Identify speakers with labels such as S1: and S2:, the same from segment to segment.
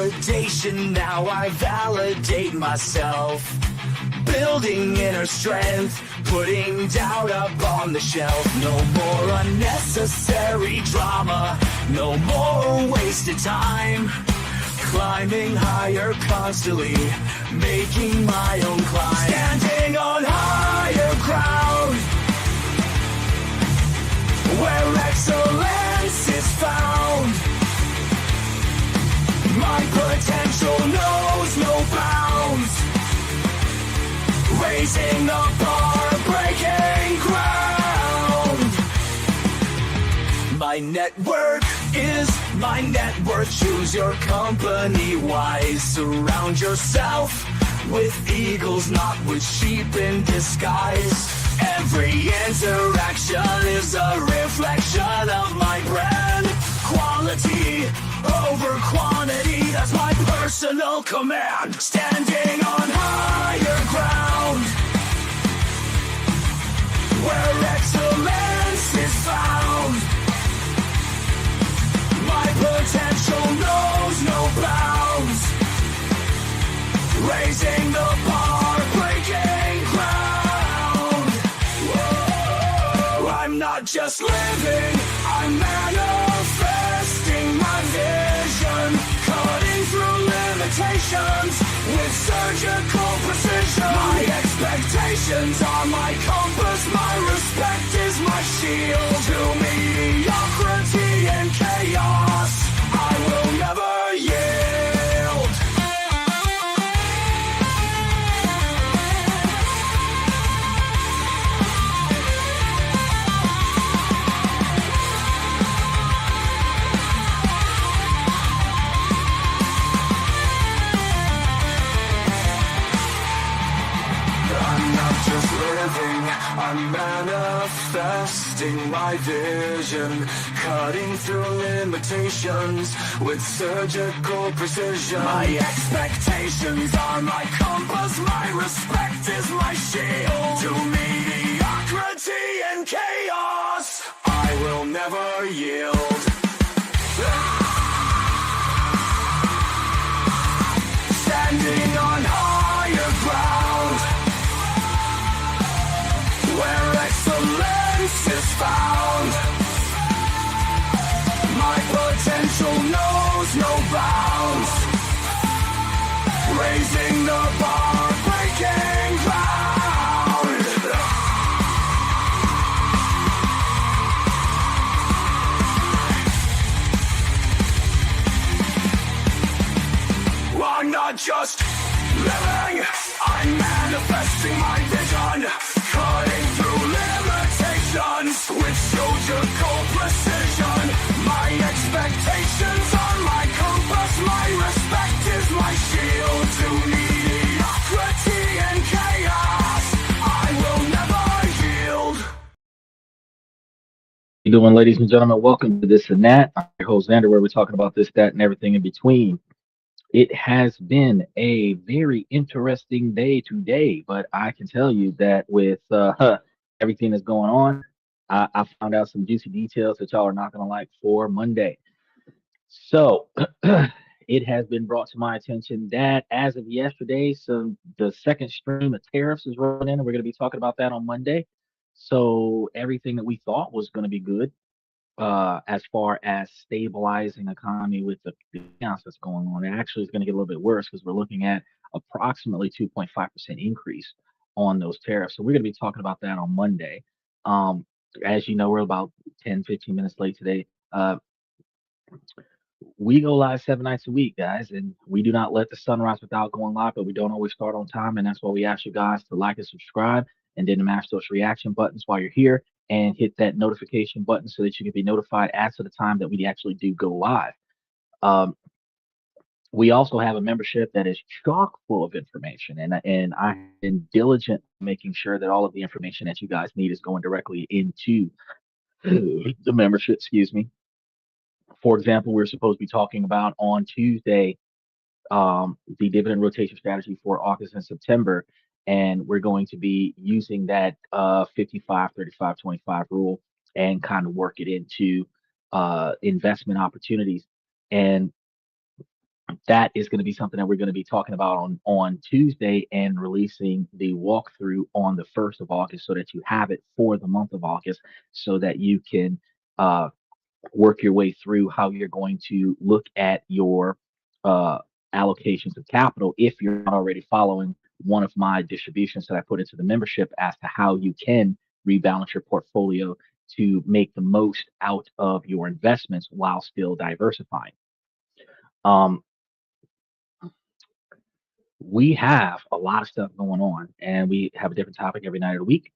S1: validation, now I validate myself. Building inner strength, putting doubt up on the shelf. No more unnecessary drama, no more wasted time. Climbing higher constantly, making my own climb. Standing on higher ground, where excellence is found. My potential knows no bounds. Raising the bar, breaking ground. My network is my net worth. Choose your company wise. Surround yourself with eagles, not with sheep in disguise. Every interaction is a reflection of my brand. Quality over quantity, that's my personal command. Standing on higher ground, where excellence is found. My potential knows no bounds. Raising the bar, breaking ground. Whoa. I'm not just living, I'm manifesting my vision. Cutting through limitations with surgical precision. My expectations are my compass, my respect is my shield. To mediocrity and chaos, I will never yield. I'm manifesting my vision, cutting through limitations with surgical precision. My expectations are my compass, my respect is my shield. To mediocrity and chaos, I will never yield. Standing on higher ground, where excellence is found. My potential knows no bounds. Raising the bar, breaking ground. I'm not just living, I'm manifesting my vision. Cutting through limitations with surgical precision. My expectations are my compass, my respect is my shield. To mediocrity and chaos, I will never yield.
S2: How you doing, ladies and gentlemen? Welcome to This and That. I'm your host, Xander, where we're talking about this, that, and everything in between. It has been a very interesting day today, but I can tell you that with everything that's going on, I found out some juicy details that y'all are not going to like for Monday. So it has been brought to my attention that as of yesterday, so the second stream of tariffs is rolling in, and we're going to be talking about that on Monday. So everything that we thought was going to be good as far as stabilizing economy with the chaos that's going on. It actually is going to get a little bit worse because we're looking at approximately 2.5% increase on those tariffs. So we're going to be talking about that on Monday. Um, as you know, we're about 10, 15 minutes late today. We go live 7 nights a week, guys, and we do not let the sun rise without going live, but we don't always start on time. And that's why we ask you guys to like and subscribe and then mash those reaction buttons while you're here and hit that notification button so that you can be notified as to the time that we actually do go live. Um, we also have a membership that is chock full of information, and I've been diligent making sure that all of the information that you guys need is going directly into the membership. Excuse me. For example, we're supposed to be talking about on Tuesday the dividend rotation strategy for August and September. And we're going to be using that 55, 35, 25 rule and kind of work it into investment opportunities. And That is going to be something that we're going to be talking about on Tuesday and releasing the walkthrough on the 1st of August so that you have it for the month of August so that you can uh, work your way through how you're going to look at your uh, allocations of capital if you're not already following one of my distributions that I put into the membership as to how you can rebalance your portfolio to make the most out of your investments while still diversifying. Um, we have a lot of stuff going on, and we have a different topic every night of the week.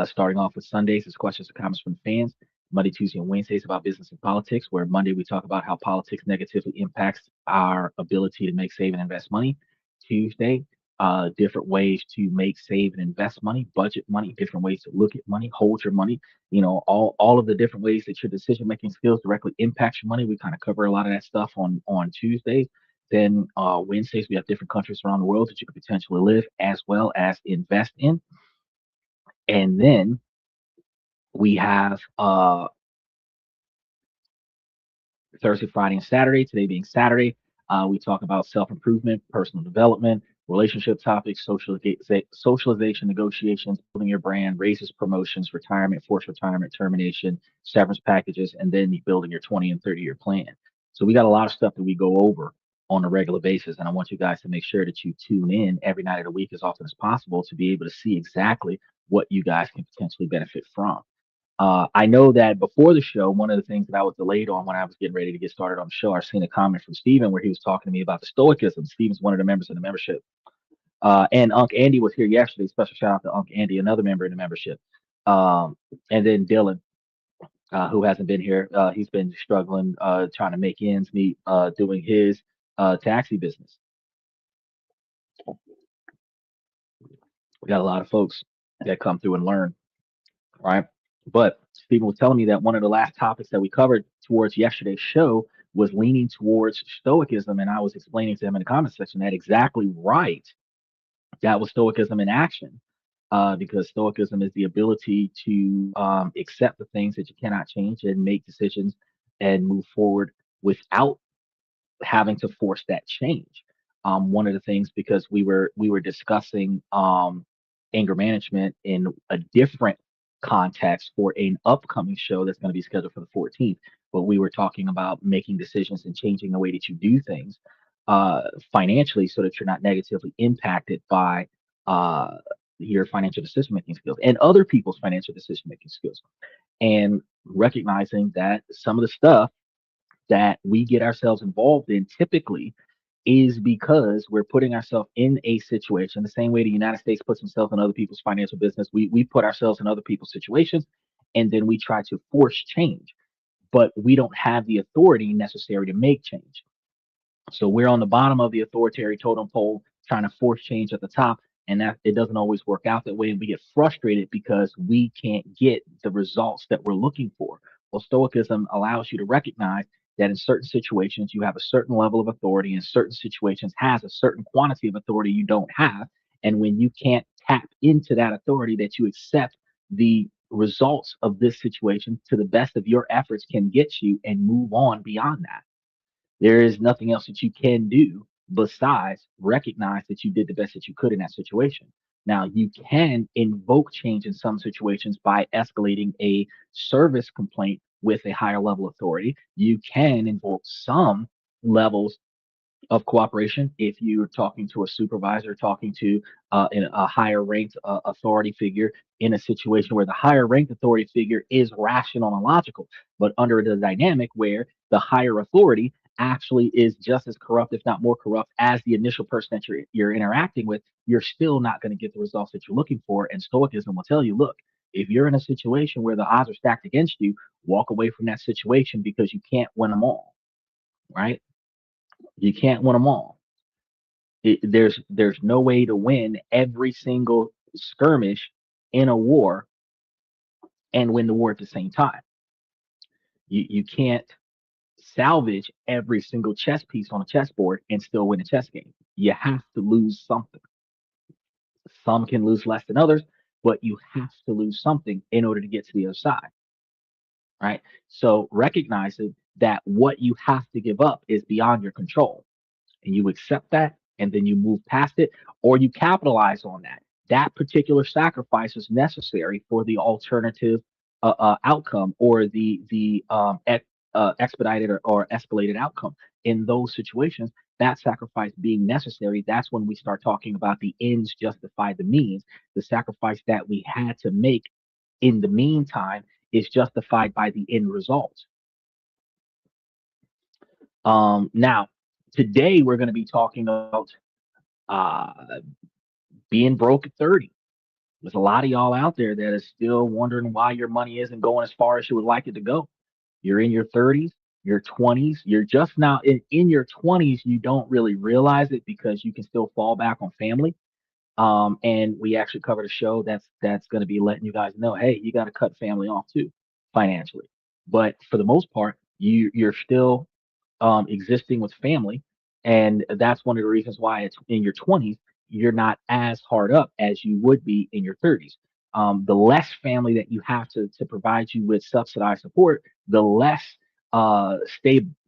S2: Starting off with Sundays is questions and comments from fans. Monday, Tuesday, and Wednesdays about business and politics, where Monday we talk about how politics negatively impacts our ability to make, save, and invest money. Tuesday, different ways to make, save, and invest money, budget money, different ways to look at money, hold your money. All of the different ways that your decision making skills directly impact your money. We kind of cover a lot of that stuff on Tuesdays. Then Wednesdays we have different countries around the world that you could potentially live as well as invest in. And then we have Thursday, Friday, and Saturday. Today being Saturday, we talk about self improvement, personal development, relationship topics, socialization, negotiations, building your brand, raises, promotions, retirement, forced retirement, termination, severance packages, and then building your 20 and 30-year plan. So we got a lot of stuff that we go over on a regular basis, and I want you guys to make sure that you tune in every night of the week as often as possible to be able to see exactly what you guys can potentially benefit from. I know that before the show, one of the things that I was delayed on when I was getting ready to get started on the show, I seen a comment from Steven where he was talking to me about the Stoicism. Steven's one of the members of the membership. And Unc Andy was here yesterday. Special shout out to Unc Andy, another member in the membership. Um, and then Dylan, who hasn't been here. He's been struggling, trying to make ends meet, doing his taxi business. We got a lot of folks that come through and learn, right? But Stephen was telling me that one of the last topics that we covered towards yesterday's show was leaning towards Stoicism, and I was explaining to him in the comment section that exactly right. That was Stoicism in action, because Stoicism is the ability to accept the things that you cannot change and make decisions and move forward without having to force that change. One of the things because we were discussing anger management in a different context for an upcoming show that's going to be scheduled for the 14th, but we were talking about making decisions and changing the way that you do things uh, financially so that you're not negatively impacted by uh, your financial decision making skills and other people's financial decision making skills, and recognizing that some of the stuff that we get ourselves involved in typically is because we're putting ourselves in a situation the same way the United States puts itself in other people's financial business. We put ourselves in other people's situations and then we try to force change, but we don't have the authority necessary to make change. So we're on the bottom of the authoritarian totem pole trying to force change at the top, and that it doesn't always work out that way. And we get frustrated because we can't get the results that we're looking for. Well, Stoicism allows you to recognize that in certain situations you have a certain level of authority, in certain situations has a certain quantity of authority you don't have. And when you can't tap into that authority, that you accept the results of this situation to the best of your efforts can get you and move on beyond that. There is nothing else that you can do besides recognize that you did the best that you could in that situation. Now, you can invoke change in some situations by escalating a service complaint with a higher level authority. You can invoke some levels of cooperation if you're talking to a supervisor, talking to a higher ranked authority figure in a situation where the higher ranked authority figure is rational and logical, but under the dynamic where the higher authority actually is just as corrupt, if not more corrupt, as the initial person that you're interacting with, you're still not going to get the results that you're looking for. And Stoicism will tell you, look, if you're in a situation where the odds are stacked against you, walk away from that situation because you can't win them all, right? You can't win them all. There's no way to win every single skirmish in a war and win the war at the same time. You can't salvage every single chess piece on a chessboard and still win a chess game. You have to lose something. Some can lose less than others, but you have to lose something in order to get to the other side, right? So recognize it. that what you have to give up is beyond your control, and you accept that, and then you move past it, or you capitalize on that. That particular sacrifice is necessary for the alternative outcome, or the expedited or escalated outcome. In those situations, that sacrifice being necessary, that's when we start talking about the ends justify the means. The sacrifice that we had to make in the meantime is justified by the end result. Now, today we're going to be talking about uh, being broke at 30. There's a lot of y'all out there that is still wondering why your money isn't going as far as you would like it to go. You're in your 30s, your 20s, you're just now in your 20s. You don't really realize it because you can still fall back on family. And we actually covered a show that's going to be letting you guys know, hey, you got to cut family off too financially. But for the most part, you're still existing with family. And that's one of the reasons why it's in your 20s, you're not as hard up as you would be in your 30s. The less family that you have to provide you with subsidized support, the less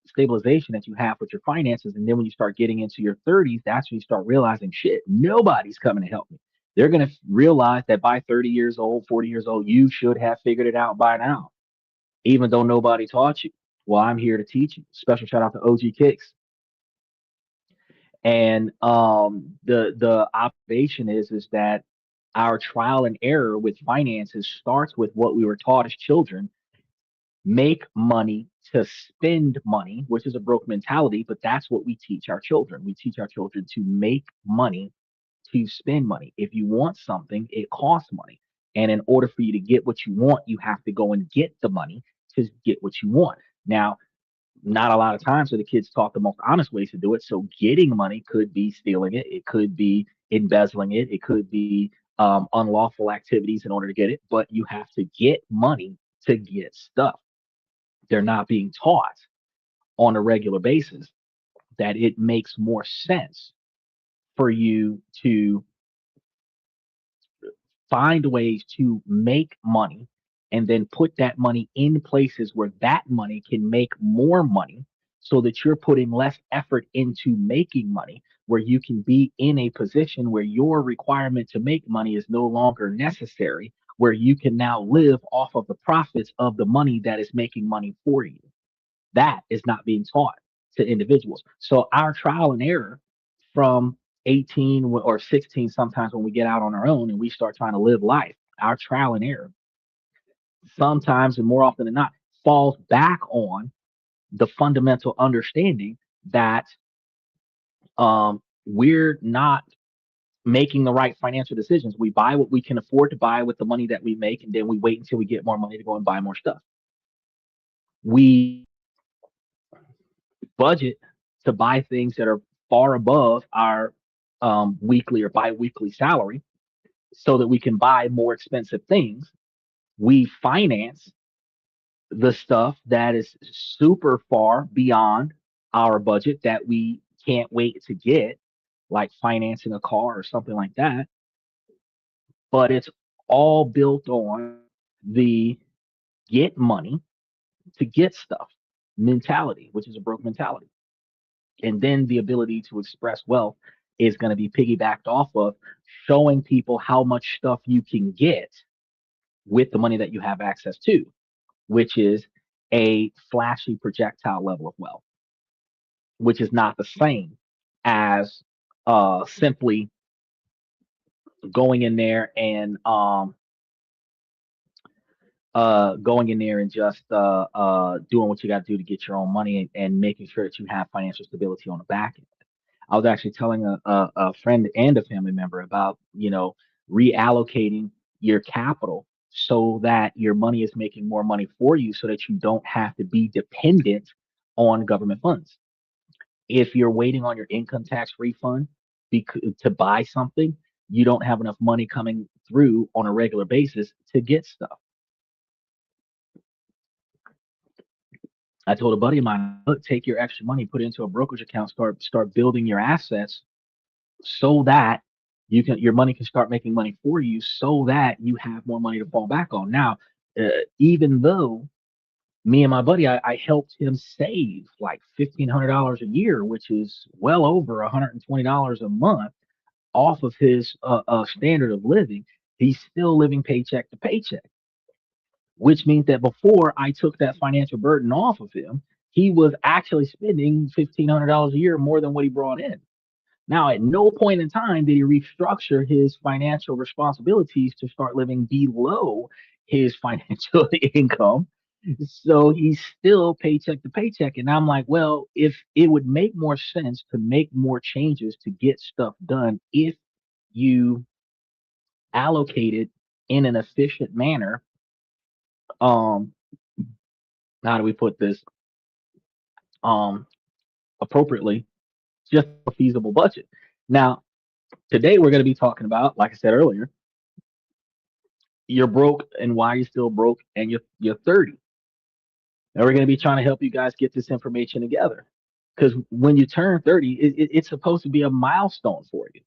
S2: stabilization that you have with your finances. And then when you start getting into your 30s, that's when you start realizing, shit, nobody's coming to help me. They're going to realize that by 30 years old, 40 years old, you should have figured it out by now, even though nobody taught you. Well, I'm here to teach you. Special shout out to OG Kicks. And the observation is that our trial and error with finances starts with what we were taught as children: make money to spend money, which is a broke mentality, but that's what we teach our children. We teach our children to make money to spend money. If you want something, it costs money. And in order for you to get what you want, you have to go and get the money to get what you want. Now, not a lot of times are the kids taught the most honest ways to do it. So getting money could be stealing it, it could be embezzling it, it could be unlawful activities in order to get it. But you have to get money to get stuff. They're not being taught on a regular basis that it makes more sense for you to find ways to make money and then put that money in places where that money can make more money, so that you're putting less effort into making money, where you can be in a position where your requirement to make money is no longer necessary, where you can now live off of the profits of the money that is making money for you. That is not being taught to individuals. So our trial and error from 18 or 16, sometimes when we get out on our own and we start trying to live life, our trial and error sometimes, and more often than not, falls back on the fundamental understanding that we're not making the right financial decisions. We buy what we can afford to buy with the money that we make, and then we wait until we get more money to go and buy more stuff. We budget to buy things that are far above our weekly or bi-weekly salary, so that we can buy more expensive things. We finance the stuff that is super far beyond our budget that we can't wait to get, like financing a car or something like that. But it's all built on the get money to get stuff mentality, which is a broke mentality. And then the ability to express wealth is going to be piggybacked off of showing people how much stuff you can get with the money that you have access to, which is a flashy projectile level of wealth, which is not the same as simply going in there and going in there and just doing what you got to do to get your own money, and making sure that you have financial stability on the back end. I was actually telling a friend and a family member about, reallocating your capital so that your money is making more money for you, so that you don't have to be dependent on government funds. If you're waiting on your income tax refund to buy something, you don't have enough money coming through on a regular basis to get stuff. I told a buddy of mine, look, take your extra money, put it into a brokerage account, start building your assets, so that your money can start making money for you, so that you have more money to fall back on. Now, even though Me and my buddy, I helped him save like $1,500 a year, which is well over $120 a month off of his standard of living. He's still living paycheck to paycheck, which means that before I took that financial burden off of him, he was actually spending $1,500 a year more than what he brought in. Now, at no point in time did he restructure his financial responsibilities to start living below his financial income. So he's still paycheck to paycheck. And I'm like, well, if it would make more sense to make more changes to get stuff done if you allocate it in an efficient manner, um, how do we put this? Um, Appropriately, just a feasible budget. Now, today we're going to be talking about, like I said earlier, you're broke and why you're still broke and you're 30. And we're going to be trying to help you guys get this information together. Because when you turn 30, it's supposed to be a milestone for you.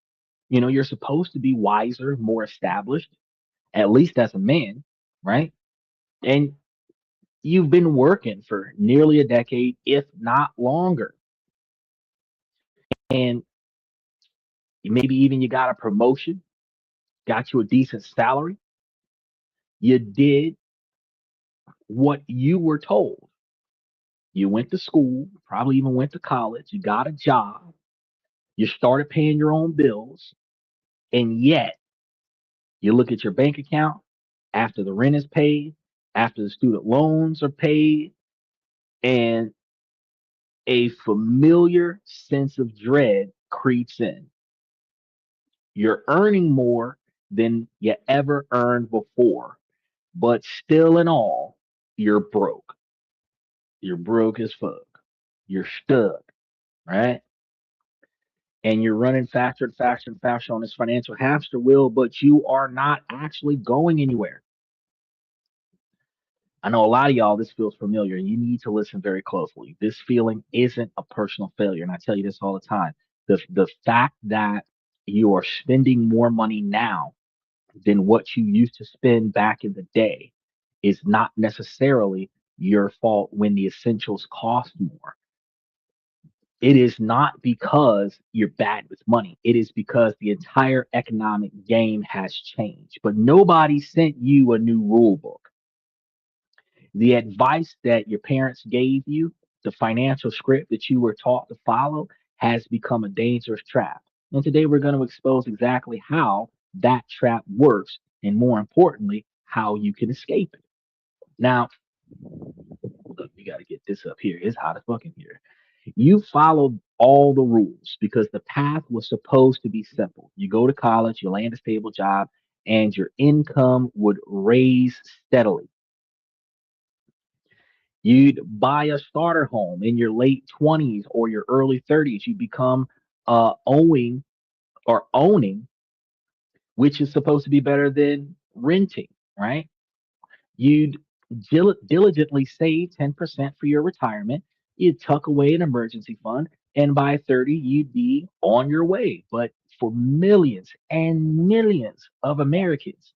S2: You know, you're supposed to be wiser, more established, at least as a man, right? And you've been working for nearly a decade, if not longer. And maybe even you got a promotion, got you a decent salary. You did what you were told. You went to school, probably even went to college, you got a job, you started paying your own bills, and yet you look at your bank account after the rent is paid, after the student loans are paid, and a familiar sense of dread creeps in. You're earning more than you ever earned before, but still in all, you're broke. You're broke as fuck. You're stuck, right? And you're running faster and faster and faster on this financial hamster wheel, but you are not actually going anywhere. I know a lot of y'all, this feels familiar, and you need to listen very closely. This feeling isn't a personal failure. And I tell you this all the time. The fact that you are spending more money now than what you used to spend back in the day is not necessarily your fault when the essentials cost more. It is not because you're bad with money. It is because the entire economic game has changed. But nobody sent you a new rule book. The advice that your parents gave you, the financial script that you were taught to follow, has become a dangerous trap. And today we're going to expose exactly how that trap works, and more importantly, how you can escape it. Now, look, we got to get this up here. It's hot as fucking here. You followed all the rules because the path was supposed to be simple. You go to college, you land a stable job, and your income would raise steadily. You'd buy a starter home in your late 20s or your early 30s. You become owning, which is supposed to be better than renting, right? You'd diligently save 10% for your retirement. You'd tuck away an emergency fund. And by 30, you'd be on your way. But for millions and millions of Americans,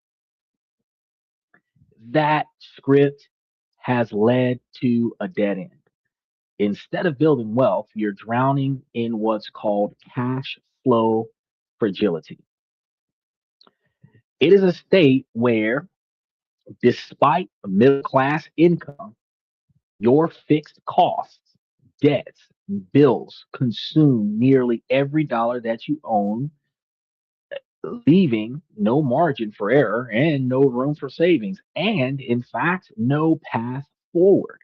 S2: that script has led to a dead end. Instead of building wealth, you're drowning in what's called cash flow fragility. It is a state where, despite a middle class income, your fixed costs, debts, bills consume nearly every dollar that you own, leaving no margin for error and no room for savings, and in fact, no path forward.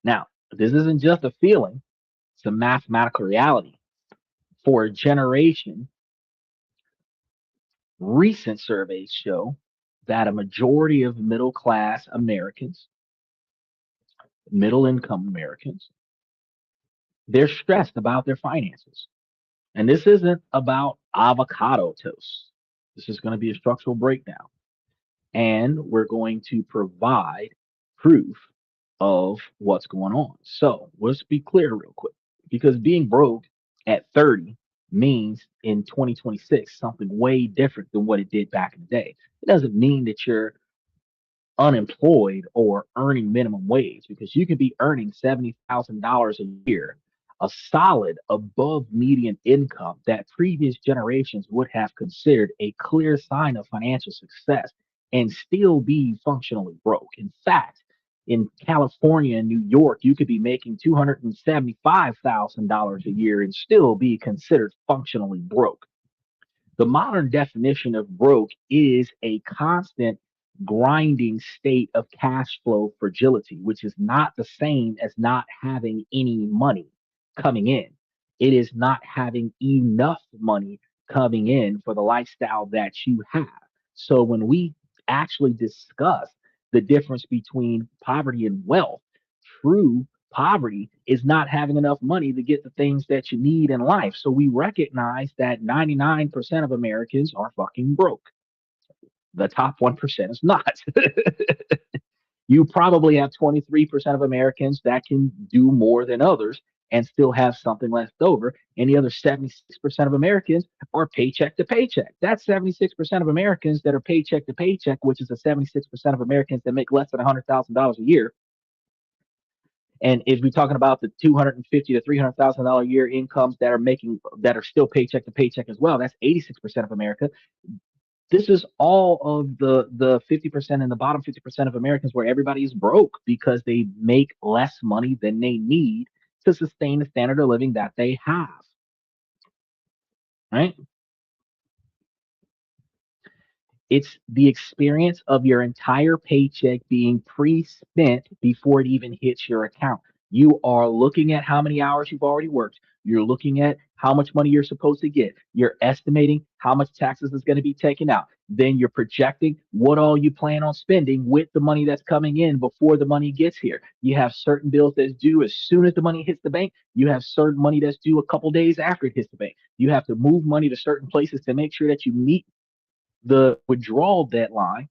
S2: Now, this isn't just a feeling, it's a mathematical reality. For a generation, recent surveys show that a majority of middle class Americans, middle income Americans, they're stressed about their finances. And this isn't about avocado toast. This is going to be a structural breakdown. And we're going to provide proof of what's going on. So let's be clear real quick, because being broke at 30 means in 2026 something way different than what it did back in the day. It doesn't mean that you're unemployed or earning minimum wage, because you could be earning $70,000 a year, a solid above median income that previous generations would have considered a clear sign of financial success, and still be functionally broke. In fact, in California and New York, you could be making $275,000 a year and still be considered functionally broke. The modern definition of broke is a constant grinding state of cash flow fragility, which is not the same as not having any money coming in. It is not having enough money coming in for the lifestyle that you have. So when we actually discuss the difference between poverty and wealth, true poverty is not having enough money to get the things that you need in life. So we recognize that 99% of Americans are fucking broke. The top 1% is not. You probably have 23% of Americans that can do more than others and still have something left over. And the other 76% of Americans are paycheck to paycheck. That's 76% of Americans that are paycheck to paycheck, which is the 76% of Americans that make less than $100,000 a year. And if we're talking about the 250 to $300,000 a year incomes that are still paycheck to paycheck as well, that's 86% of America. This is all of the 50% and the bottom 50% of Americans where everybody is broke because they make less money than they need to sustain the standard of living that they have. Right? It's the experience of your entire paycheck being pre-spent before it even hits your account. You are looking at how many hours you've already worked. You're looking at how much money you're supposed to get. You're estimating how much taxes is going to be taken out. Then you're projecting what all you plan on spending with the money that's coming in before the money gets here. You have certain bills that's due as soon as the money hits the bank. You have certain money that's due a couple days after it hits the bank. You have to move money to certain places to make sure that you meet the withdrawal deadline.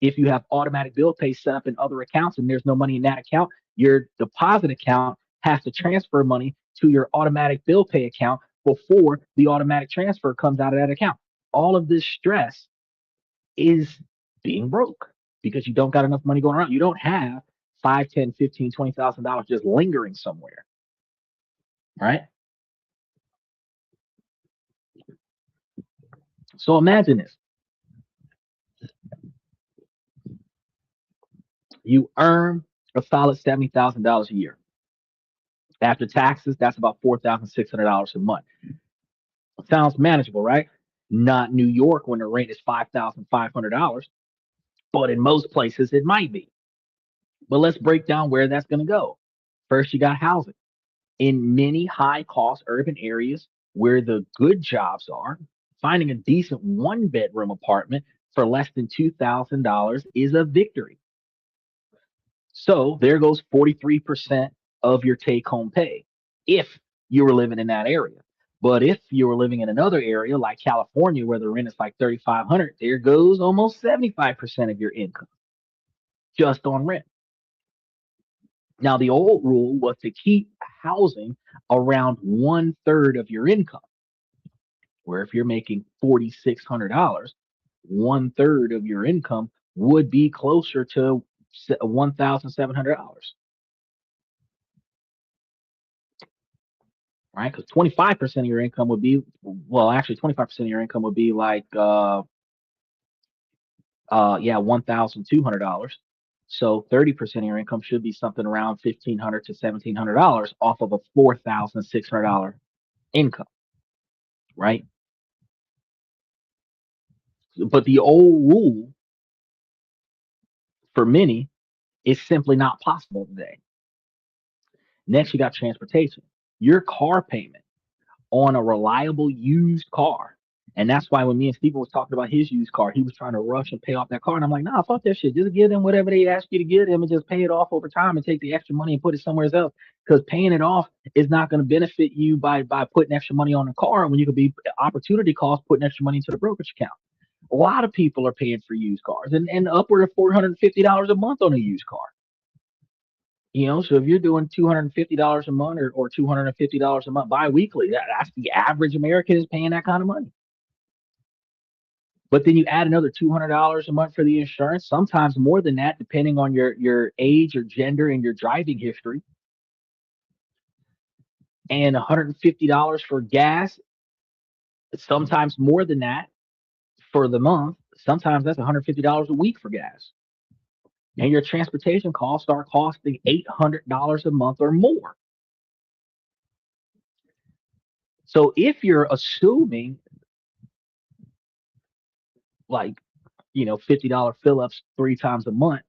S2: If you have automatic bill pay set up in other accounts and there's no money in that account, your deposit account has to transfer money to your automatic bill pay account before the automatic transfer comes out of that account. All of this stress is being broke because you don't got enough money going around. You don't have 5, 10, 15, $20,000 just lingering somewhere. Right? So imagine this. You earn a solid $70,000 a year. After taxes, that's about $4,600 a month. Sounds manageable, right? Not New York when the rent is $5,500, but in most places it might be. But let's break down where that's going to go. First, you got housing. In many high cost urban areas where the good jobs are, finding a decent one bedroom apartment for less than $2,000 is a victory. So there goes 43% of your take home pay if you were living in that area. But if you were living in another area like California where the rent is like 3,500, there goes almost 75% of your income just on rent. Now, the old rule was to keep housing around 1/3 of your income, where if you're making $4,600, 1/3 of your income would be closer to $1,700. Right? Because 25% of your income would be, well, actually 25% of your income would be like yeah, $1,200. So 30% of your income should be something around $1,500 to $1,700 off of a $4,600 income, right? But the old rule for many is simply not possible today. Next, you got transportation. Your car payment on a reliable used car. And that's why when me and Steven was talking about his used car, he was trying to rush and pay off that car. And I'm like, nah, fuck that shit. Just give them whatever they ask you to give them and just pay it off over time and take the extra money and put it somewhere else. Because paying it off is not going to benefit you by putting extra money on the car when you could be opportunity cost putting extra money into the brokerage account. A lot of people are paying for used cars and upward of $450 a month on a used car. So if you're doing $250 a month or $250 a month biweekly, that's the average American is paying that kind of money. But then you add another $200 a month for the insurance, sometimes more than that, depending on your age, your gender, and your driving history, and $150 for gas, sometimes more than that for the month. Sometimes that's $150 a week for gas. And your transportation costs start costing $800 a month or more. So if you're assuming like, $50 fill ups 3 times a month,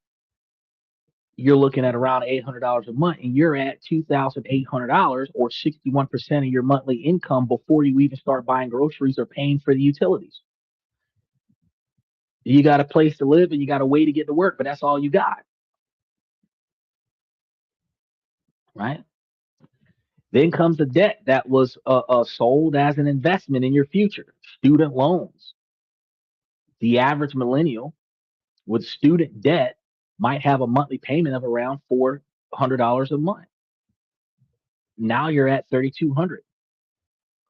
S2: you're looking at around $800 a month, and you're at $2,800 or 61% of your monthly income before you even start buying groceries or paying for the utilities. You got a place to live and you got a way to get to work, but that's all you got, right? Then comes the debt that was sold as an investment in your future. Student loans. The average millennial with student debt might have a monthly payment of around $400 a month. Now you're at 3,200.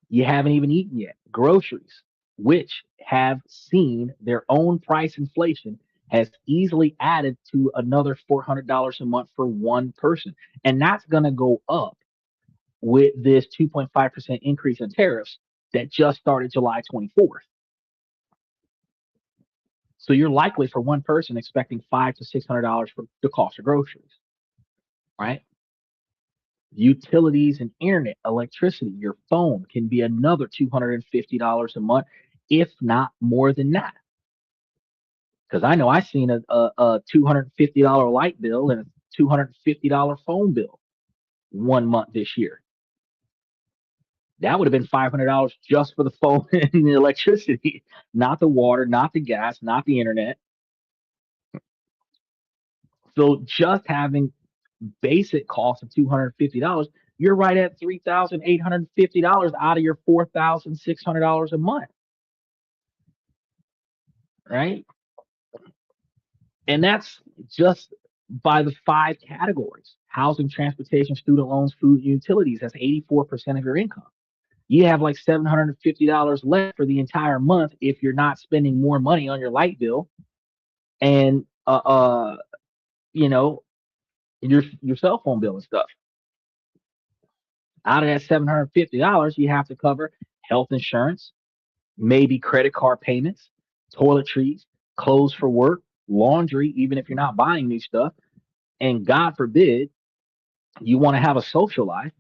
S2: You haven't even eaten yet. Groceries, which have seen their own price inflation, has easily added to another $400 a month for one person. And that's going to go up with this 2.5% increase in tariffs that just started July 24th. So you're likely for one person expecting $500 to $600 for the cost of groceries, right? Utilities and internet, electricity, your phone can be another $250 a month, if not more than that. Because I know I've seen a $250 light bill and a $250 phone bill one month this year. That would have been $500 just for the phone and the electricity, not the water, not the gas, not the internet. So just having basic cost of $250, you're right at $3,850 out of your $4,600 a month, right? And that's just by the 5 categories: housing, transportation, student loans, food, utilities. That's 84% of your income. You have like $750 left for the entire month if you're not spending more money on your light bill and you know your cell phone bill and stuff. Out of that $750, you have to cover health insurance, maybe credit card payments, toiletries, clothes for work, laundry, even if you're not buying new stuff. And God forbid you want to have a social life.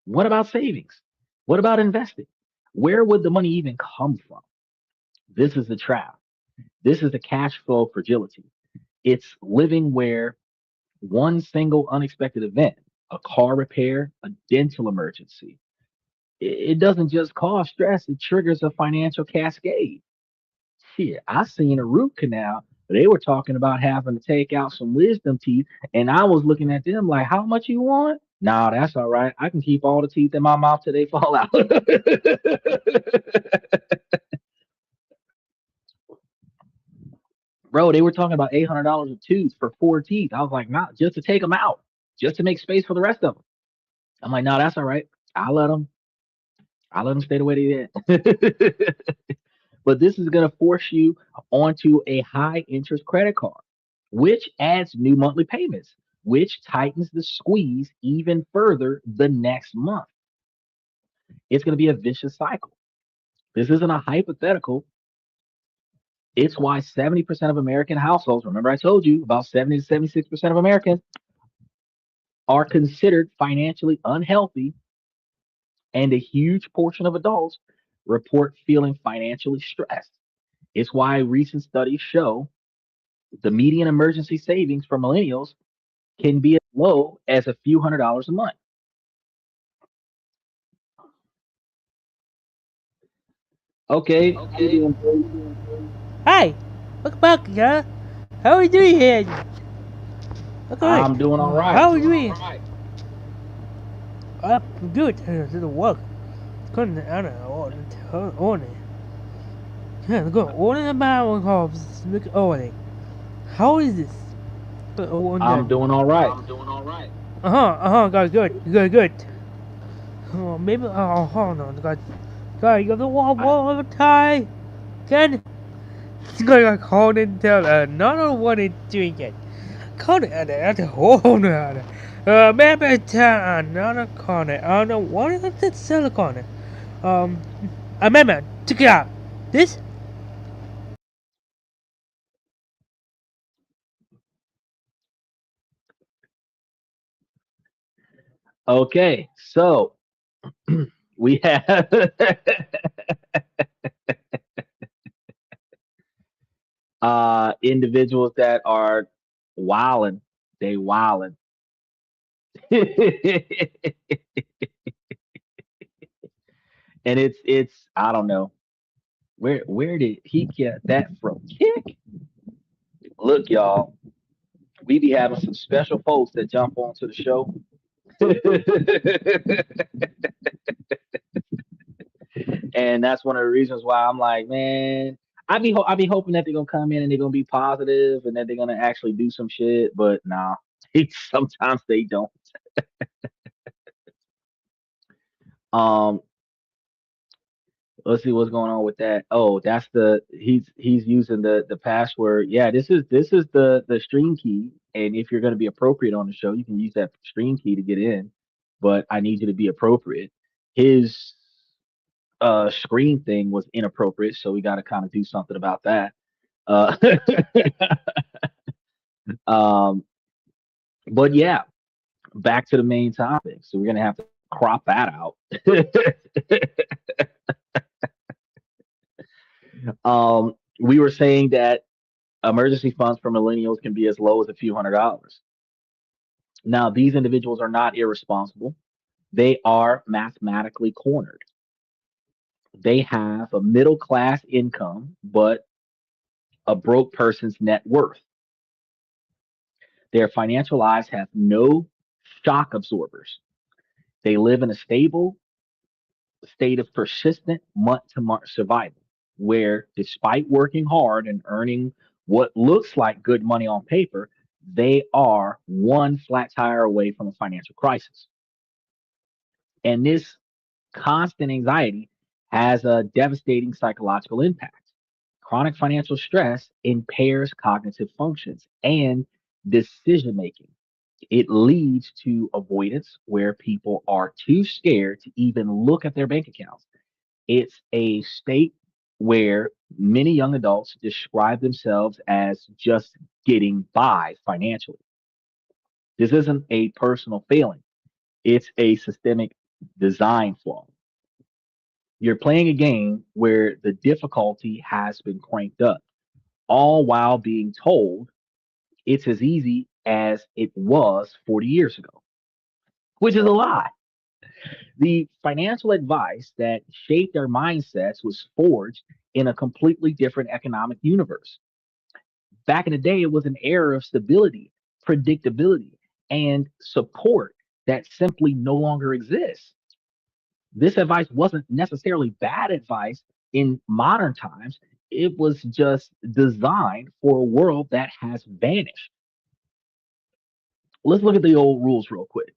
S2: What about savings? What about investing? Where would the money even come from? This is the trap. This is the cash flow fragility. It's living where one single unexpected event, a car repair, a dental emergency, it doesn't just cause stress, it triggers a financial cascade. Shit, I seen a root canal. They were talking about having to take out some wisdom teeth, and I was looking at them like, "How much you want?" Nah, that's all right. I can keep all the teeth in my mouth till they fall out. Bro, they were talking about $800 a tooth for 4 teeth. I was like, "Nah, just to take them out, just to make space for the rest of them." I'm like, "No, that's all right. I'll let them. I'll let them stay the way they did." But this is going to force you onto a high interest credit card, which adds new monthly payments, which tightens the squeeze even further the next month. It's going to be a vicious cycle. This isn't a hypothetical. It's why 70% of American households, remember I told you about 70 to 76% of Americans are considered financially unhealthy, and a huge portion of adults report feeling financially stressed. It's why recent studies show the median emergency savings for millennials can be as low as a few $100s a month. Okay, how you doing, Brody?
S3: Hi, welcome back, yeah. How are you doing here? Okay,
S2: I'm doing all right.
S3: how are you doing? I'm good. To the work. Couldn't I don't know on it. Yeah, go on in about look on it. How is this? On
S2: I'm
S3: that.
S2: doing all right.
S3: Good. Maybe hold on, God, you got the wall tie. Ken. He's gonna call and tell another one is doing it. Call it at the whole maybe tell another corner. I don't want to sell the corner. Um, amendment, check it out. This
S2: Okay, so we have individuals that are wilding. They wilding. And it's I don't know. Where did he get that from? Kick? Look, y'all, we be having some special folks that jump onto the show. And that's one of the reasons why I'm like, man, I be hoping that they're gonna come in and they're gonna be positive and that they're gonna actually do some shit, but nah, sometimes they don't. Um, let's see what's going on with that. Oh, that's the he's using the password. Yeah, this is the stream key, and if you're gonna be appropriate on the show, you can use that stream key to get in. But I need you to be appropriate. His screen thing was inappropriate, so we got to kind of do something about that. Uh, um, but yeah, back to the main topic. So we're gonna have to crop that out. We were saying that emergency funds for millennials can be as low as a few $100s. Now, these individuals are not irresponsible. They are mathematically cornered. They have a middle class income, but a broke person's net worth. Their financial lives have no shock absorbers. They live in a stable state of persistent month to month survival, where despite working hard and earning what looks like good money on paper, they are one flat tire away from a financial crisis. And this constant anxiety has a devastating psychological impact. Chronic financial stress impairs cognitive functions and decision making. It leads to avoidance where people are too scared to even look at their bank accounts. It's a state where many young adults describe themselves as just getting by financially. This isn't a personal failing, it's a systemic design flaw. You're playing a game where the difficulty has been cranked up, all while being told it's as easy as it was 40 years ago, which is a lie. The financial advice that shaped our mindsets was forged in a completely different economic universe. Back in the day, it was an era of stability, predictability, and support that simply no longer exists. This advice wasn't necessarily bad advice in modern times, it was just designed for a world that has vanished. Let's look at the old rules real quick,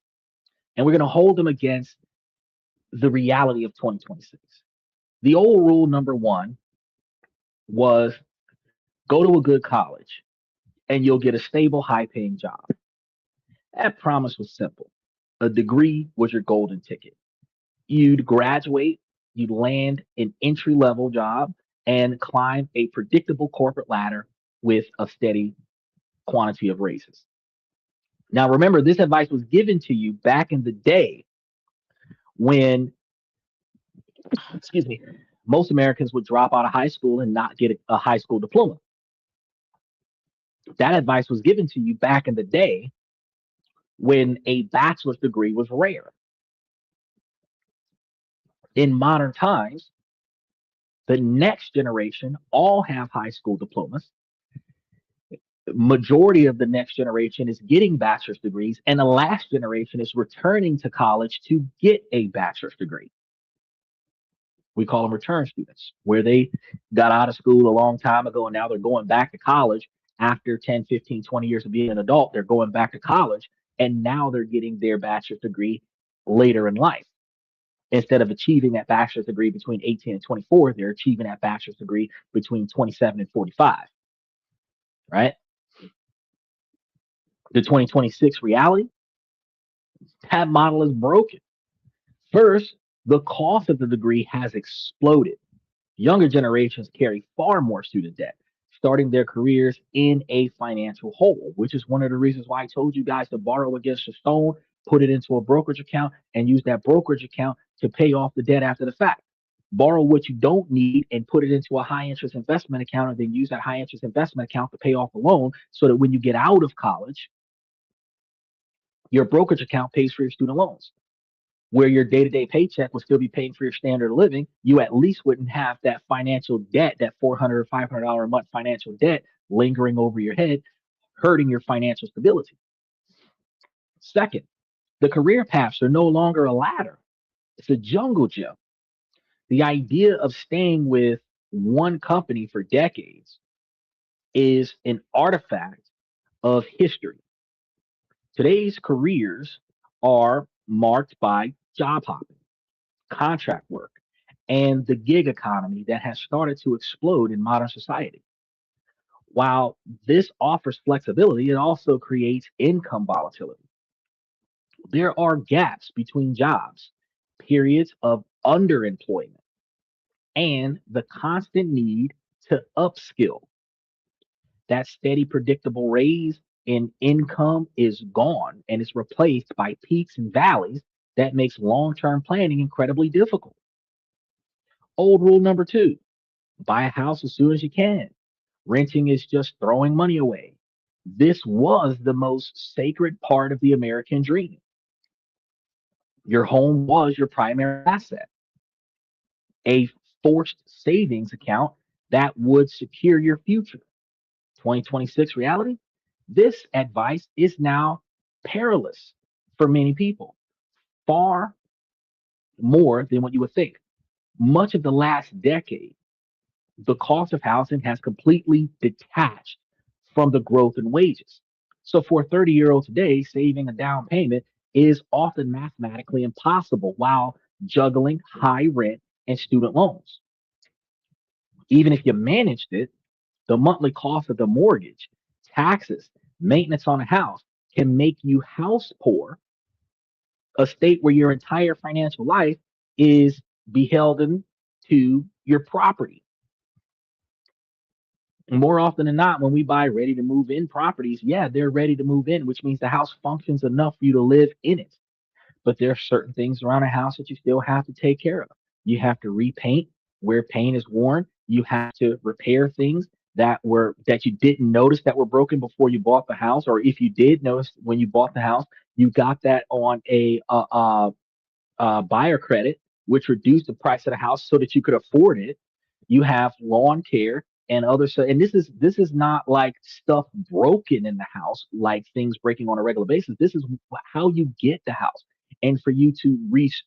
S2: and we're going to hold them against the reality of 2026. The old rule number one was go to a good college and you'll get a stable, high paying job. That promise was simple. A degree was your golden ticket. You'd graduate, you'd land an entry level job, and climb a predictable corporate ladder with a steady quantity of raises. Now, remember, this advice was given to you back in the day when, excuse me, most Americans would drop out of high school and not get a high school diploma. That advice was given to you back in the day when a bachelor's degree was rare. In modern times, the next generation all have high school diplomas. Majority of the next generation is getting bachelor's degrees, and the last generation is returning to college to get a bachelor's degree. We call them return students, where they got out of school a long time ago and now they're going back to college after 10, 15, 20 years of being an adult. They're going back to college and now they're getting their bachelor's degree later in life. Instead of achieving that bachelor's degree between 18 and 24, they're achieving that bachelor's degree between 27 and 45, right? The 2026 reality, that model is broken. First, the cost of the degree has exploded. Younger generations carry far more student debt, starting their careers in a financial hole, which is one of the reasons why I told you guys to borrow against a stone, put it into a brokerage account, and use that brokerage account to pay off the debt after the fact. Borrow what you don't need and put it into a high interest investment account, and then use that high interest investment account to pay off the loan so that when you get out of college, your brokerage account pays for your student loans. Where your day-to-day paycheck will still be paying for your standard of living, you at least wouldn't have that financial debt, that $400 or $500 a month financial debt lingering over your head, hurting your financial stability. Second, the career paths are no longer a ladder. It's a jungle gym. The idea of staying with one company for decades is an artifact of history. Today's careers are marked by job hopping, contract work, and the gig economy that has started to explode in modern society. While this offers flexibility, it also creates income volatility. There are gaps between jobs, periods of underemployment, and the constant need to upskill. That steady, predictable raise in income is gone and is replaced by peaks and valleys that makes long-term planning incredibly difficult. Old rule number two, buy a house as soon as you can. Renting is just throwing money away. This was the most sacred part of the American dream. Your home was your primary asset, a forced savings account that would secure your future. 2026 reality, this advice is now perilous for many people, far more than what you would think. Much of the last decade, the cost of housing has completely detached from the growth in wages. So for a 30-year-old today, saving a down payment is often mathematically impossible while juggling high rent and student loans. Even if you managed it, the monthly cost of the mortgage, taxes, maintenance on a house can make you house poor, a state where your entire financial life is beholden to your property. More often than not, when we buy ready to move in properties, yeah, they're ready to move in, which means the house functions enough for you to live in it. But there are certain things around a house that you still have to take care of. You have to repaint where paint is worn. You have to repair things that you didn't notice that were broken before you bought the house, or if you did notice when you bought the house, you got that on a buyer credit, which reduced the price of the house so that you could afford it. You have lawn care and other stuff. And this is not like stuff broken in the house, like things breaking on a regular basis. This is how you get the house. And for you to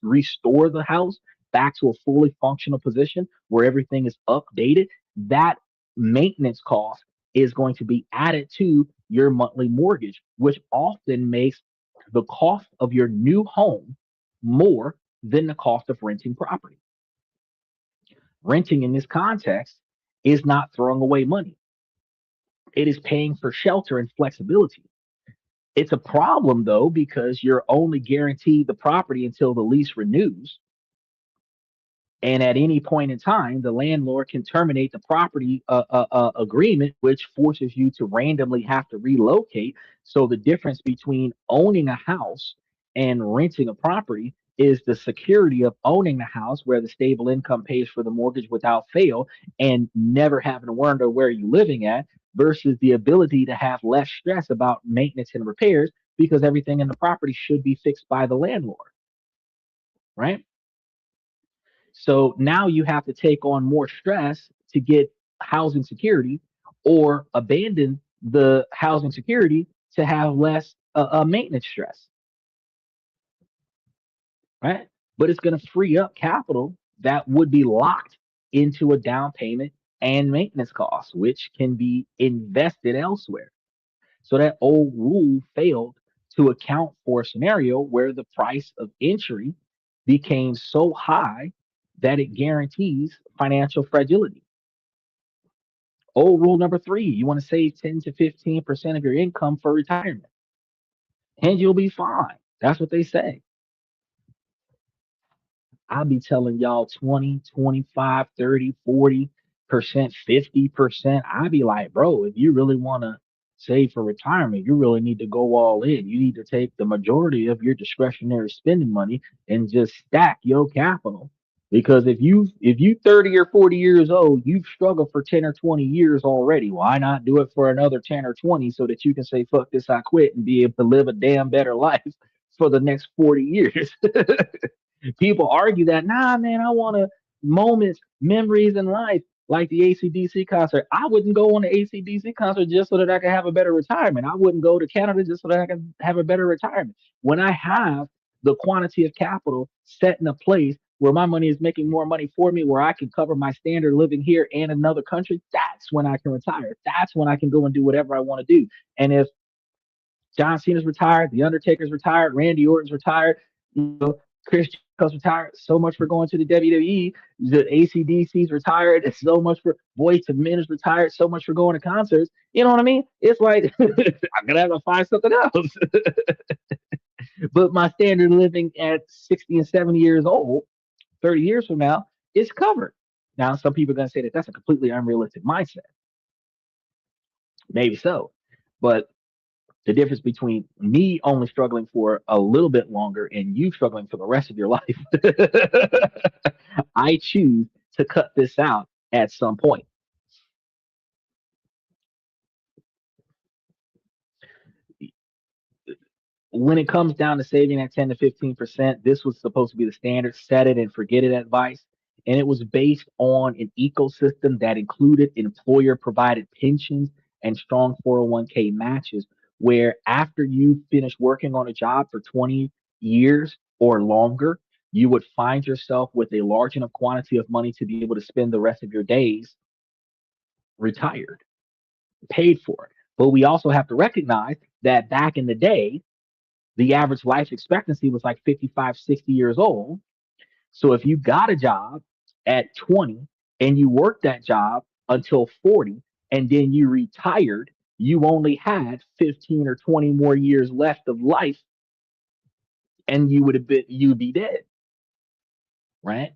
S2: restore the house back to a fully functional position where everything is updated, that maintenance cost is going to be added to your monthly mortgage, which often makes the cost of your new home more than the cost of renting property. Renting in this context is not throwing away money. It is paying for shelter and flexibility. It's a problem though, because you're only guaranteed the property until the lease renews. And at any point in time, the landlord can terminate the property agreement, which forces you to randomly have to relocate. So the difference between owning a house and renting a property is the security of owning the house, where the stable income pays for the mortgage without fail and never having to wonder where you're living at, versus the ability to have less stress about maintenance and repairs because everything in the property should be fixed by the landlord, right? So now you have to take on more stress to get housing security, or abandon the housing security to have less maintenance stress, right? But it's going to free up capital that would be locked into a down payment and maintenance costs, which can be invested elsewhere. So that old rule failed to account for a scenario where the price of entry, became so high that it guarantees financial fragility. Oh, rule number three, you want to save 10 to 15% of your income for retirement, and you'll be fine. That's what they say. I'll be telling y'all 20, 25, 30, 40%, 50%. I'll be like, bro, if you really want to save for retirement, you really need to go all in. You need to take the majority of your discretionary spending money and just stack your capital. Because if you 30 or 40 years old, you've struggled for 10 or 20 years already. Why not do it for another 10 or 20 so that you can say, fuck this, I quit, and be able to live a damn better life for the next 40 years? People argue that, nah, man, I want to moments, memories in life, like the ACDC concert. I wouldn't go on the ACDC concert just so that I could have a better retirement. I wouldn't go to Canada just so that I can have a better retirement. When I have the quantity of capital set in a place where my money is making more money for me, where I can cover my standard living here and another country, that's when I can retire. That's when I can go and do whatever I want to do. And if John Cena's retired, The Undertaker's retired, Randy Orton's retired, Chris Jericho's retired. So much for going to the WWE. The ACDC's retired. It's so much for Boyz II Men is retired. So much for going to concerts. You know what I mean? It's like I'm gonna have to find something else. But my standard of living at 60 and 70 years old, 30 years from now, is covered. Now, some people are gonna say that that's a completely unrealistic mindset. Maybe so, but the difference between me only struggling for a little bit longer and you struggling for the rest of your life, I choose to cut this out at some point. When it comes down to saving that 10 to 15%, this was supposed to be the standard set it and forget it advice. And it was based on an ecosystem that included employer provided pensions and strong 401k matches, where after you finish working on a job for 20 years or longer, you would find yourself with a large enough quantity of money to be able to spend the rest of your days retired, paid for. But we also have to recognize that back in the day, the average life expectancy was like 55, 60 years old. So if you got a job at 20 and you worked that job until 40 and then you retired, you only had 15 or 20 more years left of life and you'd be dead, right?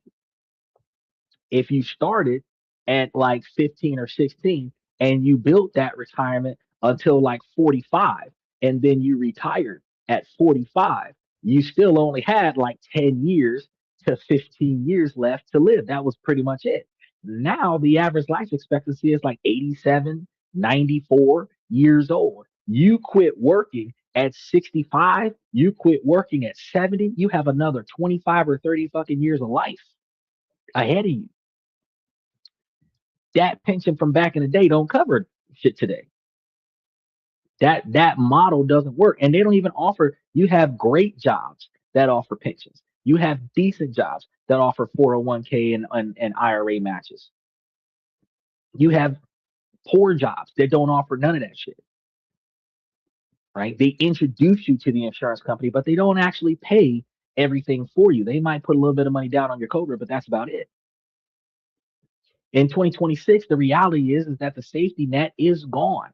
S2: If you started at like 15 or 16 and you built that retirement until like 45 and then you retired at 45, you still only had like 10 years to 15 years left to live. That was pretty much it. Now the average life expectancy is like 87, 94 years old. You quit working at 65, you quit working at 70, you have another 25 or 30 fucking years of life ahead of you. That pension from back in the day don't cover shit today. That model doesn't work, and they don't even offer. You have great jobs that offer pensions. You have decent jobs that offer 401k and IRA matches. You have poor jobs that don't offer none of that shit. Right? They introduce you to the insurance company, but they don't actually pay everything for you. They might put a little bit of money down on your Cobra, but that's about it. In 2026, the reality is that the safety net is gone.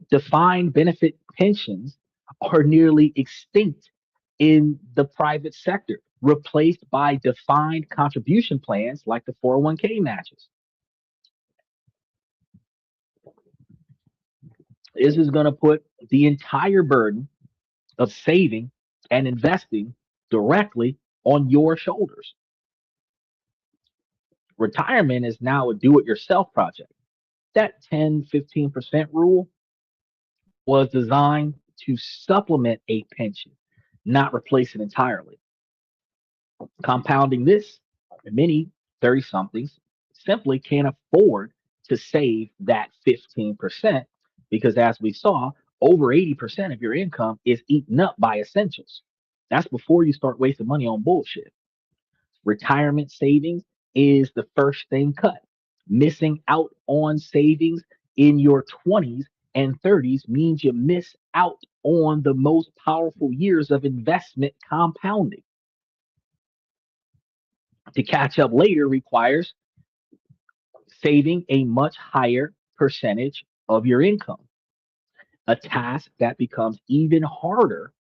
S2: Defined benefit pensions are nearly extinct in the private sector, replaced by defined contribution plans like the 401k matches. This is going to put the entire burden of saving and investing directly on your shoulders. Retirement is now a do it yourself project. That 10-15% rule was designed to supplement a pension, not replace it entirely. Compounding this, many 30 somethings simply can't afford to save that 15% because, as we saw, over 80% of your income is eaten up by essentials. That's before you start wasting money on bullshit. Retirement savings is the first thing cut. Missing out on savings in your 20s and 30s means you miss out on the most powerful years of investment compounding. To catch up later requires saving a much higher percentage of your income, a task that becomes even harder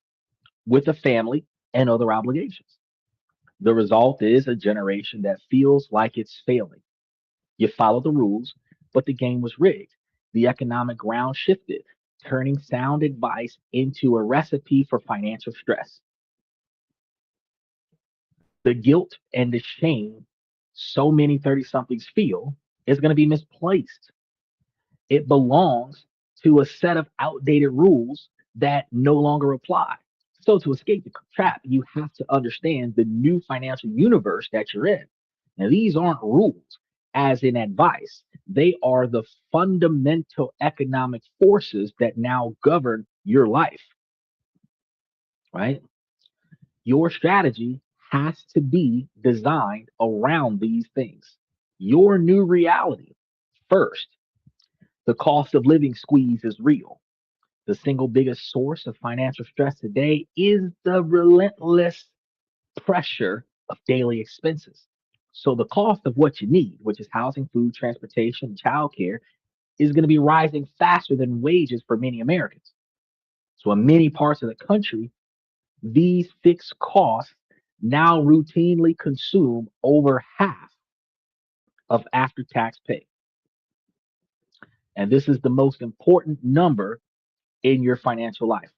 S2: with a family and other obligations. The result is a generation that feels like it's failing. You follow the rules, but the game was rigged. The economic ground shifted, turning sound advice into a recipe for financial stress. The guilt and the shame so many 30 somethings feel is going to be misplaced. It belongs to a set of outdated rules that no longer apply. So, to escape the trap, you have to understand the new financial universe that you're in. Now, these aren't rules as in advice, they are the fundamental economic forces that now govern your life, right? Your strategy has to be designed around these things. Your new reality. First, the cost of living squeeze is real. The single biggest source of financial stress today is the relentless pressure of daily expenses. So the cost of what you need, which is housing, food, transportation, childcare, is going to be rising faster than wages for many Americans. So in many parts of the country, these fixed costs now routinely consume over half of after tax pay. And this is the most important number in your financial life.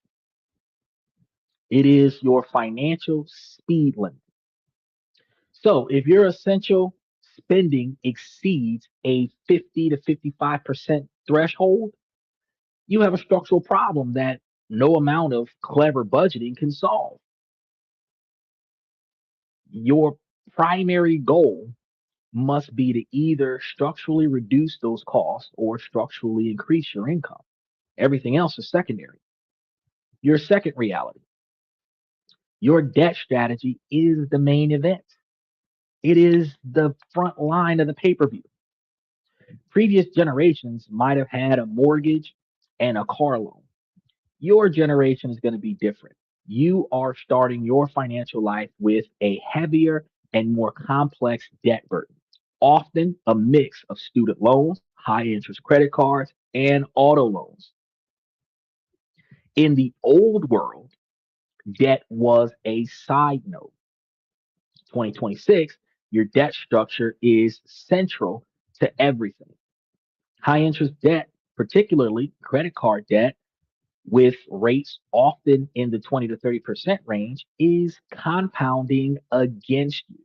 S2: It is your financial speed limit. So if your essential spending exceeds a 50 to 55% threshold, you have a structural problem that no amount of clever budgeting can solve. Your primary goal must be to either structurally reduce those costs or structurally increase your income. Everything else is secondary. Your second reality, your debt strategy is the main event. It is the front line of the pay per view. Previous generations might have had a mortgage and a car loan. Your generation is going to be different. You are starting your financial life with a heavier and more complex debt burden, often a mix of student loans, high interest credit cards, and auto loans. In the old world, debt was a side note. 2026, your debt structure is central to everything. High interest debt, particularly credit card debt, with rates often in the 20 to 30% range, is compounding against you.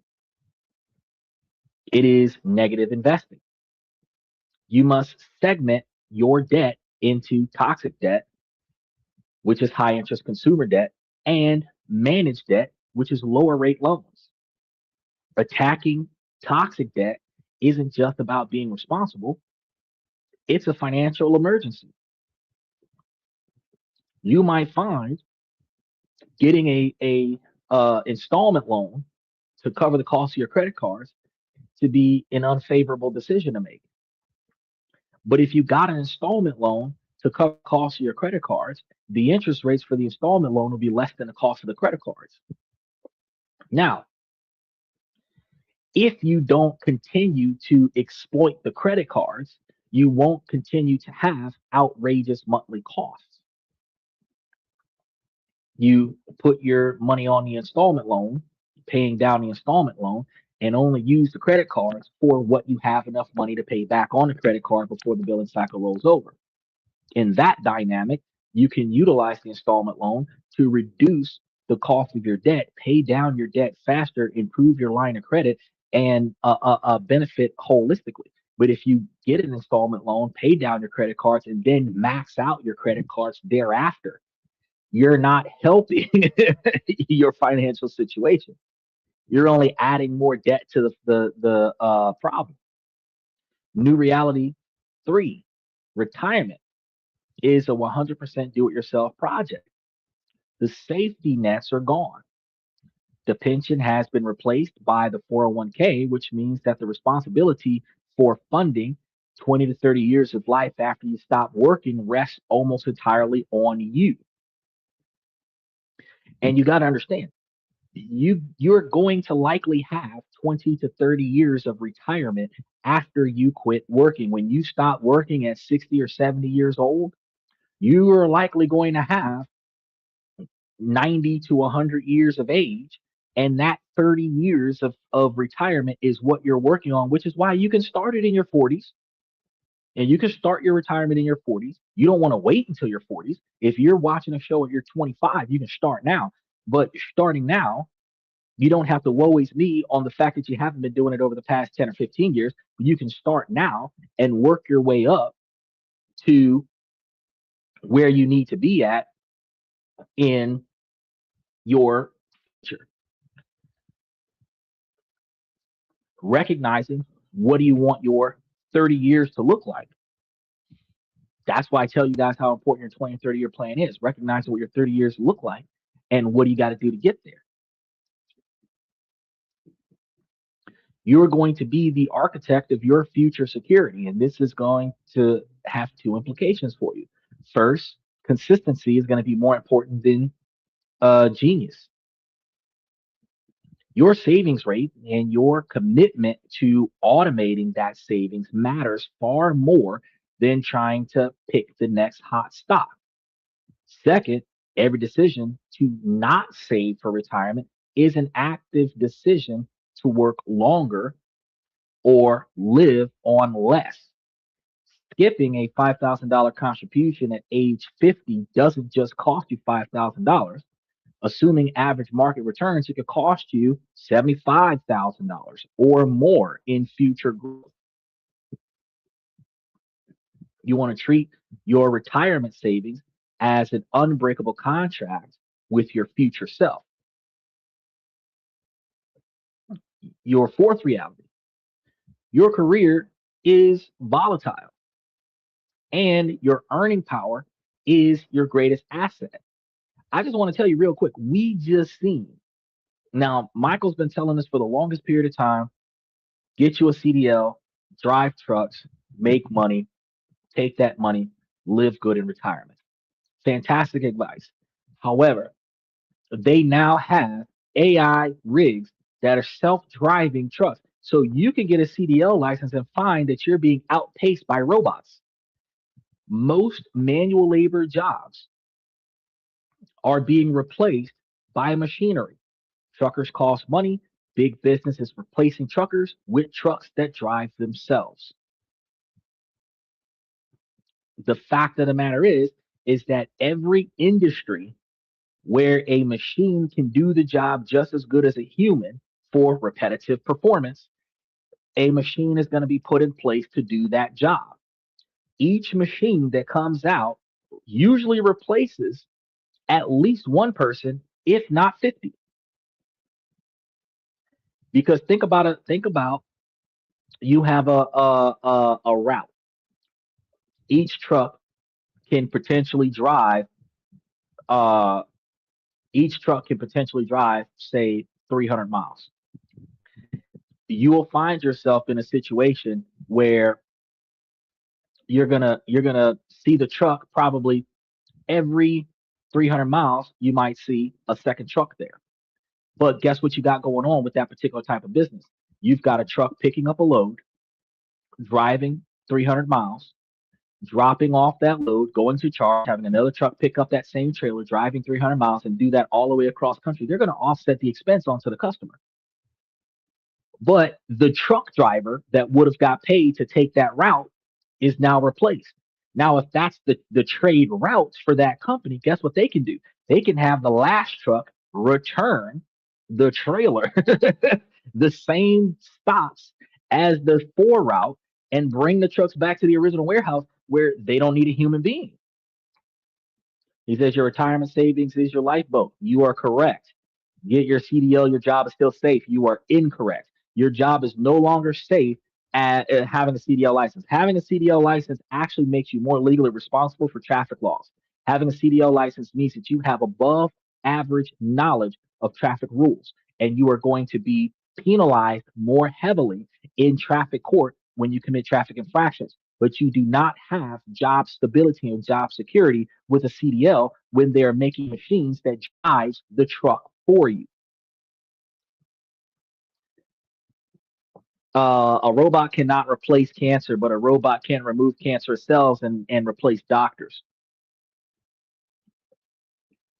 S2: It is negative investing. You must segment your debt into toxic debt, which is high interest consumer debt, and managed debt, which is lower rate loans. Attacking toxic debt isn't just about being responsible, it's a financial emergency. You might find getting a installment loan to cover the cost of your credit cards to be an unfavorable decision to make. But if you got an installment loan to cover the cost of your credit cards, the interest rates for the installment loan will be less than the cost of the credit cards. Now, if you don't continue to exploit the credit cards, you won't continue to have outrageous monthly costs. You put your money on the installment loan, paying down the installment loan, and only use the credit cards for what you have enough money to pay back on the credit card before the billing cycle rolls over. In that dynamic, you can utilize the installment loan to reduce the cost of your debt, pay down your debt faster, improve your line of credit, and benefit holistically. But if you get an installment loan, pay down your credit cards, and then max out your credit cards thereafter, you're not helping your financial situation. You're only adding more debt to the problem. New reality three, retirement is a 100% do it yourself project. The safety nets are gone. The pension has been replaced by the 401k, which means that the responsibility for funding 20 to 30 years of life after you stop working rests almost entirely on you. And you got to understand, you're going to likely have 20 to 30 years of retirement after you quit working. When you stop working at 60 or 70 years old, you are likely going to have 90 to 100 years of age. And that 30 years of retirement is what you're working on, which is why you can start it in your 40s and you can start your retirement in your 40s. You don't want to wait until your 40s. If you're watching a show and you're 25, you can start now. But starting now, you don't have to woe is me on the fact that you haven't been doing it over the past 10 or 15 years. You can start now and work your way up to where you need to be at in your future. Recognizing what do you want your 30 years to look like. That's why I tell you guys how important your 20 and 30-year plan is. Recognizing what your 30 years look like and what do you got to do to get there. You're going to be the architect of your future security, and this is going to have two implications for you. First, consistency is going to be more important than genius. Your savings rate and your commitment to automating that savings matters far more than trying to pick the next hot stock. Second, every decision to not save for retirement is an active decision to work longer or live on less. Skipping a $5,000 contribution at age 50 doesn't just cost you $5,000. Assuming average market returns, it could cost you $75,000 or more in future growth. You want to treat your retirement savings as an unbreakable contract with your future self. Your fourth reality, your career is volatile and your earning power is your greatest asset. I just want to tell you real quick, we just seen. Now, Michael's been telling us for the longest period of time, get you a CDL, drive trucks, make money, take that money, live good in retirement. Fantastic advice. However, they now have AI rigs that are self-driving trucks. So you can get a CDL license and find that you're being outpaced by robots. Most manual labor jobs are being replaced by machinery. Truckers cost money. Big business is replacing truckers with trucks that drive themselves. The fact of the matter is that every industry where a machine can do the job just as good as a human for repetitive performance, a machine is going to be put in place to do that job. Each machine that comes out usually replaces at least one person, if not 50. Because think about it, think about you have a route. Each truck can potentially drive uh each truck can potentially drive, say, 300 miles. You will find yourself in a situation where you're gonna see the truck probably every 300 miles. You might see a second truck there. But guess what you got going on with that particular type of business? You've got a truck picking up a load, driving 300 miles, dropping off that load, going to charge, having another truck pick up that same trailer, driving 300 miles, and do that all the way across country. They're going to offset the expense onto the customer. But the truck driver that would have got paid to take that route is now replaced. Now, if that's the trade routes for that company, guess what they can do? They can have the last truck return the trailer, the same stops as the four route, and bring the trucks back to the original warehouse where they don't need a human being. He says your retirement savings is your lifeboat. You are correct. Get your CDL. Your job is still safe. You are incorrect. Your job is no longer safe at having a CDL license. Having a CDL license actually makes you more legally responsible for traffic laws. Having a CDL license means that you have above average knowledge of traffic rules, and you are going to be penalized more heavily in traffic court when you commit traffic infractions. But you do not have job stability and job security with a CDL when they are making machines that drives the truck for you. A robot cannot replace cancer, but a robot can remove cancerous cells and replace doctors.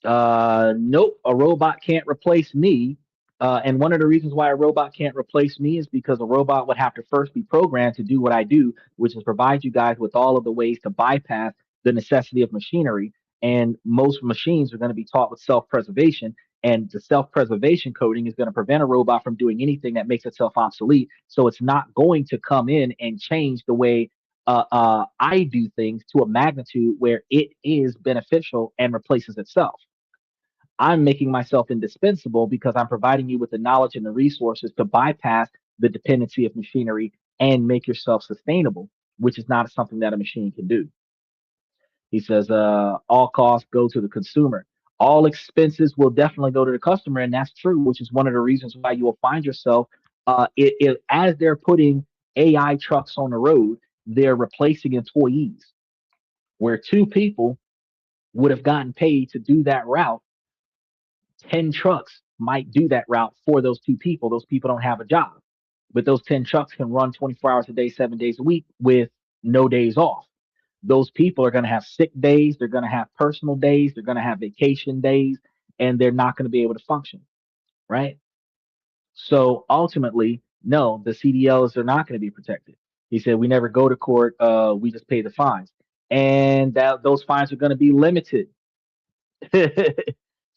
S2: Nope, a robot can't replace me. And one of the reasons why a robot can't replace me is because a robot would have to first be programmed to do what I do, which is provide you guys with all of the ways to bypass the necessity of machinery. And most machines are going to be taught with self preservation. And the self preservation coding is going to prevent a robot from doing anything that makes itself obsolete. So it's not going to come in and change the way I do things to a magnitude where it is beneficial and replaces itself. I'm making myself indispensable because I'm providing you with the knowledge and the resources to bypass the dependency of machinery and make yourself sustainable, which is not something that a machine can do. He says, all costs go to the consumer. All expenses will definitely go to the customer. And that's true, which is one of the reasons why you will find yourself, as they're putting AI trucks on the road, they're replacing employees where two people would have gotten paid to do that route. 10 trucks might do that route for those two people. Those people don't have a job, but those 10 trucks can run 24 hours a day, 7 days a week with no days off. Those people are going to have sick days. They're going to have personal days. They're going to have vacation days, and they're not going to be able to function. Right. So ultimately, no, the CDLs are not going to be protected. He said, we never go to court. We just pay the fines. And that those fines are going to be limited.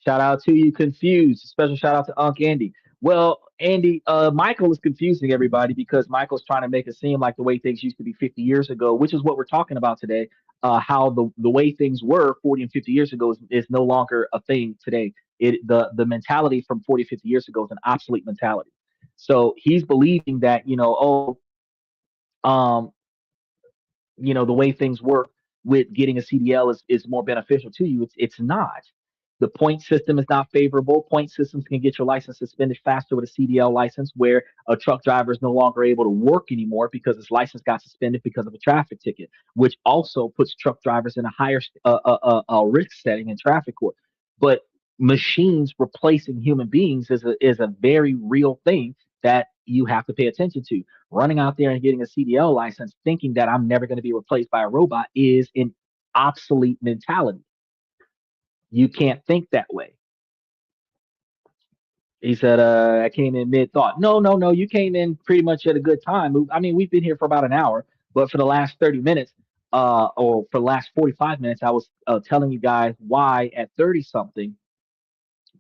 S2: Shout out to you, confused. Special shout out to Unc Andy. Well, Andy, Michael is confusing everybody because Michael's trying to make it seem like the way things used to be 50 years ago, which is what we're talking about today. How the way things were 40 and 50 years ago is no longer a thing today. The mentality from 40, 50 years ago is an obsolete mentality. So he's believing that, um, the way things work with getting a CDL is more beneficial to you. It's not. The point system is not favorable. Point systems can get your license suspended faster with a CDL license, where a truck driver is no longer able to work anymore because his license got suspended because of a traffic ticket, which also puts truck drivers in a higher risk setting in traffic court. But machines replacing human beings is a very real thing that you have to pay attention to. Running out there and getting a CDL license thinking that I'm never going to be replaced by a robot is an obsolete mentality. You can't think that way. He said, I came in mid thought. No, no, no. You came in pretty much at a good time. I mean, we've been here for about an hour, but for the last 30 minutes, or for the last 45 minutes, I was telling you guys why at 30 something,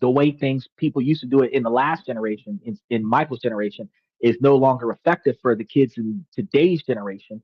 S2: the way things people used to do it in the last generation, in Michael's generation, is no longer effective for the kids in today's generation,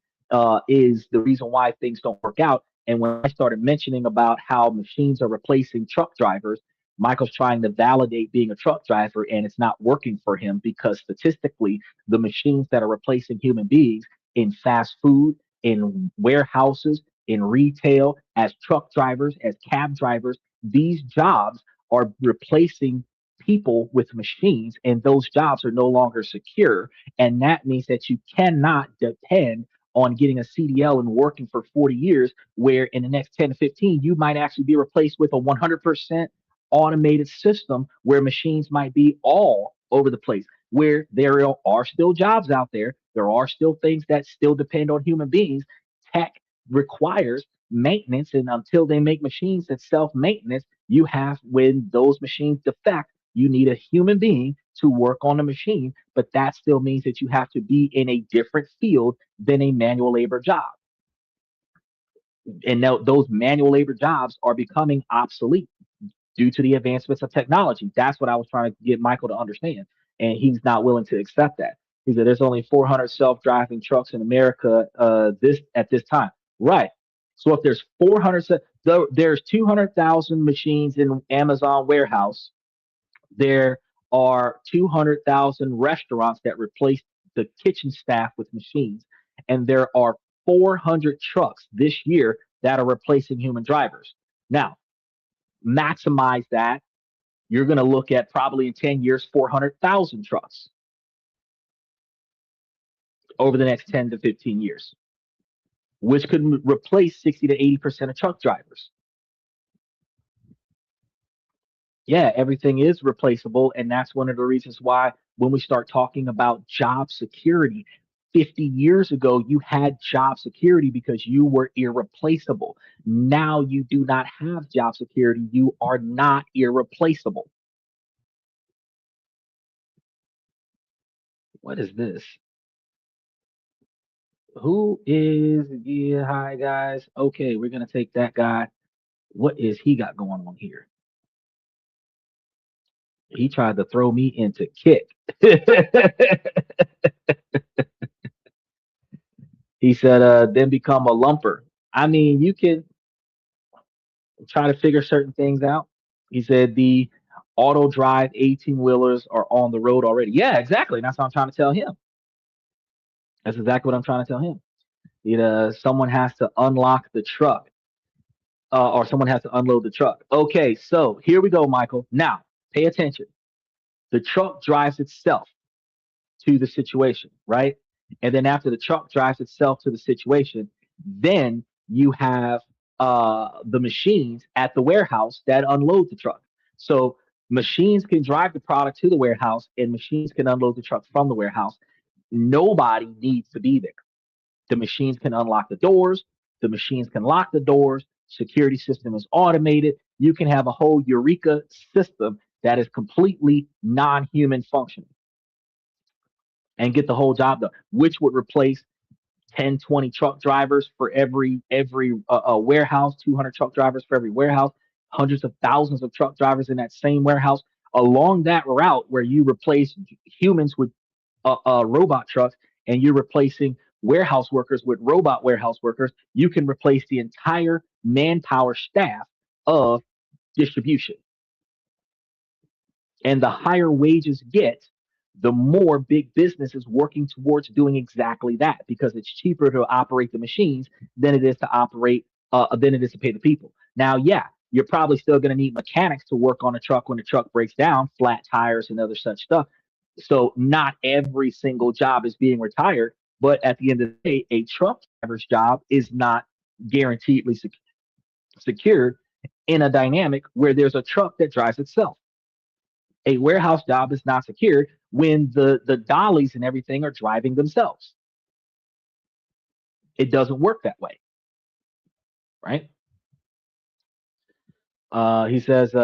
S2: is the reason why things don't work out. And when I started mentioning about how machines are replacing truck drivers, Michael's trying to validate being a truck driver, and it's not working for him because statistically, the machines that are replacing human beings in fast food, in warehouses, in retail, as truck drivers, as cab drivers, these jobs are replacing people with machines, and those jobs are no longer secure. And that means that you cannot depend on getting a CDL and working for 40 years, where in the next 10 to 15, you might actually be replaced with a 100% automated system where machines might be all over the place, where there are still jobs out there. There are still things that still depend on human beings. Tech requires maintenance, and until they make machines that self-maintenance, you have, when those machines defect, you need a human being to work on the machine, but that still means that you have to be in a different field than a manual labor job. And now those manual labor jobs are becoming obsolete due to the advancements of technology. That's what I was trying to get Michael to understand, and he's not willing to accept that. He said there's only 400 self-driving trucks in America this at this time. Right. So if there's 400, there's 200,000 machines in Amazon warehouse. There are 200,000 restaurants that replace the kitchen staff with machines, and there are 400 trucks this year that are replacing human drivers. Now, maximize that. You're going to look at probably in 10 years, 400,000 trucks over the next 10 to 15 years, which could replace 60 to 80% of truck drivers. Yeah, everything is replaceable. And that's one of the reasons why when we start talking about job security. 50 years ago, you had job security because you were irreplaceable. Now you do not have job security. You are not irreplaceable. What is this? Who is, yeah, hi guys. Okay, we're gonna take that guy. What is he got going on here? He tried to throw me into kick. He said, then become a lumper. I mean, you can try to figure certain things out. He said the auto drive 18 wheelers are on the road already. Yeah, exactly. That's what I'm trying to tell him. That's exactly what I'm trying to tell him. Someone has to unlock the truck, or someone has to unload the truck. Okay, so here we go, Michael. Now, pay attention. The truck drives itself to the situation, right? And then after the truck drives itself to the situation, then you have the machines at the warehouse that unload the truck. So machines can drive the product to the warehouse, and machines can unload the truck from the warehouse. Nobody needs to be there. The machines can unlock the doors. The machines can lock the doors. Security system is automated. You can have a whole Eureka system that is completely non-human functioning and get the whole job done, which would replace 10, 20 truck drivers for every warehouse, 200 truck drivers for every warehouse, hundreds of thousands of truck drivers in that same warehouse. Along that route where you replace humans with robot trucks and you're replacing warehouse workers with robot warehouse workers, you can replace the entire manpower staff of distribution. And the higher wages get, the more big business is working towards doing exactly that because it's cheaper to operate the machines than it is to operate than it is to pay the people. Now, yeah, you're probably still going to need mechanics to work on a truck when the truck breaks down, flat tires and other such stuff. So not every single job is being retired, but at the end of the day, a truck driver's job is not guaranteedly secured in a dynamic where there's a truck that drives itself. A warehouse job is not secured when the dollies and everything are driving themselves. It doesn't work that way, right? He says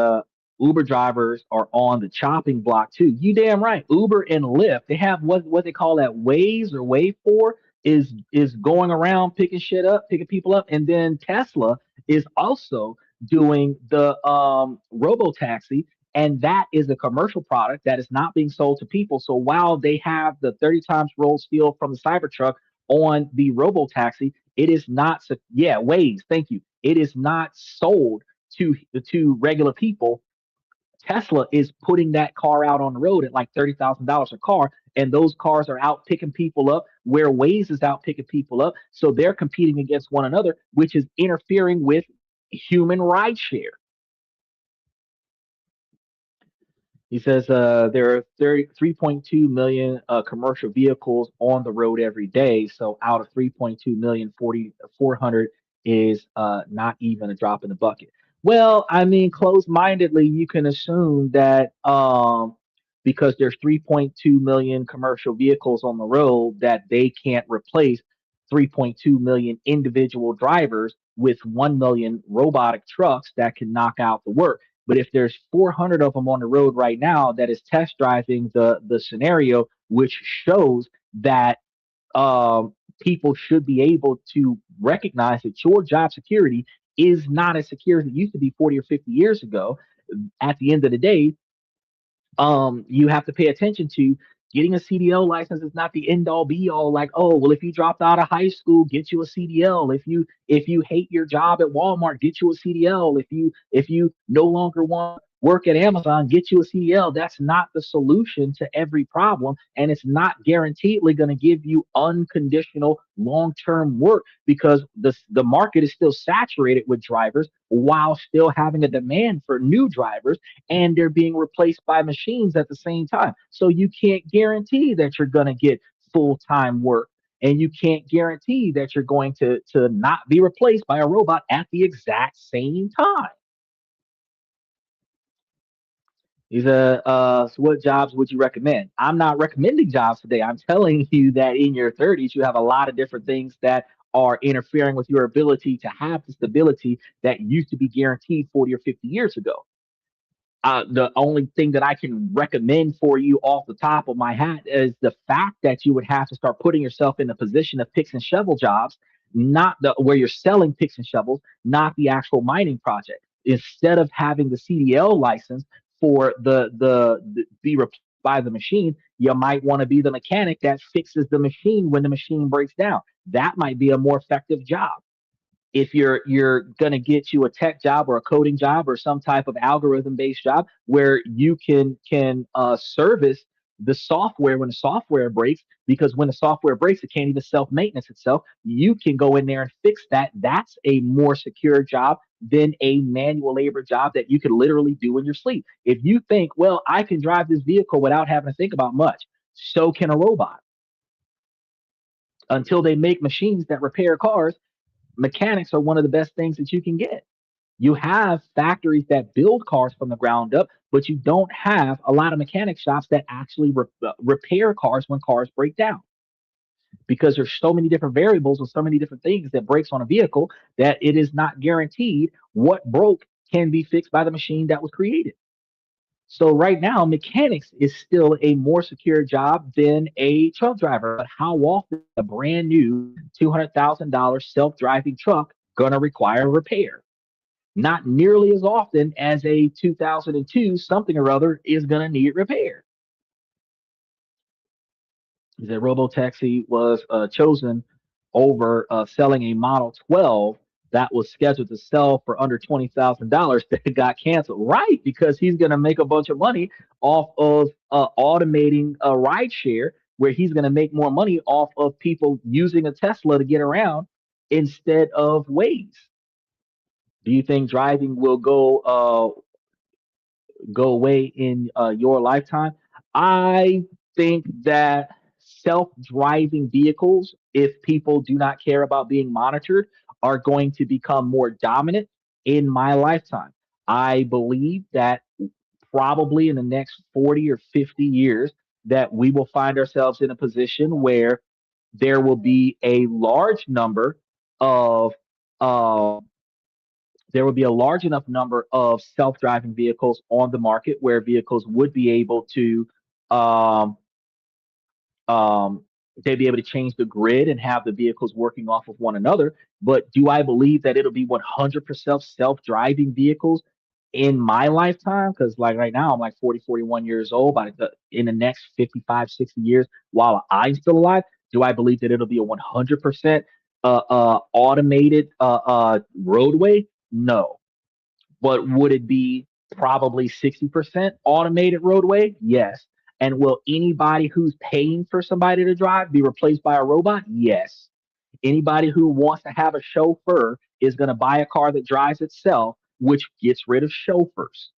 S2: Uber drivers are on the chopping block too. You damn right. Uber and Lyft, they have what they call that Waze or Wave 4 is going around picking shit up, picking people up, and then Tesla is also doing the robo taxi, and that is a commercial product that is not being sold to people. So while they have the 30 times rolled steel from the Cybertruck on the robo taxi, it is not. Yeah, Waze. Thank you. It is not sold to regular people. Tesla is putting that car out on the road at like $30,000 a car, and those cars are out picking people up where Waze is out picking people up. So they're competing against one another, which is interfering with human rideshare. He says there are 3.2 million commercial vehicles on the road every day. So out of 3.2 million, 400 is not even a drop in the bucket. Well, I mean, closed-mindedly, you can assume that because there's 3.2 million commercial vehicles on the road, that they can't replace 3.2 million individual drivers with 1 million robotic trucks that can knock out the work. But if there's 400 of them on the road right now that is test driving the scenario, which shows that people should be able to recognize that your job security is not as secure as it used to be 40 or 50 years ago. At the end of the day, you have to pay attention to getting a CDL license is not the end all be all. Like, oh, well, if you dropped out of high school, get you a CDL. If you hate your job at Walmart, get you a CDL. If you no longer want to work at Amazon, get you a CDL. That's not the solution to every problem, and it's not guaranteedly going to give you unconditional long-term work because the market is still saturated with drivers while still having a demand for new drivers, and they're being replaced by machines at the same time. So you can't guarantee that you're going to get full-time work, and you can't guarantee that you're going to not be replaced by a robot at the exact same time. He said, so what jobs would you recommend? I'm not recommending jobs today. I'm telling you that in your 30s, you have a lot of different things that are interfering with your ability to have the stability that used to be guaranteed 40 or 50 years ago. The only thing that I can recommend for you off the top of my hat is the fact that you would have to start putting yourself in the position of picks and shovel jobs, not the where you're selling picks and shovels, not the actual mining project. Instead of having the CDL license for the be replaced by the machine, you might want to be the mechanic that fixes the machine when the machine breaks down. That might be a more effective job. If you're going to get you a tech job or a coding job or some type of algorithm based job where you can service the software when the software breaks, because when the software breaks it can't even self maintenance itself, you can go in there and fix that. That's a more secure job than a manual labor job that you could literally do in your sleep. If you think, well, I can drive this vehicle without having to think about much, so can a robot. Until they make machines that repair cars, mechanics are one of the best things that you can get. You have factories that build cars from the ground up, but you don't have a lot of mechanic shops that actually repair cars when cars break down, because there's so many different variables and so many different things that breaks on a vehicle that it is not guaranteed what broke can be fixed by the machine that was created. So right now, mechanics is still a more secure job than a truck driver. But how often is a brand new $200,000 self-driving truck going to require repair? Not nearly as often as a 2002 something or other is going to need repair. The Robotaxi was chosen over selling a Model 12 that was scheduled to sell for under $20,000 that got canceled. Right, because he's going to make a bunch of money off of automating a ride share, where he's going to make more money off of people using a Tesla to get around instead of Waze. Do you think driving will go away in your lifetime? I think that self-driving vehicles, if people do not care about being monitored, are going to become more dominant in my lifetime. I believe that probably in the next 40 or 50 years that we will find ourselves in a position where there will be a large number of um, there would be a large enough number of self-driving vehicles on the market where vehicles would be able to um, um, they'd be able to change the grid and have the vehicles working off of one another. But do I believe that it'll be 100% self-driving vehicles in my lifetime? Because like right now, I'm like 40, 41 years old. In the next 55, 60 years, while I'm still alive, do I believe that it'll be a 100% automated roadway? No. But would it be probably 60% automated roadway? Yes. And will anybody who's paying for somebody to drive be replaced by a robot? Yes. Anybody who wants to have a chauffeur is going to buy a car that drives itself, which gets rid of chauffeurs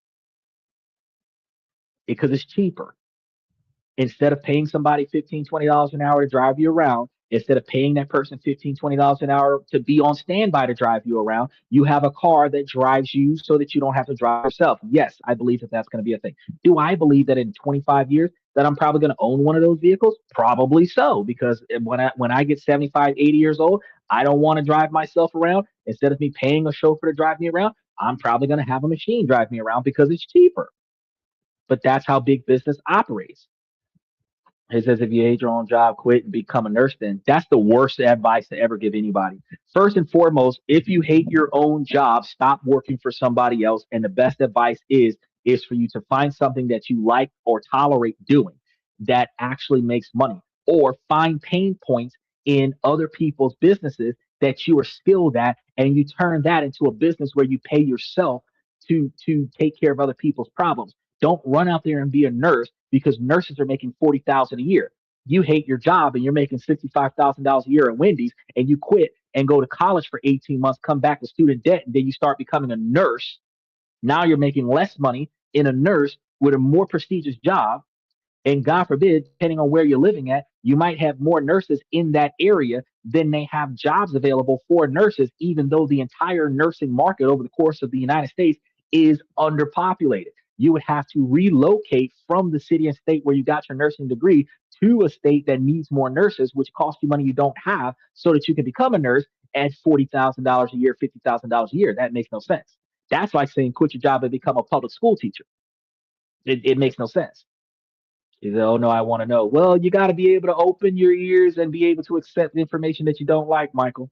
S2: because it's cheaper. Instead of paying somebody 15, $20 an hour to drive you around, instead of paying that person 15, $20 an hour to be on standby to drive you around, you have a car that drives you so that you don't have to drive yourself. Yes, I believe that that's going to be a thing. Do I believe that in 25 years that I'm probably going to own one of those vehicles? Probably so, because when I get 75, 80 years old, I don't want to drive myself around. Instead of me paying a chauffeur to drive me around, I'm probably going to have a machine drive me around because it's cheaper. But that's how big business operates. It says if you hate your own job, quit and become a nurse. Then that's the worst advice to ever give anybody. First and foremost, if you hate your own job, stop working for somebody else. And the best advice is for you to find something that you like or tolerate doing that actually makes money, or find pain points in other people's businesses that you are skilled at, and you turn that into a business where you pay yourself to take care of other people's problems. Don't run out there and be a nurse because nurses are making 40,000 a year. You hate your job and you're making $65,000 a year at Wendy's, and you quit and go to college for 18 months, come back with student debt, and then you start becoming a nurse. Now you're making less money in a nurse with a more prestigious job. And God forbid, depending on where you're living at, you might have more nurses in that area than they have jobs available for nurses, even though the entire nursing market over the course of the United States is underpopulated. you would have to relocate from the city and state where you got your nursing degree to a state that needs more nurses, which costs you money you don't have, so that you can become a nurse at $40,000 a year, $50,000 a year. That makes no sense. That's like saying quit your job and become a public school teacher. It makes no sense. You say, oh no, I want to know. Well, you got to be able to open your ears and be able to accept information that you don't like, Michael,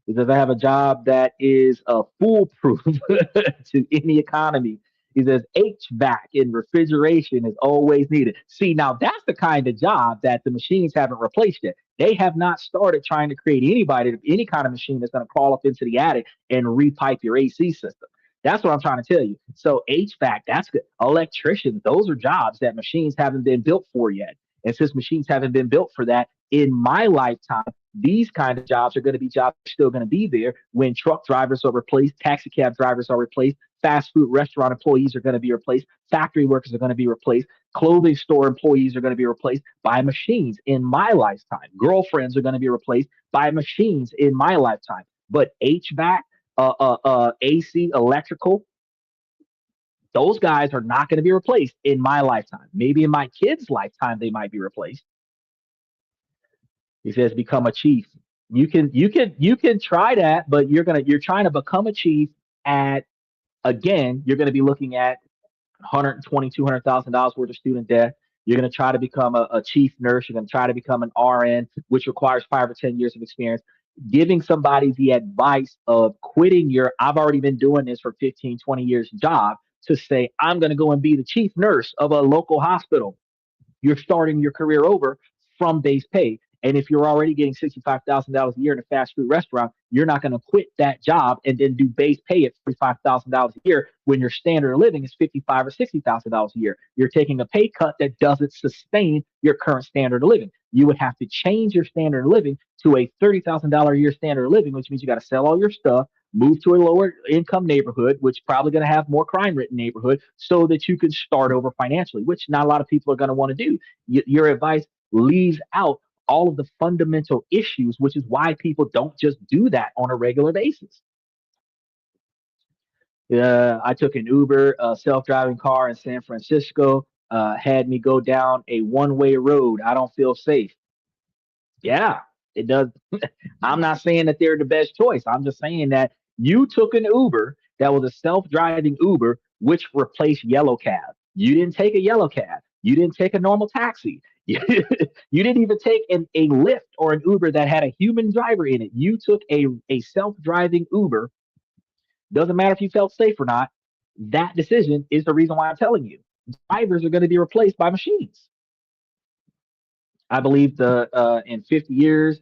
S2: because I have a job that is foolproof to any economy. He says HVAC and refrigeration is always needed. See, now that's the kind of job that the machines haven't replaced yet. They have not started trying to create any kind of machine that's going to crawl up into the attic and repipe your AC system. That's what I'm trying to tell you. So HVAC, that's good. Electricians, those are jobs that machines haven't been built for yet. And since machines haven't been built for that in my lifetime, these kind of jobs are going to be jobs that are still going to be there when truck drivers are replaced, taxi cab drivers are replaced, fast food restaurant employees are going to be replaced, factory workers are going to be replaced, clothing store employees are going to be replaced by machines in my lifetime. Girlfriends are going to be replaced by machines in my lifetime. But HVAC, AC, electrical, those guys are not going to be replaced in my lifetime. Maybe in my kids' lifetime they might be replaced. He says become a chief. You can try that, but you're trying to become a chief at, again, you're going to be looking at 120, $200,000 worth of student debt. You're going to try to become a chief nurse. You're going to try to become an RN, which requires 5 or 10 years of experience. Giving somebody the advice of quitting your I've already been doing this for 15, 20 years job to say, I'm going to go and be the chief nurse of a local hospital. You're starting your career over from base pay. And if you're already getting $65,000 a year in a fast food restaurant, you're not going to quit that job and then do base pay at $45,000 a year when your standard of living is $55,000 or $60,000 a year. You're taking a pay cut that doesn't sustain your current standard of living. You would have to change your standard of living to a $30,000 a year standard of living, which means you got to sell all your stuff, move to a lower income neighborhood, which probably going to have more crime ridden neighborhood, so that you can start over financially, which not a lot of people are going to want to do. Your advice leaves out all of the fundamental issues, which is why people don't just do that on a regular basis. I took an Uber, self-driving car in San Francisco, had me go down a one-way road. I don't feel safe. Yeah, it does. I'm not saying that they're the best choice. I'm just saying that you took an Uber that was a self-driving Uber, which replaced yellow cab. You didn't take a yellow cab. You didn't take a normal taxi. You didn't even take a Lyft or an Uber that had a human driver in it. You took a self-driving Uber. Doesn't matter if you felt safe or not. That decision is the reason why I'm telling you. Drivers are going to be replaced by machines. I believe in 50 years,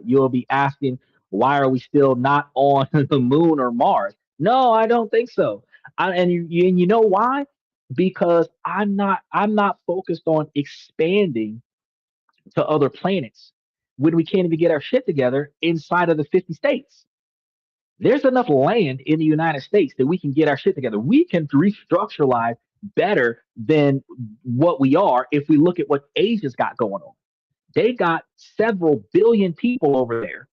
S2: you'll be asking, why are we still not on the moon or Mars? No, I don't think so. And you know why? Because I'm not focused on expanding to other planets when we can't even get our shit together inside of the 50 states. There's enough land in the United States that we can get our shit together. We can restructure life better than what we are if we look at what Asia's got going on. They got several billion people over there,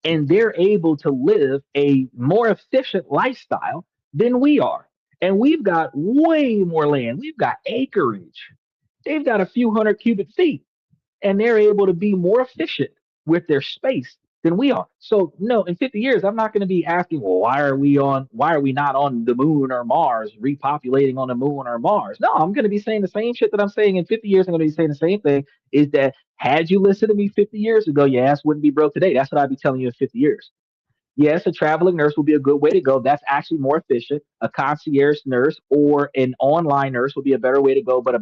S2: and they're able to live a more efficient lifestyle than we are. And we've got way more land. We've got acreage. They've got a few hundred cubic feet, and they're able to be more efficient with their space than we are. So no, in 50 years, I'm not going to be asking, well, why are we not on the moon or Mars, repopulating on the moon or Mars? No, I'm going to be saying the same shit that I'm saying in 50 years. I'm going to be saying the same thing, is that had you listened to me 50 years ago, your ass wouldn't be broke today. That's what I'd be telling you in 50 years. Yes, a traveling nurse will be a good way to go. That's actually more efficient. A concierge nurse or an online nurse will be a better way to go, but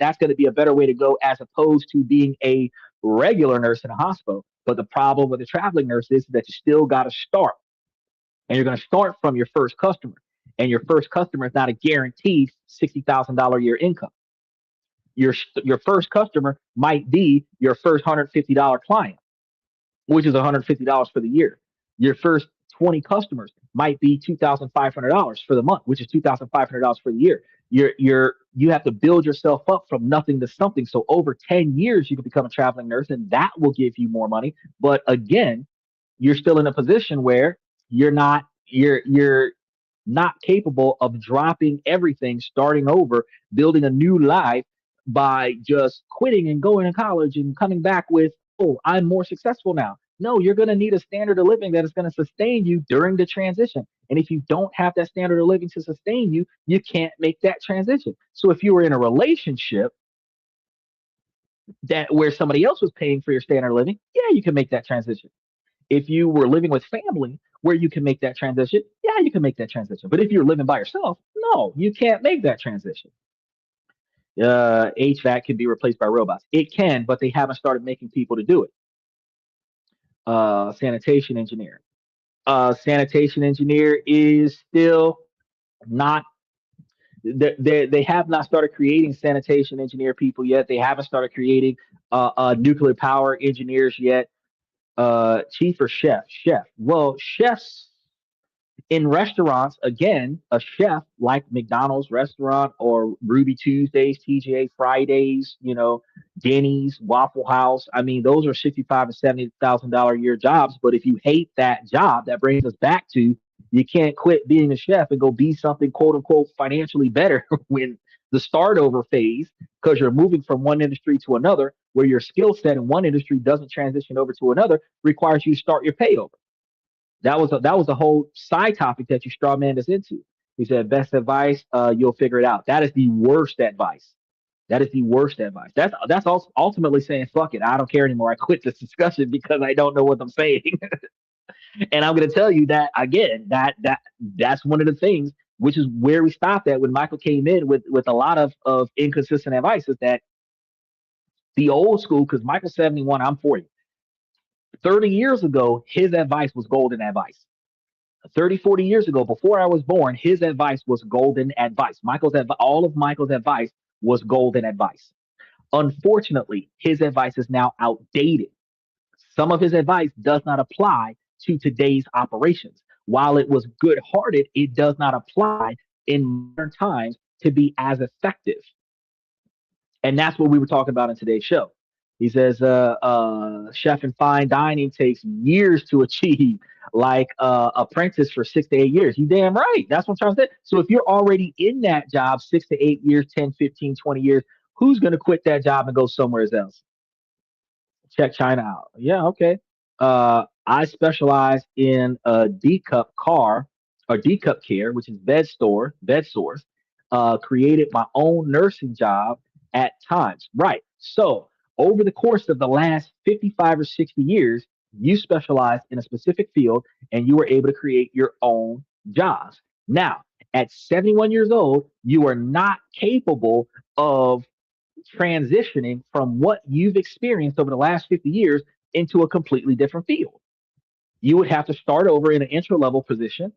S2: that's going to be a better way to go as opposed to being a regular nurse in a hospital. But the problem with a traveling nurse is that you still got to start, and you're going to start from your first customer, and your first customer is not a guaranteed $60,000 a year income. Your first customer might be your first $150 client, which is $150 for the year. Your first 20 customers might be $2,500 for the month, which is $2,500 for the year. You have to build yourself up from nothing to something. So over 10 years, you can become a traveling nurse, and that will give you more money. But again, you're still in a position where you're not not capable of dropping everything, starting over, building a new life by just quitting and going to college and coming back with, oh, I'm more successful now. No, you're going to need a standard of living that is going to sustain you during the transition. And if you don't have that standard of living to sustain you, you can't make that transition. So if you were in a relationship that where somebody else was paying for your standard of living, yeah, you can make that transition. If you were living with family where you can make that transition, yeah, you can make that transition. But if you're living by yourself, no, you can't make that transition. HVAC can be replaced by robots. It can, but they haven't started making people to do it. Sanitation engineer. Sanitation engineer is still not. They have not started creating sanitation engineer people yet. They haven't started creating nuclear power engineers yet. Chief or chef? Chef. Well, chefs in restaurants, again, a chef like McDonald's restaurant or Ruby Tuesdays, TGA Fridays, Denny's, Waffle House. I mean, those are 65 and $70,000 a year jobs. But if you hate that job, that brings us back to you can't quit being a chef and go be something quote unquote financially better when the start over phase, because you're moving from one industry to another, where your skill set in one industry doesn't transition over to another, requires you to start your pay over. That was a whole side topic that you straw man us into. He said, "Best advice, you'll figure it out." That is the worst advice. That is the worst advice. That's also ultimately saying, "Fuck it, I don't care anymore. I quit this discussion because I don't know what I'm saying." And I'm going to tell you that again. That's one of the things, which is where we stopped at when Michael came in with a lot of inconsistent advice. Is that the old school? Because Michael's 71, I'm 40. 30 years ago, his advice was golden advice. 30, 40 years ago, before I was born, his advice was golden advice. All of Michael's advice was golden advice. Unfortunately, his advice is now outdated. Some of his advice does not apply to today's operations. While it was good hearted, it does not apply in modern times to be as effective. And that's what we were talking about in today's show. He says, chef in fine dining takes years to achieve, like apprentice for 6 to 8 years. You damn right. That's what I'm trying to say. So if you're already in that job 6 to 8 years, 10, 15, 20 years, who's going to quit that job and go somewhere else? Check China out. Yeah, okay. I specialize in D cup car or D cup care, which is bed source. Created my own nursing job at times. Right. So over the course of the last 55 or 60 years, you specialized in a specific field and you were able to create your own jobs. Now, at 71 years old, you are not capable of transitioning from what you've experienced over the last 50 years into a completely different field. You would have to start over in an entry level position,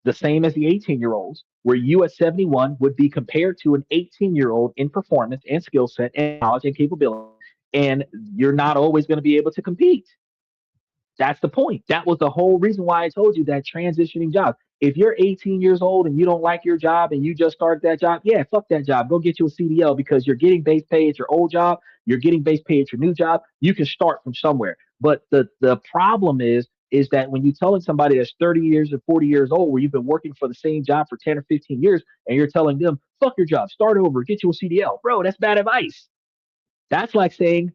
S2: the same as the 18-year-olds, where you at 71 would be compared to an 18-year-old in performance and skill set and knowledge and capability. And you're not always going to be able to compete. That's the point. That was the whole reason why I told you that transitioning job. If you're 18 years old and you don't like your job and you just started that job, yeah, fuck that job. Go get you a CDL because you're getting base pay at your old job. You're getting base pay at your new job. You can start from somewhere. But the problem is that when you're telling somebody that's 30 years or 40 years old, where you've been working for the same job for 10 or 15 years, and you're telling them, fuck your job, start over, get you a CDL. Bro, that's bad advice. That's like saying,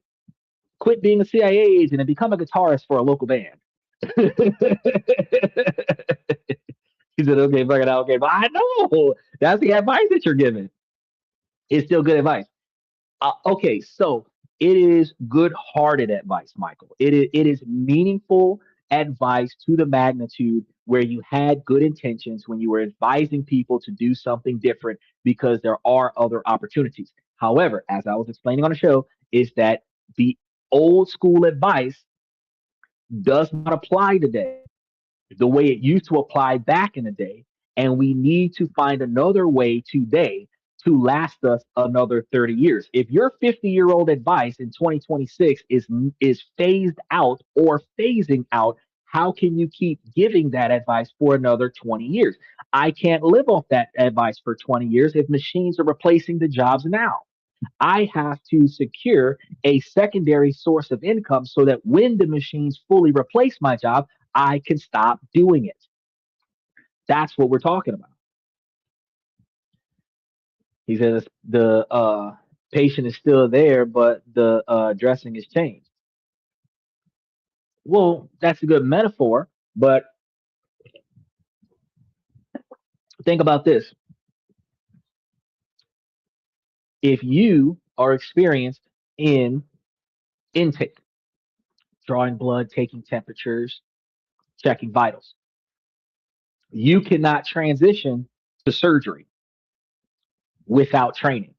S2: quit being a CIA agent and become a guitarist for a local band. He said, okay, fuck it out. Okay, but I know that's the advice that you're giving. It's still good advice. Okay, so it is good-hearted advice, Michael. It is meaningful advice to the magnitude where you had good intentions when you were advising people to do something different because there are other opportunities. However, as I was explaining on the show, is that the old school advice does not apply today the way it used to apply back in the day. And we need to find another way today to last us another 30 years. If your 50-year-old advice in 2026 is phased out or phasing out, how can you keep giving that advice for another 20 years? I can't live off that advice for 20 years if machines are replacing the jobs now. I have to secure a secondary source of income so that when the machines fully replace my job, I can stop doing it. That's what we're talking about. He says the patient is still there, but the dressing is changed. Well, that's a good metaphor, but think about this. If you are experienced in intake, drawing blood, taking temperatures, checking vitals, you cannot transition to surgery without training.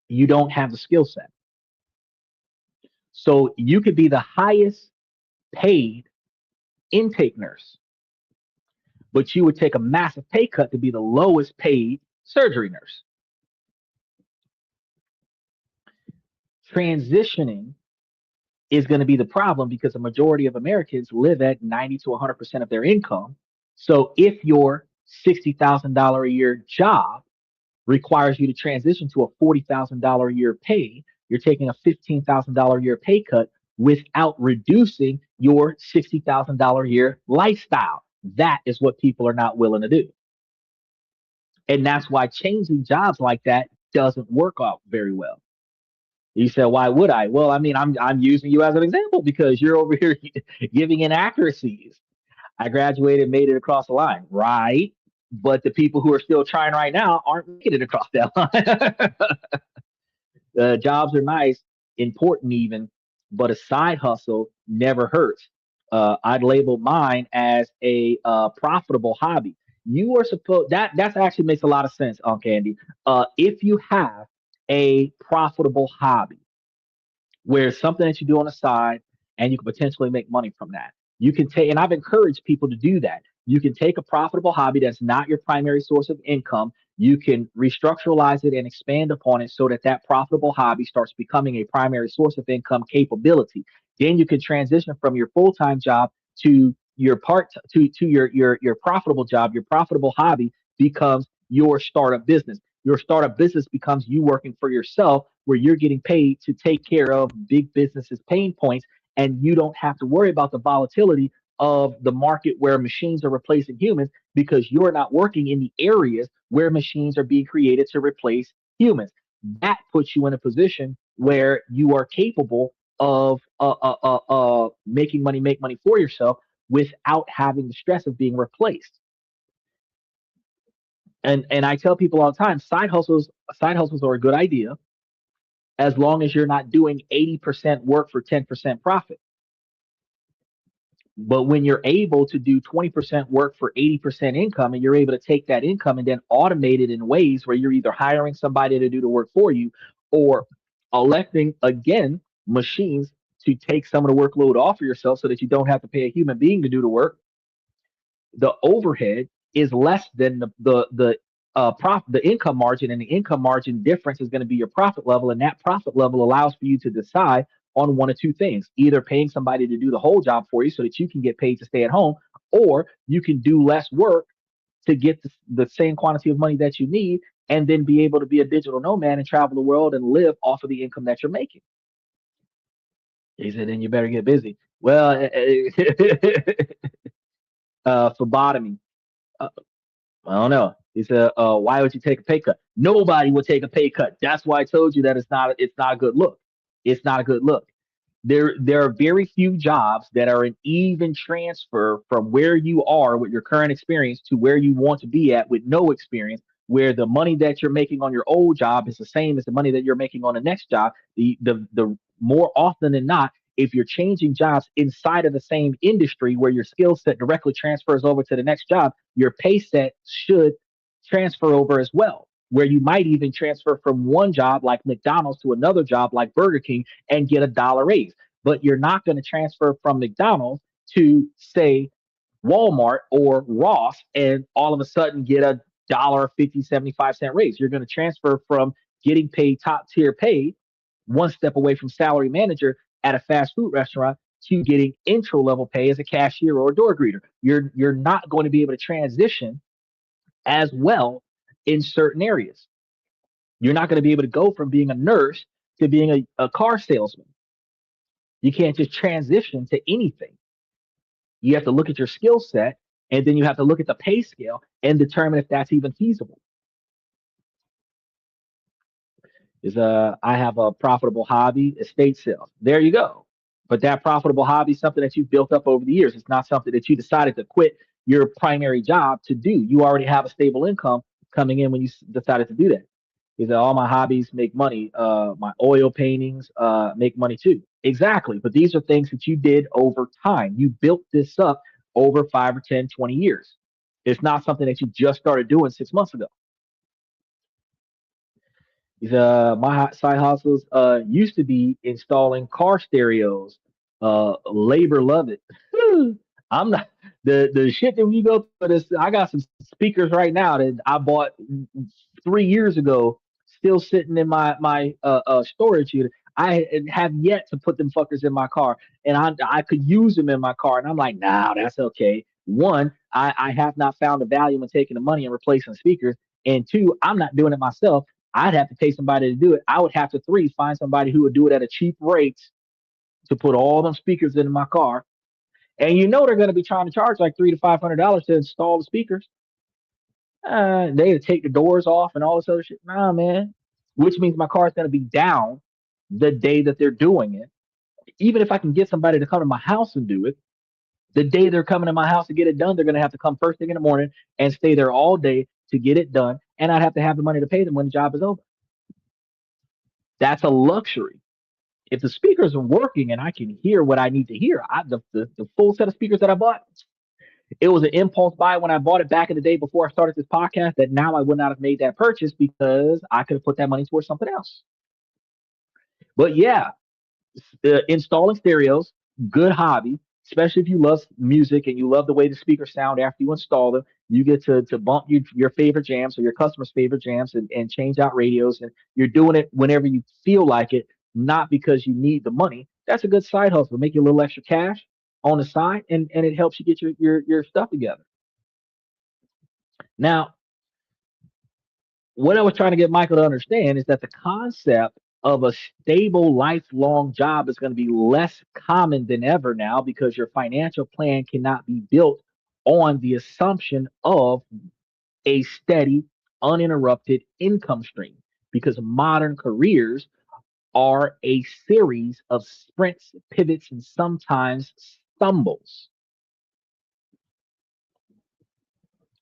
S2: You don't have the skill set. So you could be the highest paid intake nurse, but you would take a massive pay cut to be the lowest paid surgery nurse. Transitioning is going to be the problem because the majority of Americans live at 90 to 100% of their income. So if your $60,000 a year job requires you to transition to a $40,000 a year pay, you're taking a $15,000 a year pay cut without reducing your $60,000 a year lifestyle. That is what people are not willing to do. And that's why changing jobs like that doesn't work out very well. You said, why would I? Well, I mean, I'm using you as an example because you're over here giving inaccuracies. I graduated, made it across the line, right? But the people who are still trying right now aren't making it across that line. Jobs are nice, important even, but a side hustle never hurts. I'd label mine as a profitable hobby. You are supposed that actually makes a lot of sense, Uncle Andy. If you have a profitable hobby, where it's something that you do on the side and you can potentially make money from that. You can take, and I've encouraged people to do that. You can take a profitable hobby that's not your primary source of income. You can restructuralize it and expand upon it so that that profitable hobby starts becoming a primary source of income capability. Then you can transition from your full-time job to your your profitable job. Your profitable hobby becomes your startup business. Your startup business becomes you working for yourself, where you're getting paid to take care of big businesses' pain points, and you don't have to worry about the volatility of the market where machines are replacing humans because you're not working in the areas where machines are being created to replace humans. That puts you in a position where you are capable of making money, make money for yourself without having the stress of being replaced. And I tell people all the time, side hustles are a good idea as long as you're not doing 80% work for 10% profit. But when you're able to do 20% work for 80% income and you're able to take that income and then automate it in ways where you're either hiring somebody to do the work for you or electing again machines to take some of the workload off of yourself so that you don't have to pay a human being to do the work, the overhead is less than the income margin, and the income margin difference is going to be your profit level, and that profit level allows for you to decide on one of two things: either paying somebody to do the whole job for you so that you can get paid to stay at home, or you can do less work to get the same quantity of money that you need, and then be able to be a digital nomad and travel the world and live off of the income that you're making. He said, then you better get busy. Well, phlebotomy. Uh, I don't know. He said, why would you take a pay cut? Nobody would take a pay cut. That's why I told you that it's not a good look. It's not a good look. There are very few jobs that are an even transfer from where you are with your current experience to where you want to be at with no experience, where the money that you're making on your old job is the same as the money that you're making on the next job. The more often than not, if you're changing jobs inside of the same industry where your skill set directly transfers over to the next job, your pay set should transfer over as well. Where you might even transfer from one job like McDonald's to another job like Burger King and get a dollar raise. But you're not going to transfer from McDonald's to, say, Walmart or Ross and all of a sudden get a dollar 50 75 cent raise. You're going to transfer from getting paid top tier pay, one step away from salary manager at a fast food restaurant, to getting intro level pay as a cashier or a door greeter. You're not going to be able to transition as well in certain areas. You're not going to be able to go from being a nurse to being a car salesman. You can't just transition to anything. You have to look at your skill set, and then you have to look at the pay scale and determine if that's even feasible. Is I have a profitable hobby, estate sales. There you go. But that profitable hobby is something that you've built up over the years. It's not something that you decided to quit your primary job to do. You already have a stable income coming in when you decided to do that. Is that all my hobbies make money? My oil paintings make money too. Exactly. But these are things that you did over time. You built this up over 5 or 10, 20 years. It's not something that you just started doing 6 months ago. My side hustles used to be installing car stereos. Labor love it. I'm not the shit that we go through this. I got some speakers right now that I bought 3 years ago, still sitting in my storage unit. I have yet to put them fuckers in my car, and I could use them in my car, and I'm like, nah, that's okay. One, I have not found the value in taking the money and replacing speakers, and two, I'm not doing it myself. I'd have to pay somebody to do it. I would have to three find somebody who would do it at a cheap rate to put all them speakers in my car. And you know they're going to be trying to charge like $300 to $500 to install the speakers. They take the doors off and all this other shit. Nah, man. Which means my car is going to be down the day that they're doing it. Even if I can get somebody to come to my house and do it, the day they're coming to my house to get it done, they're going to have to come first thing in the morning and stay there all day to get it done. And I'd have to have the money to pay them when the job is over. That's a luxury. If the speakers are working and I can hear what I need to hear, the full set of speakers that I bought, it was an impulse buy when I bought it back in the day before I started this podcast, that now I would not have made that purchase because I could have put that money towards something else. But yeah, installing stereos, good hobby, especially if you love music and you love the way the speakers sound after you install them. You get to bump your favorite jams or your customers' favorite jams and change out radios. And you're doing it whenever you feel like it, not because you need the money. That's a good side hustle. Make you a little extra cash on the side, and it helps you get your stuff together. Now, what I was trying to get Michael to understand is that the concept of a stable lifelong job is going to be less common than ever now, because your financial plan cannot be built on the assumption of a steady, uninterrupted income stream, because modern careers are a series of sprints, pivots, and sometimes stumbles.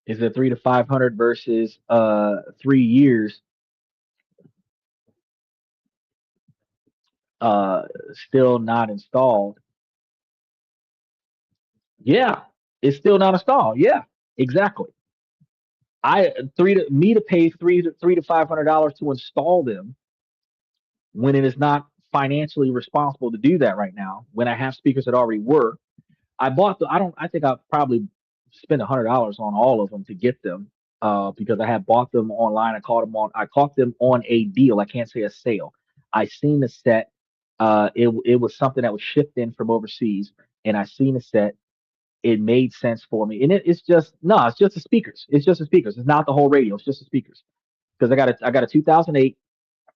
S2: Is it 3 to 500 versus 3 years uh still not installed? Yeah, it's still not installed. Yeah, exactly. I three to me to pay $300 to $500 to install them when it is not financially responsible to do that right now. When I have speakers that already work, I bought the. I don't. I think I probably spent $100 on all of them to get them, because I had bought them online. I caught them on a deal. I can't say a sale. I seen the set. It was something that was shipped in from overseas, and I seen the set. It made sense for me, and it's just no. It's just the speakers. It's just the speakers. It's not the whole radio. It's just the speakers. Because I got a 2008.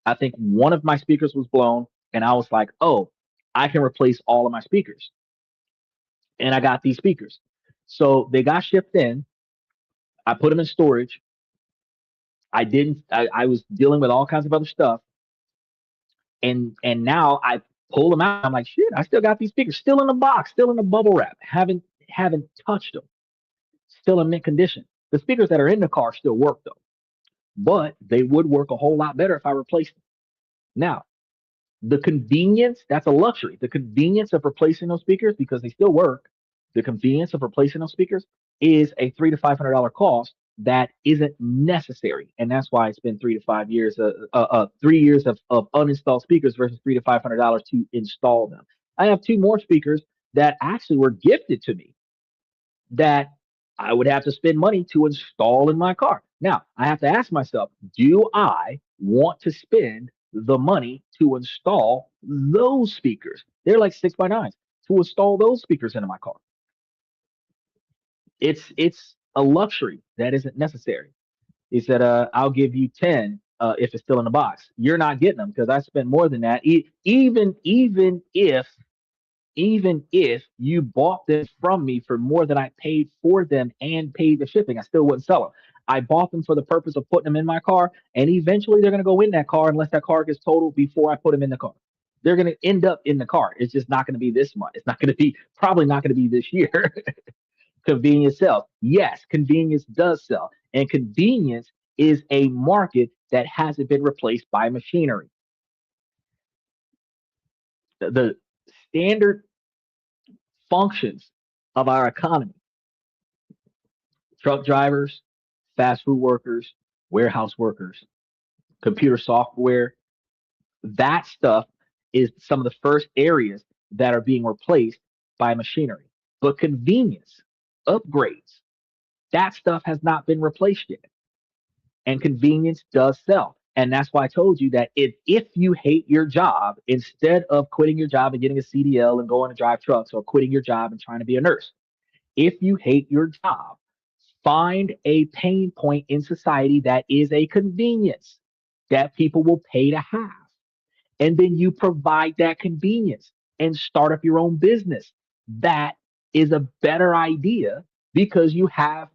S2: I think one of my speakers was blown, and I was like, oh, I can replace all of my speakers, and I got these speakers. So they got shipped in. I put them in storage. I didn't. I was dealing with all kinds of other stuff, and now I pull them out. I'm like, shit, I still got these speakers, still in the box, still in the bubble wrap. Haven't touched them. Still in mint condition. The speakers that are in the car still work though, but they would work a whole lot better if I replaced them. Now, the convenience, that's a luxury. The convenience of replacing those speakers, because they still work, the convenience of replacing those speakers is a $300 to $500 cost that isn't necessary. And that's why it's been 3 to 5 years, 3 years of uninstalled speakers versus $300 to $500 to install them. I have two more speakers that actually were gifted to me that I would have to spend money to install in my car. Now, I have to ask myself, do I want to spend the money to install those speakers? They're like 6x9s, to install those speakers into my car. It's a luxury that isn't necessary. He said, I'll give you 10 if it's still in the box. You're not getting them because I spent more than that. Even if Even if you bought them from me for more than I paid for them and paid the shipping, I still wouldn't sell them. I bought them for the purpose of putting them in my car, and eventually they're going to go in that car unless that car gets totaled before I put them in the car. They're going to end up in the car. It's just not going to be this month. It's not going to be probably not going to be this year. Convenience sells. Yes, convenience does sell, and convenience is a market that hasn't been replaced by machinery. The standard functions of our economy, truck drivers, fast food workers, warehouse workers, computer software, that stuff is some of the first areas that are being replaced by machinery. But convenience, upgrades, that stuff has not been replaced yet. And convenience does sell. And that's why I told you that if you hate your job, instead of quitting your job and getting a CDL and going to drive trucks or quitting your job and trying to be a nurse, if you hate your job, find a pain point in society that is a convenience that people will pay to have. And then you provide that convenience and start up your own business. That is a better idea because you have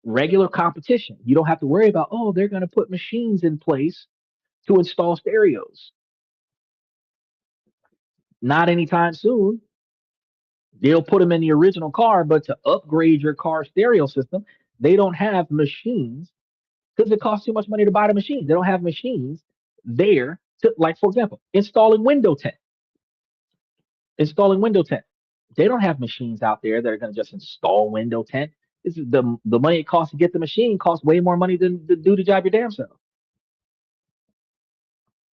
S2: regular competition. You don't have to worry about, oh, they're going to put machines in place to install stereos. Not anytime soon. They'll put them in the original car, but to upgrade your car stereo system, they don't have machines because it costs too much money to buy the machines. They don't have machines there to, like, for example, installing Windows 10. Installing Windows 10. They don't have machines out there that are going to just install Windows 10. This is the money it costs to get the machine costs way more money than to do the job your damn self.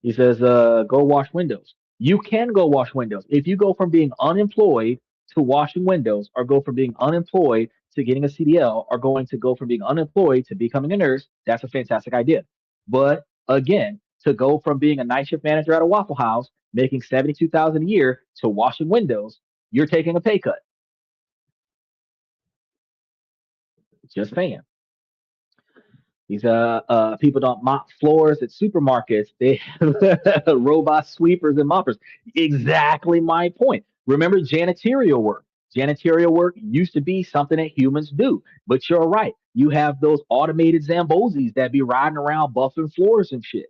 S2: He says, go wash windows. You can go wash windows. If you go from being unemployed to washing windows, or go from being unemployed to getting a CDL, or going to go from being unemployed to becoming a nurse, that's a fantastic idea. But again, to go from being a night shift manager at a Waffle House, making 72,000 a year, to washing windows, you're taking a pay cut. Just saying. These people don't mop floors at supermarkets. They robot sweepers and moppers. Exactly my point. Remember janitorial work. Janitorial work used to be something that humans do. But you're right. You have those automated Zambozis that be riding around buffing floors and shit,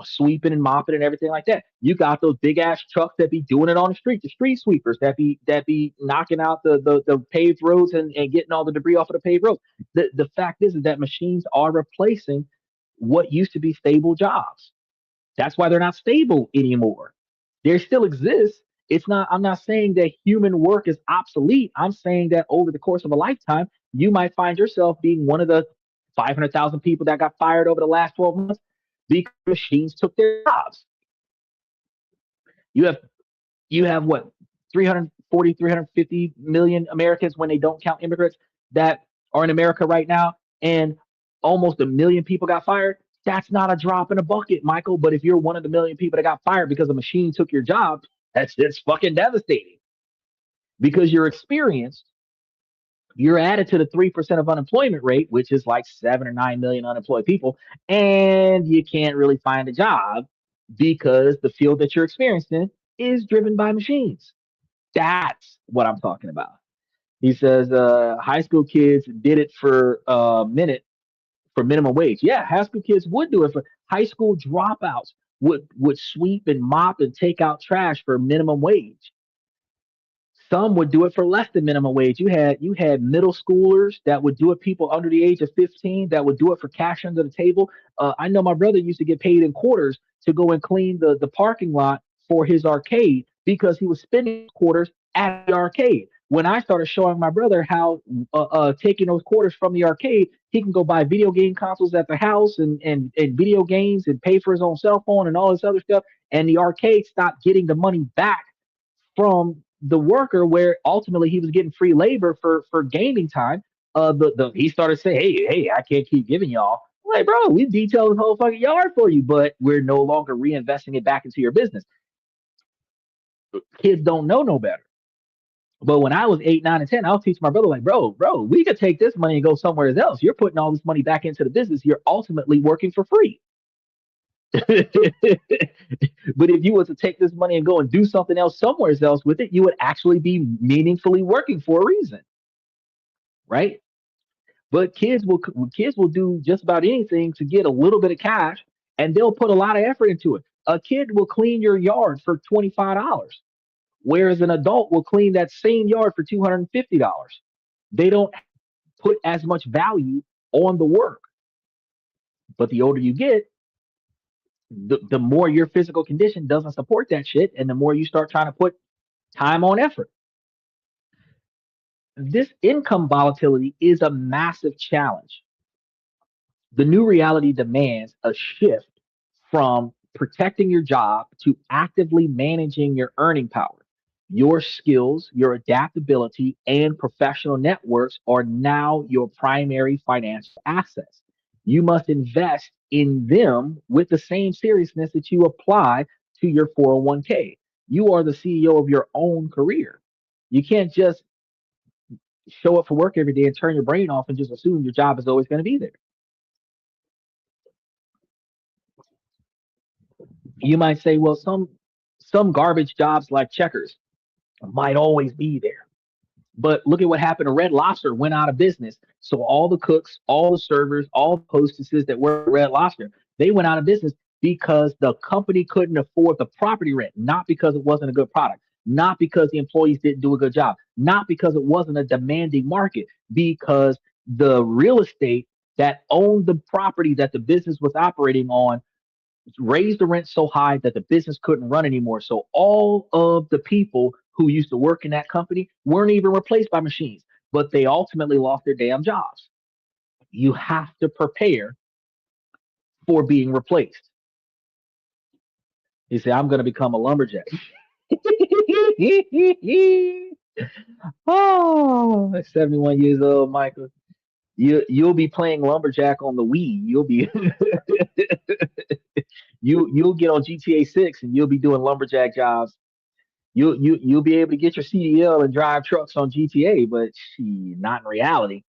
S2: sweeping and mopping and everything like that. You got those big ass trucks that be doing it on the street sweepers that be knocking out the paved roads and getting all the debris off of the paved roads. The fact is that machines are replacing what used to be stable jobs. That's why they're not stable anymore. They still exist. It's not, I'm not saying that human work is obsolete. I'm saying that over the course of a lifetime, you might find yourself being one of the 500,000 people that got fired over the last 12 months because machines took their jobs. You have what, 340, 350 million Americans when they don't count immigrants that are in America right now, and almost a million people got fired. That's not a drop in a bucket, Michael. But if you're one of the million people that got fired because a machine took your job, that's fucking devastating. Because you're experienced, you're added to the 3% of unemployment rate, which is like 7 or 9 million unemployed people, and you can't really find a job because the field that you're experiencing is driven by machines. That's what I'm talking about. He says high school kids did it for a minute for minimum wage. Yeah, high school kids would do it. For high school dropouts would sweep and mop and take out trash for minimum wage. Some would do it for less than minimum wage. You had middle schoolers that would do it. People under the age of 15 that would do it for cash under the table. I know my brother used to get paid in quarters to go and clean the parking lot for his arcade because he was spending quarters at the arcade. When I started showing my brother how taking those quarters from the arcade, he can go buy video game consoles at the house and video games and pay for his own cell phone and all this other stuff. And the arcade stopped getting the money back from the worker, where ultimately he was getting free labor for gaming time. He started saying, hey, I can't keep giving y'all. I'm like, bro, we detailed the whole fucking yard for you, but we're no longer reinvesting it back into your business. Kids don't know no better. But when I was 8, 9, and 10, I'll teach my brother, like, bro, we could take this money and go somewhere else. You're putting all this money back into the business. You're ultimately working for free. But if you were to take this money and go and do something else somewhere else with it, you would actually be meaningfully working for a reason, right? But kids will do just about anything to get a little bit of cash, and they'll put a lot of effort into it. A kid will clean your yard for $25, whereas an adult will clean that same yard for $250. They don't put as much value on the work. But the older you get, the more your physical condition doesn't support that shit, and the more you start trying to put time on effort. This income volatility is a massive challenge. The new reality demands a shift from protecting your job to actively managing your earning power. Your skills, your adaptability, and professional networks are now your primary financial assets. You must invest in them with the same seriousness that you apply to your 401k. You are the CEO of your own career. You can't just show up for work every day and turn your brain off and just assume your job is always going to be there. You might say, well, some garbage jobs like checkers might always be there. But look at what happened to Red Lobster went out of business. So all the cooks, all the servers, all the hostesses that work at Red Lobster, they went out of business because the company couldn't afford the property rent, not because it wasn't a good product, not because the employees didn't do a good job, not because it wasn't a demanding market, because the real estate that owned the property that the business was operating on raised the rent so high that the business couldn't run anymore. So all of the people who used to work in that company weren't even replaced by machines, but they ultimately lost their damn jobs. You have to prepare for being replaced. You say, I'm going to become a lumberjack. Oh, 71 years old, Michael. You'll be playing lumberjack on the Wii. You'll get on GTA 6 and you'll be doing lumberjack jobs. You'll be able to get your CDL and drive trucks on GTA, but not in reality.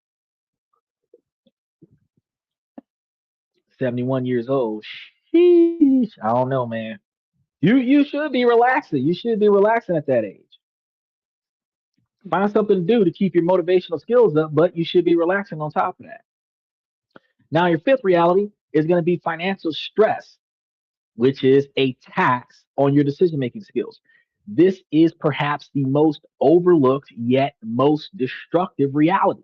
S2: 71 years old. Sheesh, I don't know, man. You should be relaxing. You should be relaxing at that age. Find something to do to keep your motivational skills up, but you should be relaxing on top of that. Now, your fifth reality is going to be financial stress, which is a tax on your decision making skills. This is perhaps the most overlooked yet most destructive reality.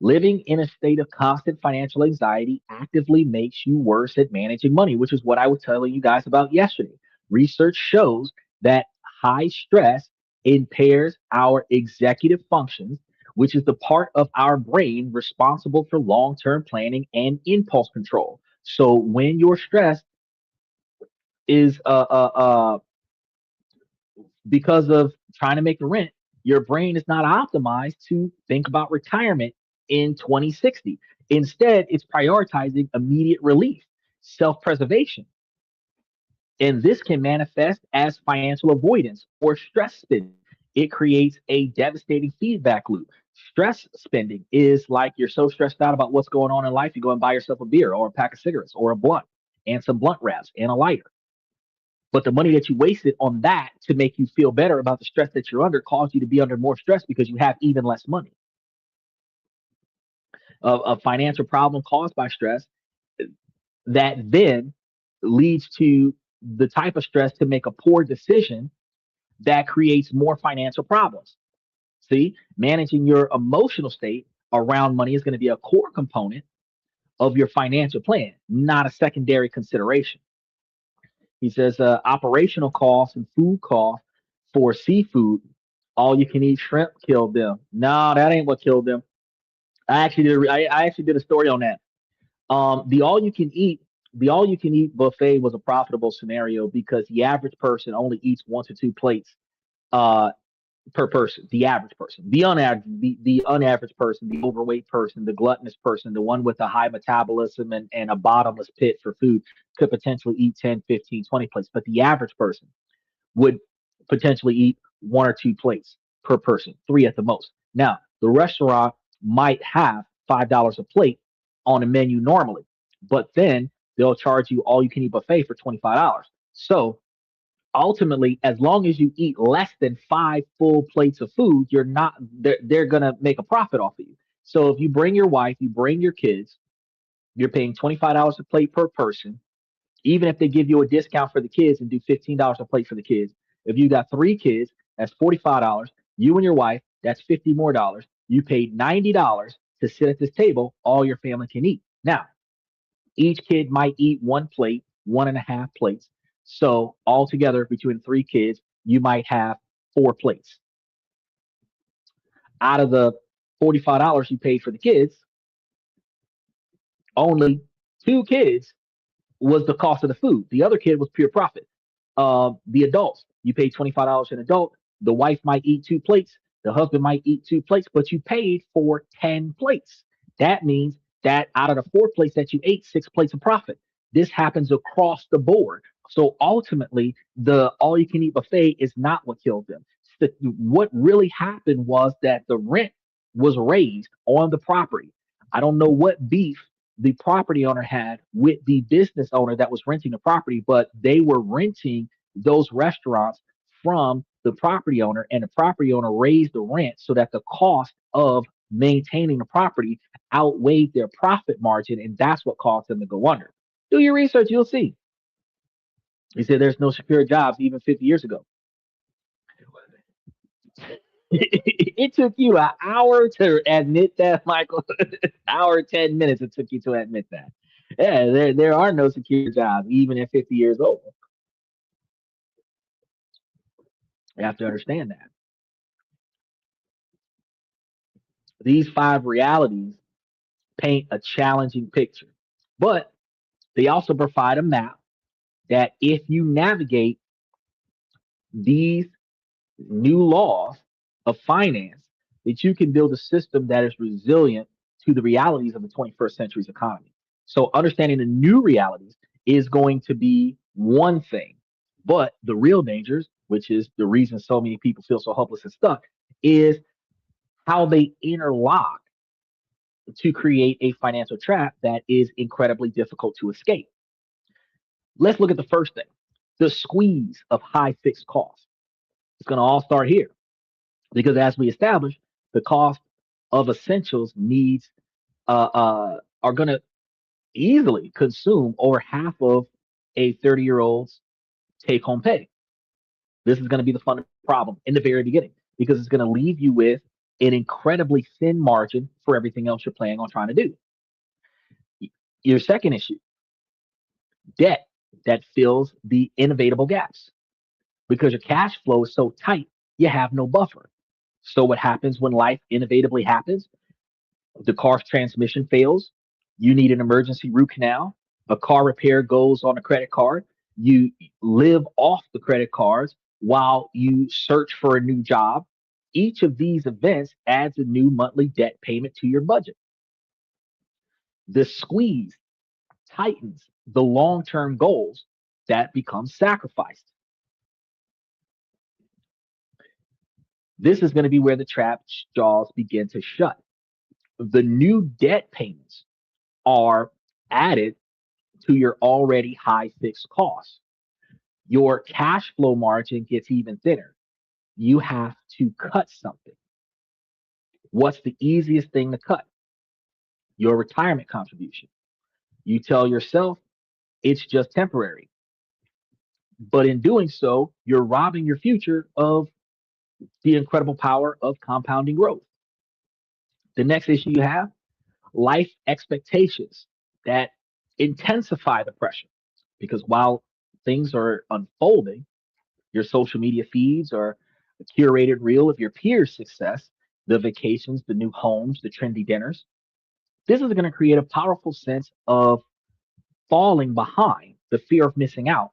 S2: Living in a state of constant financial anxiety actively makes you worse at managing money, which is what I was telling you guys about yesterday. Research shows that high stress impairs our executive functions, which is the part of our brain responsible for long term planning and impulse control. So when your stress is because of trying to make the rent, your brain is not optimized to think about retirement in 2060. Instead, it's prioritizing immediate relief, self preservation. And this can manifest as financial avoidance or stress spending. It creates a devastating feedback loop. Stress spending is like you're so stressed out about what's going on in life, you go and buy yourself a beer or a pack of cigarettes or a blunt and some blunt wraps and a lighter. But the money that you wasted on that to make you feel better about the stress that you're under caused you to be under more stress because you have even less money. A financial problem caused by stress that then leads to the type of stress to make a poor decision that creates more financial problems. See, managing your emotional state around money is going to be a core component of your financial plan, not a secondary consideration. He says operational costs and food costs for seafood, all you can eat shrimp killed them. No, that ain't what killed them. I actually did a story on that. The all you can eat buffet was a profitable scenario because the average person only eats 1 to 2 plates uh, per person. The average person, the unaverage person, the overweight person, the gluttonous person, the one with a high metabolism and a bottomless pit for food could potentially eat 10, 15, 20 plates. But the average person would potentially eat 1 or 2 plates per person, three at the most. Now, the restaurant might have $5 a plate on a menu normally, but then they'll charge you all you can eat buffet for $25. So ultimately, as long as you eat less than 5 full plates of food, they're gonna make a profit off of you. So if you bring your wife, you bring your kids, you're paying $25 a plate per person. Even if they give you a discount for the kids and do $15 a plate for the kids, if you got 3 kids, that's $45. You and your wife, that's 50 more dollars. You paid $90 to sit at this table. All your family can eat. Now, each kid might eat 1 plate, 1.5 plates. So altogether, between 3 kids, you might have 4 plates. Out of the $45 you paid for the kids, only 2 kids was the cost of the food. The other kid was pure profit. The adults, you pay $25 an adult. The wife might eat 2 plates. The husband might eat 2 plates, but you paid for 10 plates. That means that out of the 4 plates that you ate, 6 plates of profit. This happens across the board. So ultimately, the all you can eat buffet is not what killed them. What really happened was that the rent was raised on the property. I don't know what beef the property owner had with the business owner that was renting the property, but they were renting those restaurants from the property owner, and the property owner raised the rent so that the cost of maintaining the property outweighed their profit margin, and that's what caused them to go under. Do your research, you'll see. He said there's no secure jobs even 50 years ago. It took you an hour to admit that, Michael. Hour 10 minutes it took you to admit that. Yeah, there are no secure jobs even at 50 years old. You have to understand that these 5 realities paint a challenging picture, but they also provide a map that if you navigate these new laws of finance, that you can build a system that is resilient to the realities of the 21st century's economy. So understanding the new realities is going to be one thing, but the real dangers, which is the reason so many people feel so hopeless and stuck, is how they interlock to create a financial trap that is incredibly difficult to escape. Let's look at the first thing, the squeeze of high fixed costs. It's going to all start here because, as we established, the cost of essentials needs are going to easily consume over half of a 30-year-old's take home pay. This is going to be the fundamental problem in the very beginning because it's going to leave you with an incredibly thin margin for everything else you're planning on trying to do. Your second issue, debt that fills the inevitable gaps because your cash flow is so tight, you have no buffer. So what happens when life inevitably happens? The car's transmission fails. You need an emergency root canal. A car repair goes on a credit card. You live off the credit cards while you search for a new job. Each of these events adds a new monthly debt payment to your budget. The squeeze tightens the long-term goals that become sacrificed. This is going to be where the trap jaws begin to shut. The new debt payments are added to your already high fixed costs. Your cash flow margin gets even thinner. You have to cut something. What's the easiest thing to cut? Your retirement contribution. You tell yourself it's just temporary. But in doing so, you're robbing your future of the incredible power of compounding growth. The next issue you have, life expectations that intensify the pressure. Because while things are unfolding, your social media feeds are a curated reel of your peers' success, the vacations, the new homes, the trendy dinners. This is going to create a powerful sense of falling behind, the fear of missing out.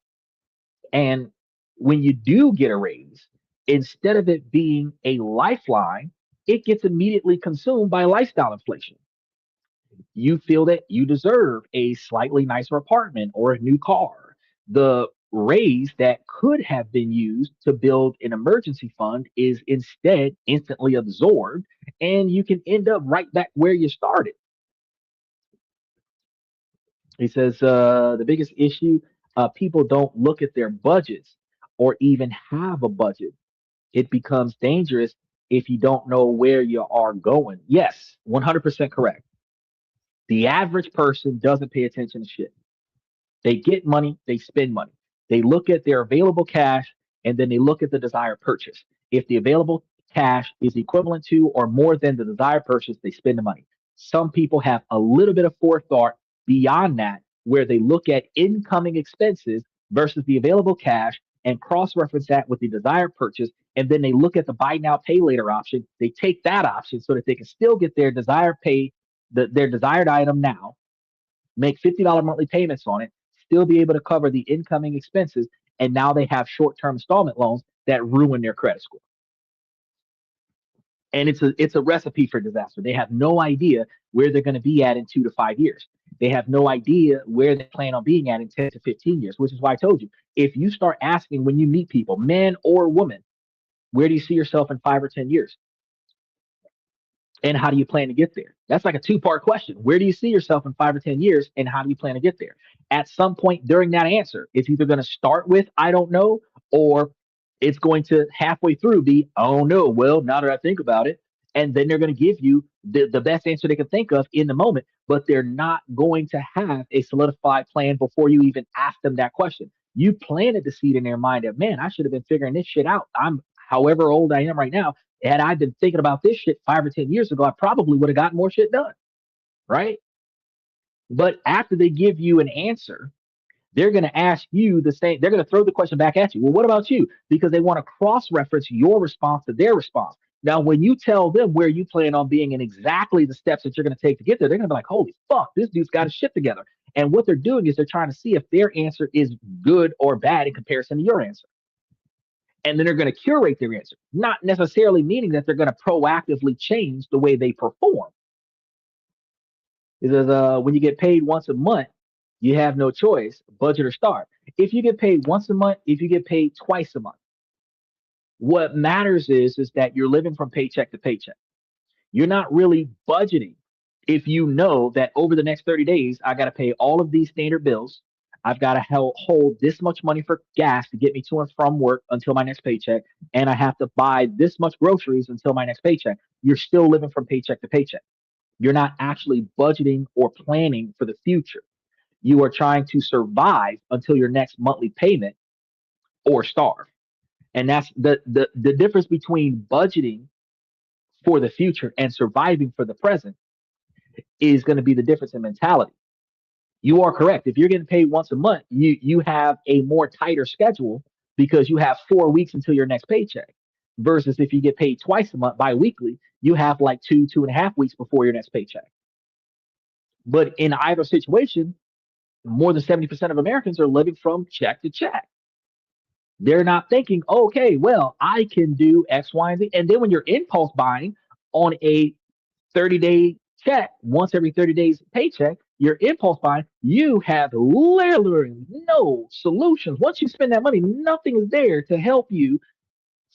S2: And when you do get a raise, instead of it being a lifeline, it gets immediately consumed by lifestyle inflation. You feel that you deserve a slightly nicer apartment or a new car. The raise that could have been used to build an emergency fund is instead instantly absorbed, and you can end up right back where you started. He says the biggest issue, people don't look at their budgets or even have a budget. It becomes dangerous if you don't know where you are going. Yes, 100% correct. The average person doesn't pay attention to shit. They get money, they spend money. They look at their available cash and then they look at the desired purchase. If the available cash is equivalent to or more than the desired purchase, they spend the money. Some people have a little bit of forethought beyond that, where they look at incoming expenses versus the available cash and cross reference that with the desired purchase. And then they look at the buy now, pay later option. They take that option so that they can still get their desired pay, their desired item now, make $50 monthly payments on it, still be able to cover the incoming expenses, and now they have short-term installment loans that ruin their credit score. And it's a recipe for disaster. They have no idea where they're going to be at in 2 to 5 years. They have no idea where they plan on being at in 10 to 15 years, which is why I told you, if you start asking when you meet people, man or woman, where do you see yourself in 5 or 10 years? And how do you plan to get there? That's like a two-part question. Where do you see yourself in 5 or 10 years, and how do you plan to get there? At some point during that answer, it's either going to start with "I don't know," or it's going to halfway through be "Oh no." Well, now that I think about it, and then they're going to give you the best answer they can think of in the moment, but they're not going to have a solidified plan before you even ask them that question. You planted the seed in their mind that, man, I should have been figuring this shit out. I'm however old I am right now. Had I been thinking about this shit 5 or 10 years ago, I probably would have gotten more shit done, right? But after they give you an answer, they're going to ask you the same. They're going to throw the question back at you. Well, what about you? Because they want to cross reference your response to their response. Now, when you tell them where you plan on being and exactly the steps that you're going to take to get there, they're going to be like, holy fuck, this dude's got his shit together. And what they're doing is they're trying to see if their answer is good or bad in comparison to your answer. And then they're going to curate their answer, not necessarily meaning that they're going to proactively change the way they perform. Because when you get paid once a month, you have no choice, budget or starve. If you get paid once a month, if you get paid twice a month, what matters is that you're living from paycheck to paycheck. You're not really budgeting if you know that over the next 30 days, I got to pay all of these standard bills. I've got to hold this much money for gas to get me to and from work until my next paycheck. And I have to buy this much groceries until my next paycheck. You're still living from paycheck to paycheck. You're not actually budgeting or planning for the future. You are trying to survive until your next monthly payment or starve. And that's the difference between budgeting for the future and surviving for the present is going to be the difference in mentality. You are correct. If you're getting paid once a month, you have a more tighter schedule because you have 4 weeks until your next paycheck. Versus if you get paid twice a month biweekly, you have like 2.5 weeks before your next paycheck. But in either situation, more than 70% of Americans are living from check to check. They're not thinking, okay, well, I can do X, Y, and Z. And then when you're impulse buying on a 30-day check, once every 30 days paycheck, your impulse buying, you have literally no solutions. Once you spend that money, nothing is there to help you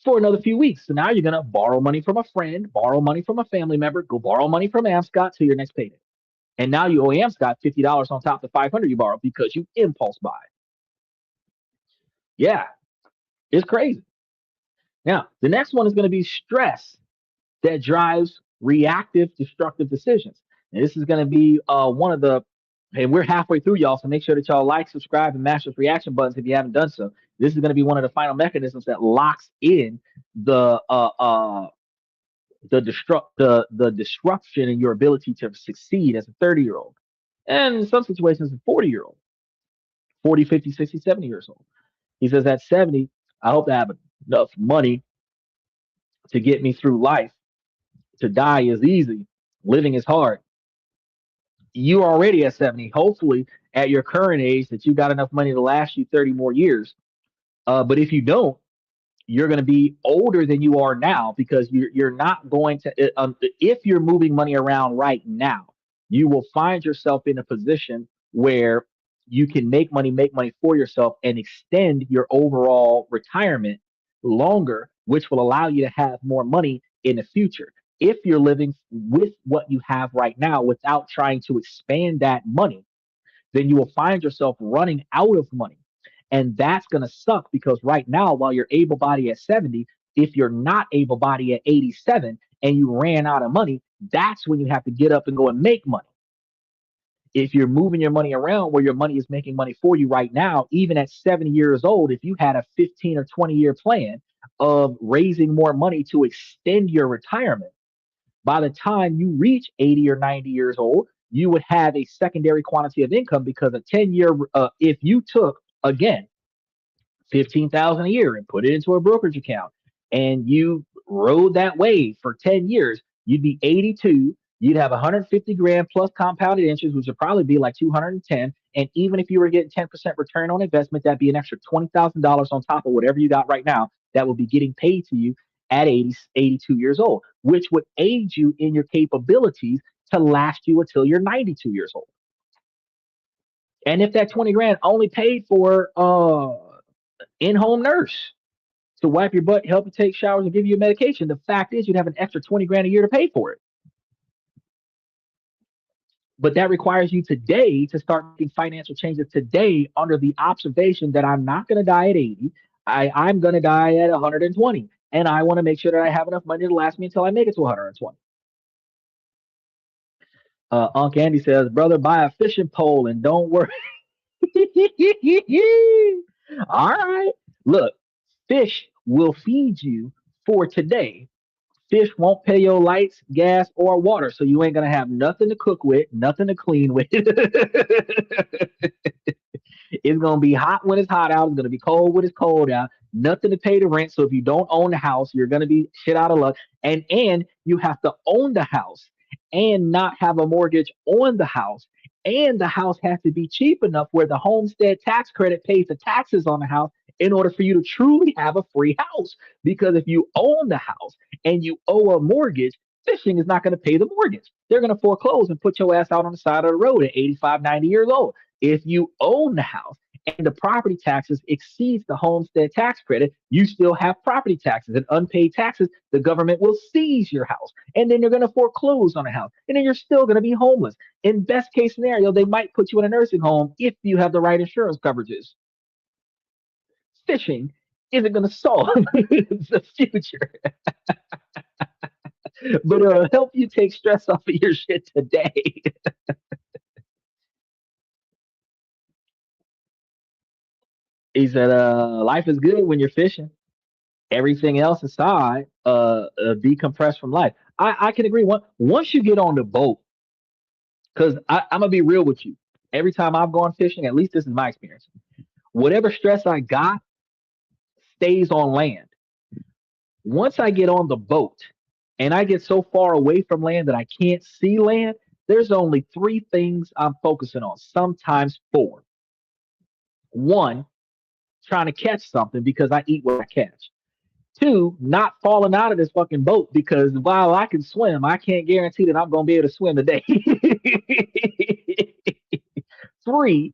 S2: for another few weeks. So now you're going to borrow money from a friend, borrow money from a family member, go borrow money from Amscott till your next payday. And now you owe Amscott $50 on top of the 500 you borrowed because you impulse buy. Yeah, it's crazy. Now, the next one is going to be stress that drives reactive, destructive decisions. And this is going to be one of the, and we're halfway through, y'all. So make sure that y'all like, subscribe, and mash those reaction buttons if you haven't done so. This is going to be one of the final mechanisms that locks in the the disruption in your ability to succeed as a 30-year-old, and in some situations, a 40-year-old, 40, 50, 60, 70 years old. He says at 70, I hope to have enough money to get me through life. To die is easy, living is hard. You're already at 70. Hopefully, at your current age, that you got enough money to last you 30 more years. But if you don't, you're going to be older than you are now because you're not going to. If you're moving money around right now, you will find yourself in a position where you can make money for yourself, and extend your overall retirement longer, which will allow you to have more money in the future. If you're living with what you have right now without trying to expand that money, then you will find yourself running out of money. And that's going to suck because right now, while you're able bodied at 70, if you're not able bodied at 87 and you ran out of money, that's when you have to get up and go and make money. If you're moving your money around where your money is making money for you right now, even at 70 years old, if you had a 15 or 20-year plan of raising more money to extend your retirement, by the time you reach 80 or 90 years old, you would have a secondary quantity of income because a 10-year, if you took, again, 15,000 a year and put it into a brokerage account and you rode that wave for 10 years, you'd be 82. You'd have 150 grand plus compounded interest, which would probably be like 210. And even if you were getting 10% return on investment, that'd be an extra $20,000 on top of whatever you got right now that would be getting paid to you at 80, 82 years old, which would aid you in your capabilities to last you until you're 92 years old. And if that 20 grand only paid for in-home nurse to wipe your butt, help you take showers, and give you a medication, the fact is you'd have an extra 20 grand a year to pay for it. But that requires you today to start making financial changes today under the observation that I'm not going to die at 80. I'm going to die at 120. And I want to make sure that I have enough money to last me until I make it to 120. Uncle Andy says, brother, buy a fishing pole and don't worry. All right. Look, fish will feed you for today. Fish won't pay your lights, gas, or water. So you ain't going to have nothing to cook with, nothing to clean with. It's going to be hot when it's hot out. It's going to be cold when it's cold out. Nothing to pay the rent. So if you don't own the house, you're going to be shit out of luck. And you have to own the house and not have a mortgage on the house. And the house has to be cheap enough where the homestead tax credit pays the taxes on the house in order for you to truly have a free house. Because if you own the house and you owe a mortgage, fishing is not going to pay the mortgage. They're going to foreclose and put your ass out on the side of the road at 85, 90 years old. If you own the house and the property taxes exceeds the homestead tax credit, you still have property taxes and unpaid taxes. The government will seize your house and then they're going to foreclose on the house. And then you're still going to be homeless. In best case scenario, they might put you in a nursing home if you have the right insurance coverages. Fishing isn't going to solve the future, but it'll help you take stress off of your shit today. He said, life is good when you're fishing. Everything else aside, decompress from life. I can agree. Once you get on the boat, because I'm gonna be real with you. Every time I've gone fishing, at least this is my experience, whatever stress I got stays on land. Once I get on the boat and I get so far away from land that I can't see land, there's only three things I'm focusing on, sometimes four. One, trying to catch something because I eat what I catch. Two, not falling out of this fucking boat because while I can swim, I can't guarantee that I'm going to be able to swim today. Three,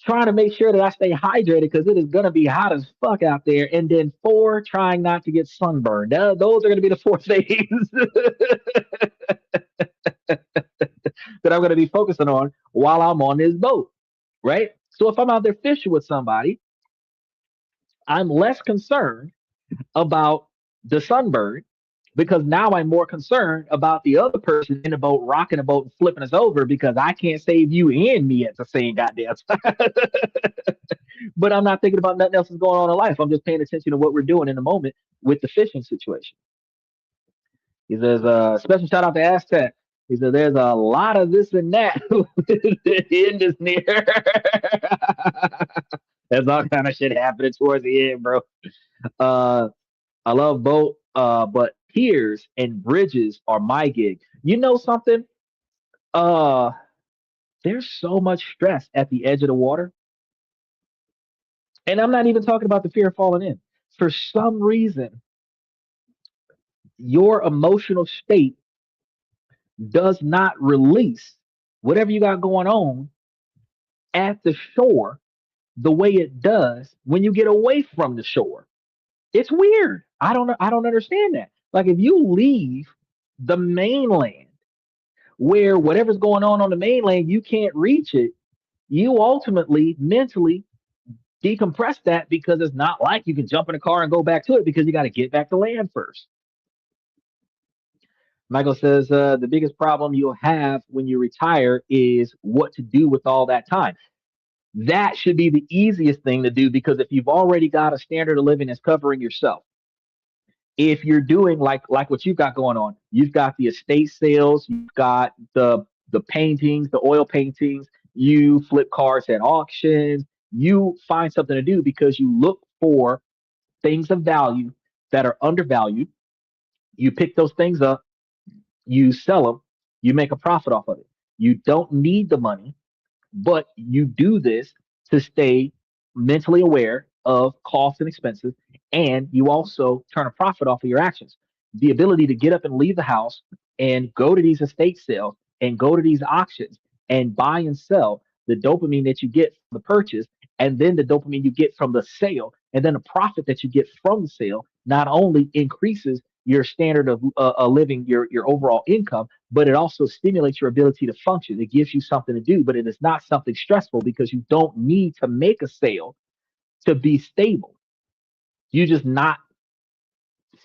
S2: trying to make sure that I stay hydrated because it is going to be hot as fuck out there. And then four, trying not to get sunburned. Those are going to be the four things that I'm going to be focusing on while I'm on this boat, right? So if I'm out there fishing with somebody, I'm less concerned about the sunburn because now I'm more concerned about the other person in the boat rocking the boat and flipping us over because I can't save you and me at the same goddamn time. But I'm not thinking about nothing else that's going on in life. I'm just paying attention to what we're doing in the moment with the fishing situation. He says, special shout out to Aztec. He said, there's a lot of this and that in this near. There's all kind of shit happening towards the end, bro. I love boat, but piers and bridges are my gig. You know something? There's so much stress at the edge of the water. And I'm not even talking about the fear of falling in. For some reason, your emotional state does not release whatever you got going on at the shore the way it does when you get away from the shore. It's weird. I don't understand that. Like if you leave the mainland where whatever's going on the mainland, you can't reach it. you ultimately mentally decompress that because it's not like you can jump in a car and go back to it because you got to get back to land first. Michael says the biggest problem you'll have when you retire is what to do with all that time. That should be the easiest thing to do because if you've already got a standard of living that's covering yourself, if you're doing like what you've got going on, you've got the estate sales, you've got the paintings, the oil paintings, you flip cars at auctions, you find something to do because you look for things of value that are undervalued. You pick those things up, you sell them, you make a profit off of it. You don't need the money, but you do this to stay mentally aware of costs and expenses, and you also turn a profit off of your actions. The ability to get up and leave the house and go to these estate sales and go to these auctions and buy and sell, the dopamine that you get from the purchase, and then the dopamine you get from the sale, and then the profit that you get from the sale not only increases your standard of living, your overall income, but it also stimulates your ability to function. It gives you something to do, but it is not something stressful because you don't need to make a sale to be stable. You just not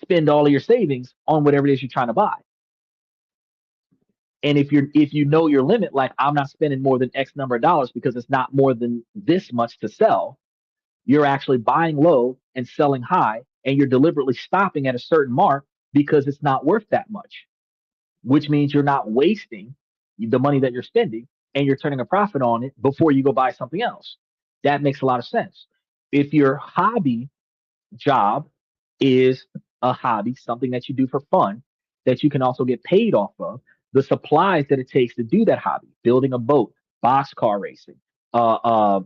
S2: spend all of your savings on whatever it is you're trying to buy. And if you know your limit, like I'm not spending more than X number of dollars because it's not more than this much to sell, you're actually buying low and selling high, and you're deliberately stopping at a certain mark because it's not worth that much, which means you're not wasting the money that you're spending and you're turning a profit on it before you go buy something else. That makes a lot of sense. If your hobby job is a hobby, something that you do for fun, that you can also get paid off of, the supplies that it takes to do that hobby, building a boat, boxcar racing, uh, uh,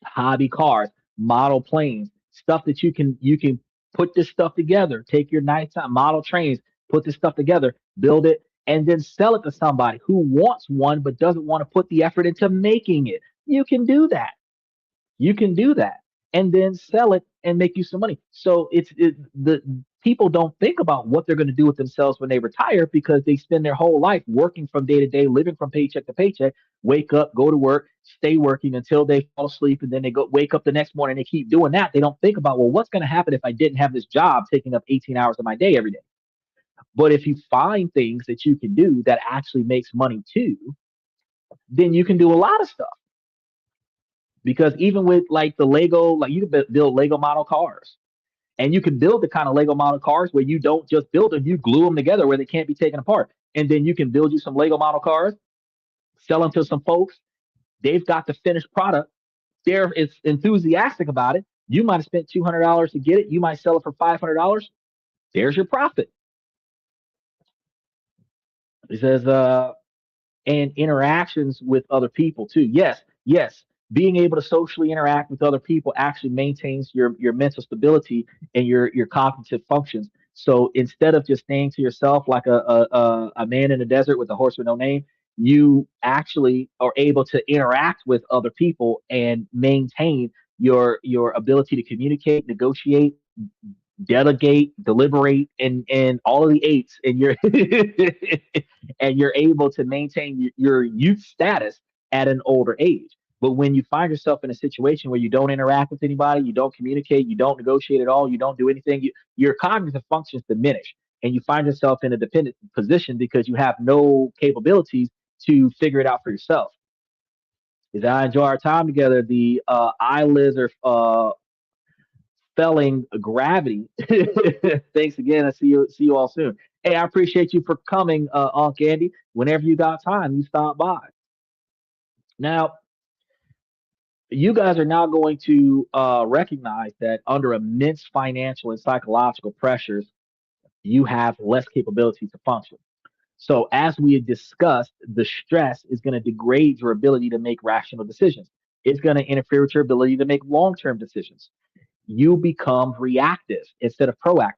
S2: hobby cars, model planes, stuff that you can put this stuff together. Take your nighttime model trains, put this stuff together, build it, and then sell it to somebody who wants one but doesn't want to put the effort into making it. You can do that. You can do that and then sell it and make you some money. So the people don't think about what they're going to do with themselves when they retire because they spend their whole life working from day to day, living from paycheck to paycheck, wake up, go to work, stay working until they fall asleep, and then they go wake up the next morning and they keep doing that. They don't think about, well, what's going to happen if I didn't have this job taking up 18 hours of my day every day? But if you find things that you can do that actually makes money too, then you can do a lot of stuff. Because even with like the Lego, like you can build Lego model cars, and you can build the kind of Lego model cars where you don't just build them, you glue them together where they can't be taken apart. And then you can build you some Lego model cars, sell them to some folks. They've got the finished product. They're it's enthusiastic about it. You might have spent $200 to get it. You might sell it for $500. There's your profit. It says, and interactions with other people too. Yes, yes. Being able to socially interact with other people actually maintains your mental stability and your cognitive functions. So instead of just staying to yourself like a man in the desert with a horse with no name, you actually are able to interact with other people and maintain your ability to communicate, negotiate, delegate, deliberate, and all of the eights, and you're and you're able to maintain your youth status at an older age. But when you find yourself in a situation where you don't interact with anybody, you don't communicate, you don't negotiate at all, you don't do anything, your cognitive functions diminish, and you find yourself in a dependent position because you have no capabilities to figure it out for yourself. As I enjoy our time together, the eyelids are spelling gravity. Thanks again. I see you all soon. Hey, I appreciate you for coming, Unc Andy. Whenever you got time, you stop by. Now, you guys are now going to recognize that under immense financial and psychological pressures, you have less capability to function. So, as we had discussed, the stress is going to degrade your ability to make rational decisions. It's going to interfere with your ability to make long term decisions. You become reactive instead of proactive.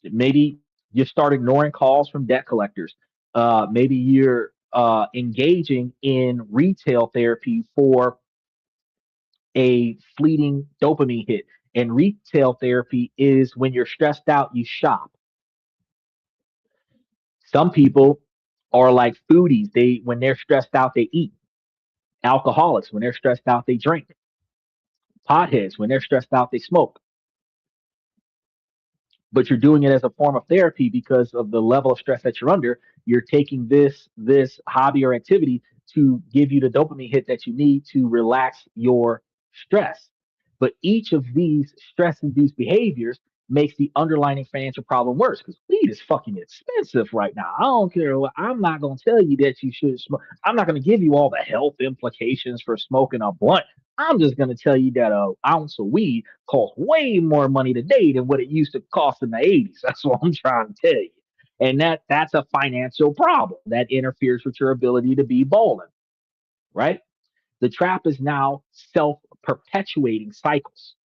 S2: Maybe you start ignoring calls from debt collectors. Maybe you're engaging in retail therapy for a fleeting dopamine hit. And retail therapy is when you're stressed out, you shop. Some people are like foodies. They when they're stressed out, they eat. Alcoholics, when they're stressed out, they drink. Potheads, when they're stressed out, they smoke. But you're doing it as a form of therapy because of the level of stress that you're under. You're taking this hobby or activity to give you the dopamine hit that you need to relax your stress. But each of these stress induced behaviors makes the underlying financial problem worse because weed is fucking expensive right now. I don't care what, I'm not going to tell you that you should smoke. I'm not going to give you all the health implications for smoking a blunt. I'm just going to tell you that an ounce of weed costs way more money today than what it used to cost in the 80s. That's what I'm trying to tell you. And that's a financial problem that interferes with your ability to be bowling, right? The trap is now self perpetuating cycles.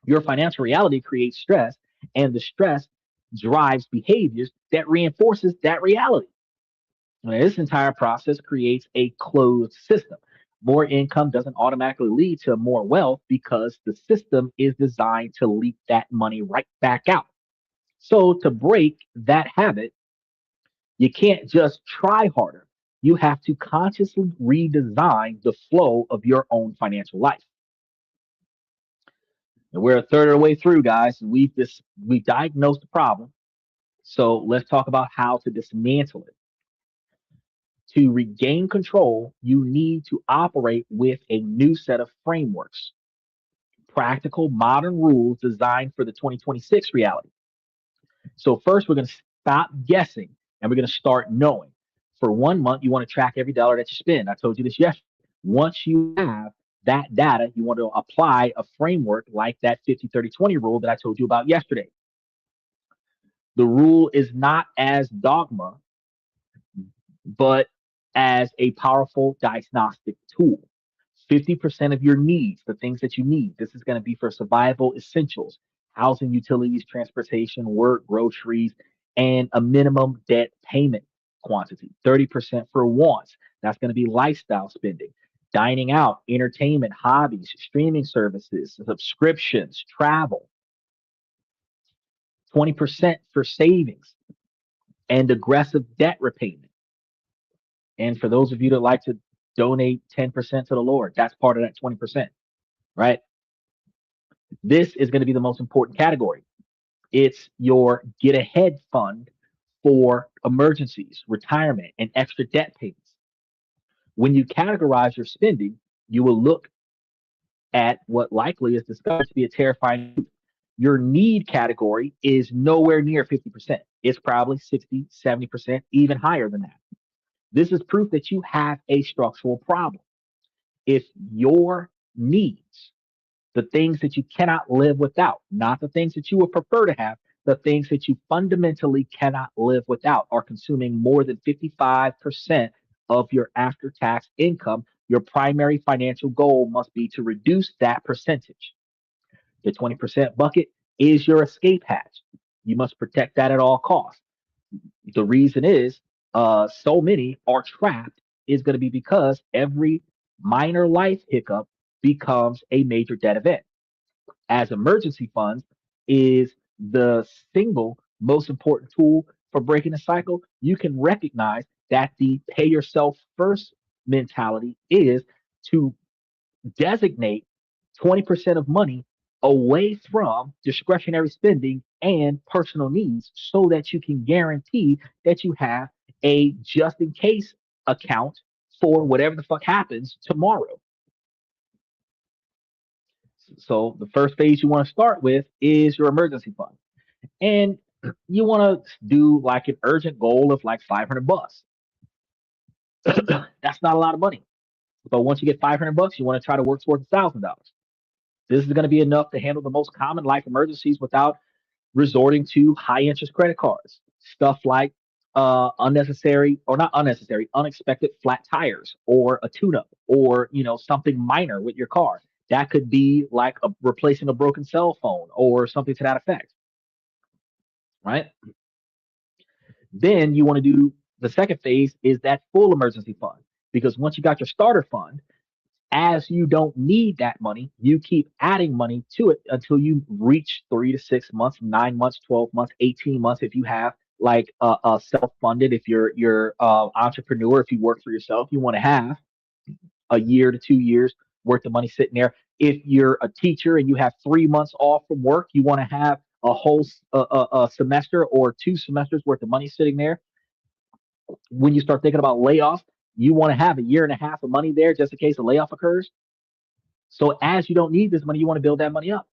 S2: Your financial reality creates stress, and the stress drives behaviors that reinforces that reality. Now, this entire process creates a closed system. More income doesn't automatically lead to more wealth because the system is designed to leak that money right back out. So, to break that habit, you can't just try harder. You have to consciously redesign the flow of your own financial life. And we're a third of the way through, guys. We diagnosed the problem. So let's talk about how to dismantle it. To regain control, you need to operate with a new set of frameworks, practical, modern rules designed for the 2026 reality. So, first, we're going to stop guessing and we're going to start knowing. For 1 month, you want to track every dollar that you spend. I told you this yesterday. Once you have that data, you want to apply a framework like that 50-30-20 rule that I told you about yesterday. The rule is not as dogma, but as a powerful diagnostic tool. 50% of your needs, the things that you need, this is going to be for survival essentials, housing, utilities, transportation, work, groceries, and a minimum debt payment quantity. 30% for wants. That's going to be lifestyle spending, dining out, entertainment, hobbies, streaming services, subscriptions, travel. 20% for savings and aggressive debt repayment. And for those of you that like to donate 10% to the Lord, that's part of that 20%, right? This is going to be the most important category. It's your get ahead fund for emergencies, retirement, and extra debt payments. When you categorize your spending, you will look at what likely is discovered to be a terrifying truth. Your need category is nowhere near 50%. It's probably 60, 70%, even higher than that. This is proof that you have a structural problem. If your needs, the things that you cannot live without, not the things that you would prefer to have, the things that you fundamentally cannot live without, are consuming more than 55% of your after tax income, your primary financial goal must be to reduce that percentage. The 20% bucket is your escape hatch. You must protect that at all costs. The reason is so many are trapped is going to be because every minor life hiccup becomes a major debt event. As emergency funds is the single most important tool for breaking the cycle, you can recognize that the pay yourself first mentality is to designate 20% of money away from discretionary spending and personal needs so that you can guarantee that you have a just in case account for whatever the fuck happens tomorrow. So the first phase you want to start with is your emergency fund. And you want to do like an urgent goal of like 500 bucks. That's not a lot of money. But once you get 500 bucks, you want to try to work towards $1,000. This is going to be enough to handle the most common life emergencies without resorting to high interest credit cards. Stuff like unnecessary or not unnecessary, unexpected flat tires or a tune up or, something minor with your car. That could be like replacing a broken cell phone or something to that effect, right? Then you want to do the second phase is that full emergency fund because once you got your starter fund, as you don't need that money, you keep adding money to it until you reach 3 to 6 months, 9 months, 12 months, 18 months. If you have like a self-funded, if you're entrepreneur, if you work for yourself, you want to have a year to 2 years worth of money sitting there. If you're a teacher and you have 3 months off from work, you want to have a whole a semester or 2 semesters worth of money sitting there. When you start thinking about layoffs, you want to have a year and a half of money there just in case a layoff occurs. So as you don't need this money, you want to build that money up.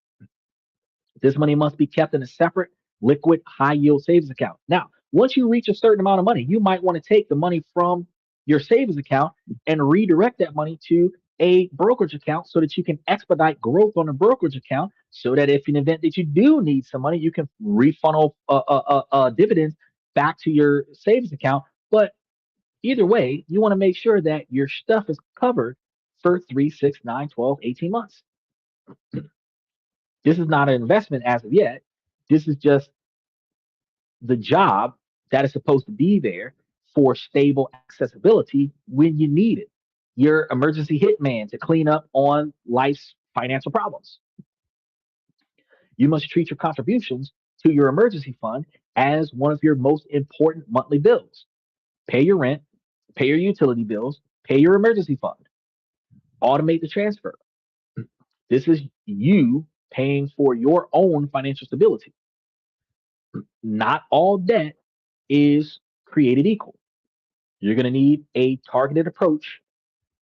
S2: This money must be kept in a separate, liquid, high yield savings account. Now, once you reach a certain amount of money, you might want to take the money from your savings account and redirect that money to a brokerage account so that you can expedite growth on a brokerage account so that if in the event that you do need some money, you can refunnel dividends back to your savings account. But either way, you want to make sure that your stuff is covered for 3, 6, 9, 12, 18 months. This is not an investment as of yet. This is just the job that is supposed to be there for stable accessibility when you need it. Your emergency hitman to clean up on life's financial problems. You must treat your contributions to your emergency fund as one of your most important monthly bills. Pay your rent, pay your utility bills, pay your emergency fund. Automate the transfer. This is you paying for your own financial stability. Not all debt is created equal. You're going to need a targeted approach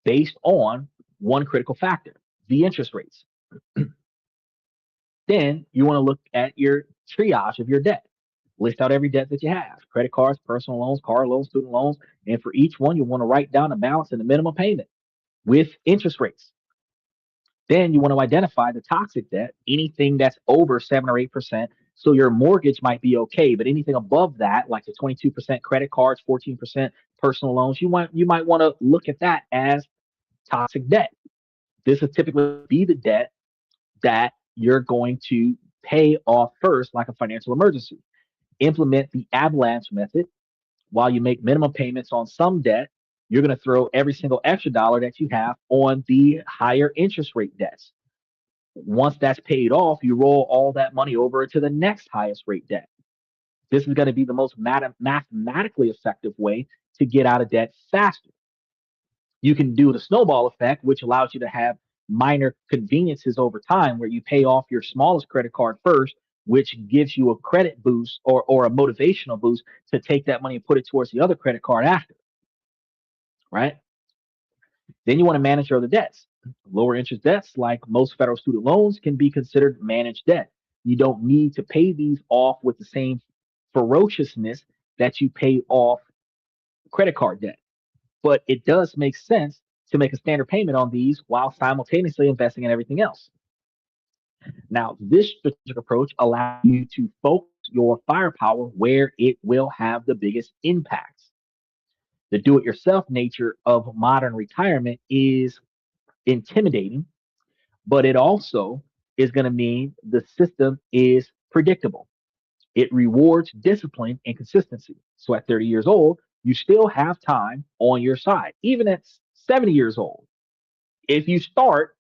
S2: based on one critical factor, the interest rates. Then you want to look at your triage of your debt. List out every debt that you have, credit cards, personal loans, car loans, student loans. And for each one, you want to write down the balance and the minimum payment with interest rates. Then you want to identify the toxic debt, anything that's over 7 or 8%. So your mortgage might be okay, but anything above that, like the 22% credit cards, 14% personal loans, you might want to look at that as toxic debt. This is typically be the debt that you're going to pay off first, like a financial emergency. Implement the avalanche method. While you make minimum payments on some debt, you're going to throw every single extra dollar that you have on the higher interest rate debts. Once that's paid off, you roll all that money over to the next highest rate debt. This is going to be the most mathematically effective way to get out of debt faster. You can do the snowball effect, which allows you to have minor conveniences over time where you pay off your smallest credit card first, which gives you a credit boost or a motivational boost to take that money and put it towards the other credit card after, right? Then you want to manage your other debts. Lower interest debts, like most federal student loans, can be considered managed debt. You don't need to pay these off with the same ferociousness that you pay off credit card debt. But it does make sense to make a standard payment on these while simultaneously investing in everything else. Now, this strategic approach allows you to focus your firepower where it will have the biggest impacts. The do it yourself nature of modern retirement is intimidating, but it also is going to mean the system is predictable. It rewards discipline and consistency. So at 30 years old, you still have time on your side, even at 70 years old. If you start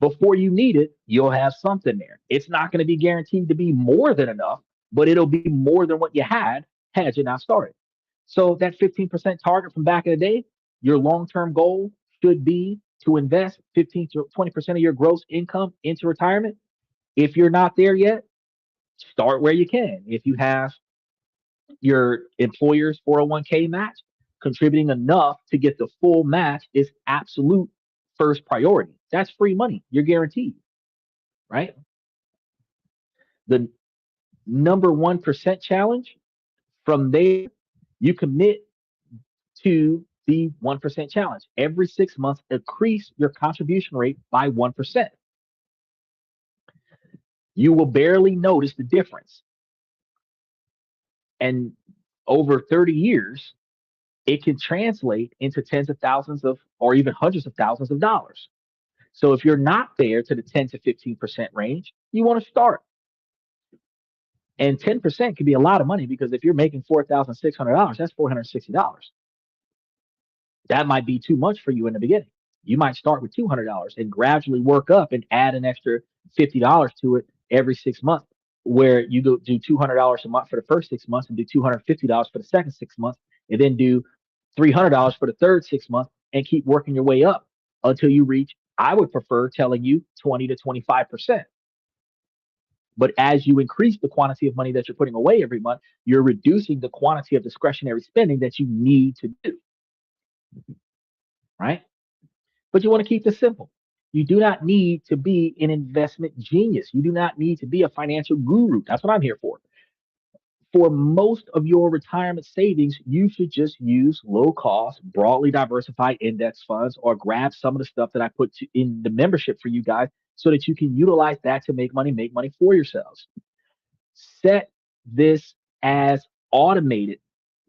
S2: before you need it, you'll have something there. It's not going to be guaranteed to be more than enough, but it'll be more than what you had you not started. So that 15% target from back in the day, your long-term goal should be to invest 15 to 20% of your gross income into retirement. If you're not there yet, start where you can. If you have your employer's 401k match, contributing enough to get the full match is absolute first priority. That's free money. You're guaranteed, right? The number 1% challenge, from there, you commit to the 1% challenge. Every 6 months, increase your contribution rate by 1%. You will barely notice the difference. And over 30 years, it can translate into tens of thousands of, or even hundreds of thousands of dollars. So if you're not there to the 10 to 15% range, you want to start. And 10% could be a lot of money because if you're making $4,600, that's $460. That might be too much for you in the beginning. You might start with $200 and gradually work up and add an extra $50 to it every 6 months, where you do $200 a month for the first 6 months and do $250 for the second 6 months, and then do $300 for the third 6 months, and keep working your way up until you reach, I would prefer telling you 20 to 25%. But as you increase the quantity of money that you're putting away every month, you're reducing the quantity of discretionary spending that you need to do, right? But you want to keep this simple. You do not need to be an investment genius. You do not need to be a financial guru. That's what I'm here for. For most of your retirement savings, you should just use low cost, broadly diversified index funds or grab some of the stuff that I put in the membership for you guys so that you can utilize that to make money for yourselves. Set this as automated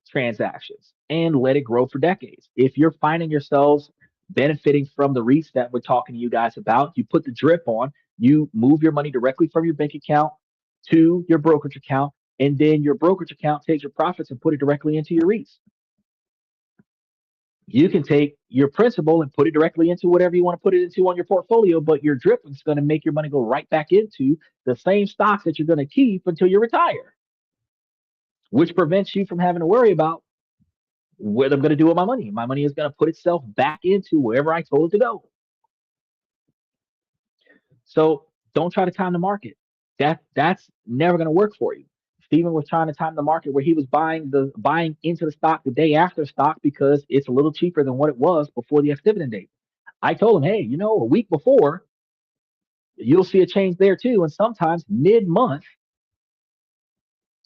S2: transactions and let it grow for decades. If you're finding yourselves benefiting from the REITs that we're talking to you guys about, you put the drip on, you move your money directly from your bank account to your brokerage account, and then your brokerage account takes your profits and put it directly into your REITs. You can take your principal and put it directly into whatever you want to put it into on your portfolio, but your drip is going to make your money go right back into the same stocks that you're going to keep until you retire, which prevents you from having to worry about what I'm going to do with my money. My money is going to put itself back into wherever I told it to go. So don't try to time the market. That's never going to work for you. Stephen was trying to time the market where he was buying into the stock the day after the stock because it's a little cheaper than what it was before the ex-dividend date. I told him, hey, a week before, you'll see a change there too. And sometimes mid-month,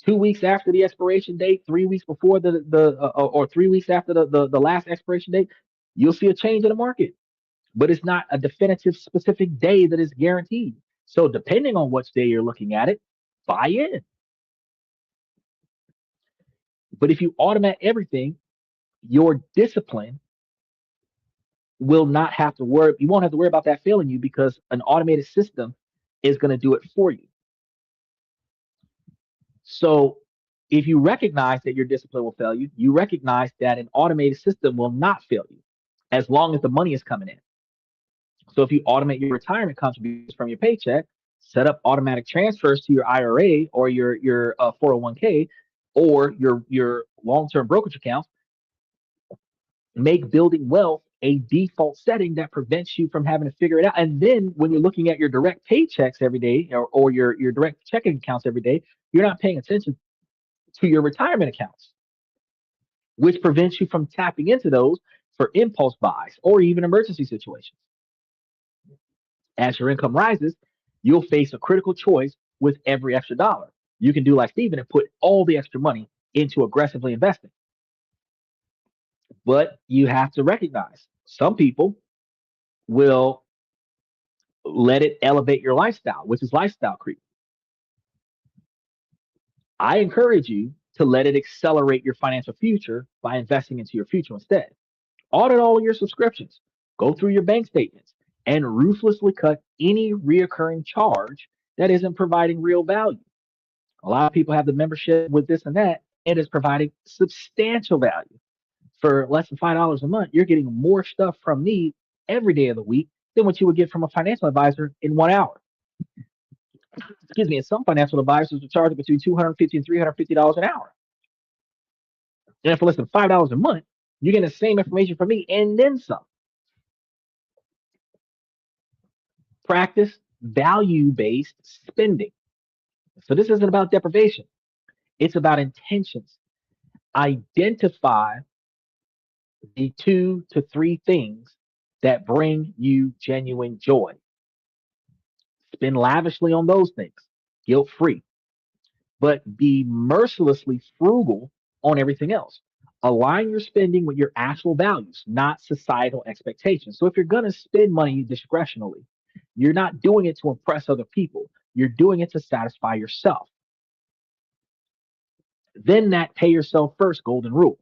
S2: 2 weeks after the expiration date, 3 weeks before or 3 weeks after the last expiration date, you'll see a change in the market. But it's not a definitive specific day that is guaranteed. So depending on which day you're looking at it, buy in. But if you automate everything, your discipline will not have to worry. You won't have to worry about that failing you because an automated system is going to do it for you. So if you recognize that your discipline will fail you, you recognize that an automated system will not fail you as long as the money is coming in. So if you automate your retirement contributions from your paycheck, set up automatic transfers to your IRA or your 401k or your long-term brokerage accounts, make building wealth a default setting that prevents you from having to figure it out. And then when you're looking at your direct paychecks every day or your direct checking accounts every day, you're not paying attention to your retirement accounts, which prevents you from tapping into those for impulse buys or even emergency situations. As your income rises, you'll face a critical choice with every extra dollar. You can do like Steven and put all the extra money into aggressively investing. But you have to recognize some people will let it elevate your lifestyle, which is lifestyle creep. I encourage you to let it accelerate your financial future by investing into your future instead. Audit all of your subscriptions, go through your bank statements, and ruthlessly cut any reoccurring charge that isn't providing real value. A lot of people have the membership with this and that, and it's providing substantial value. For less than $5 a month, you're getting more stuff from me every day of the week than what you would get from a financial advisor in 1 hour. Excuse me, and some financial advisors are charging between $250 and $350 an hour. And for less than $5 a month, you're getting the same information from me and then some. Practice value-based spending. So this isn't about deprivation. It's about intentions. Identify the 2 to 3 things that bring you genuine joy. Spend lavishly on those things, guilt-free, but be mercilessly frugal on everything else. Align your spending with your actual values, not societal expectations. So if you're going to spend money discretionally, you're not doing it to impress other people. You're doing it to satisfy yourself. Then that pay yourself first golden rule.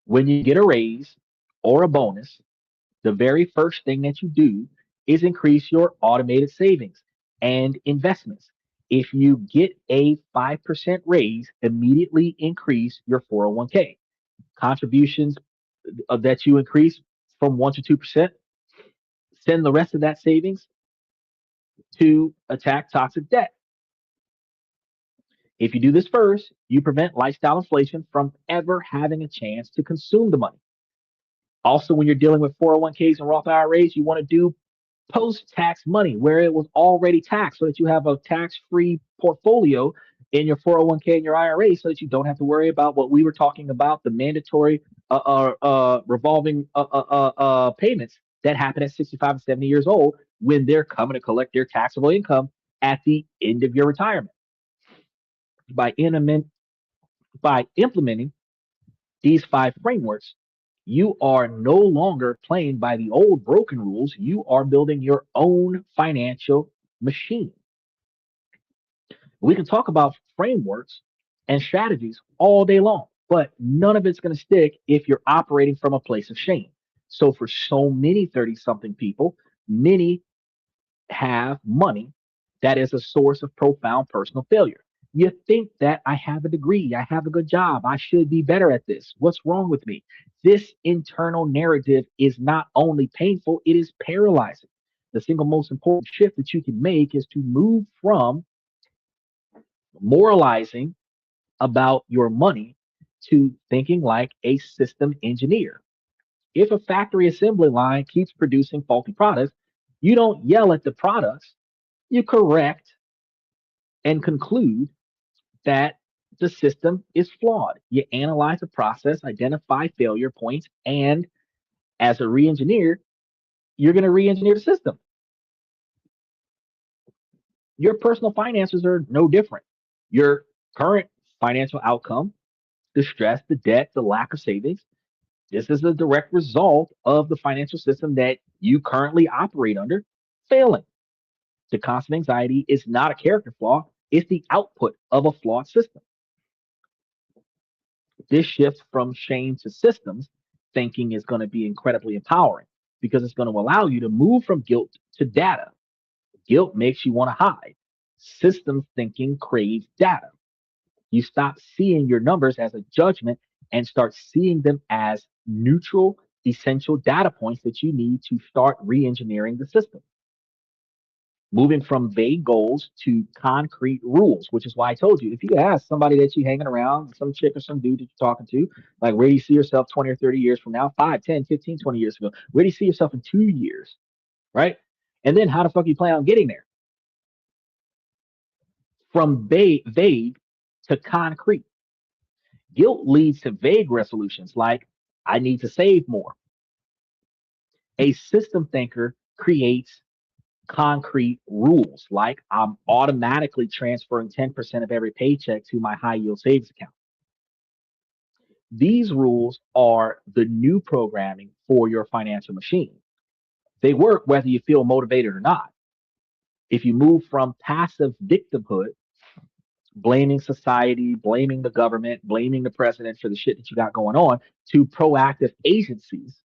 S2: When you get a raise or a bonus, the very first thing that you do is increase your automated savings and investments. If you get a 5% raise, immediately increase your 401k. Contributions that you increase from 1 to 2%, send the rest of that savings to attack toxic debt. If you do this first, you prevent lifestyle inflation from ever having a chance to consume the money. Also, when you're dealing with 401ks and Roth IRAs, you want to do post-tax money where it was already taxed so that you have a tax-free portfolio in your 401k and your IRA so that you don't have to worry about what we were talking about, the mandatory revolving payments that happen at 65 and 70 years old when they're coming to collect their taxable income at the end of your retirement. By, by implementing these five frameworks, you are no longer playing by the old broken rules. You are building your own financial machine. We can talk about frameworks and strategies all day long, but none of it's going to stick if you're operating from a place of shame. So, for so many 30 something people, many have money that is a source of profound personal failure. You think that I have a degree, I have a good job, I should be better at this. What's wrong with me? This internal narrative is not only painful, it is paralyzing. The single most important shift that you can make is to move from moralizing about your money to thinking like a system engineer. If a factory assembly line keeps producing faulty products, you don't yell at the products, you correct and conclude that the system is flawed. You analyze the process, identify failure points, and as a re engineer, you're going to re engineer the system. Your personal finances are no different. Your current financial outcome, the stress, the debt, the lack of savings, this is a direct result of the financial system that you currently operate under failing. The constant anxiety is not a character flaw, it's the output of a flawed system. This shift from shame to systems thinking is going to be incredibly empowering because it's going to allow you to move from guilt to data. Guilt makes you want to hide. Systems thinking craves data. You stop seeing your numbers as a judgment and start seeing them as neutral, essential data points that you need to start re engineering the system. Moving from vague goals to concrete rules, which is why I told you if you ask somebody that you hanging around, some chick or some dude that you're talking to, like where do you see yourself 20 or 30 years from now, 5, 10, 15, 20 years ago, where do you see yourself in 2 years, right? And then how the fuck you plan on getting there? From vague to concrete. Guilt leads to vague resolutions like, I need to save more. A system thinker creates concrete rules like I'm automatically transferring 10% of every paycheck to my high yield savings account. These rules are the new programming for your financial machine. They work whether you feel motivated or not. If you move from passive victimhood, blaming society, blaming the government, blaming the president for the shit that you got going on, to proactive agencies,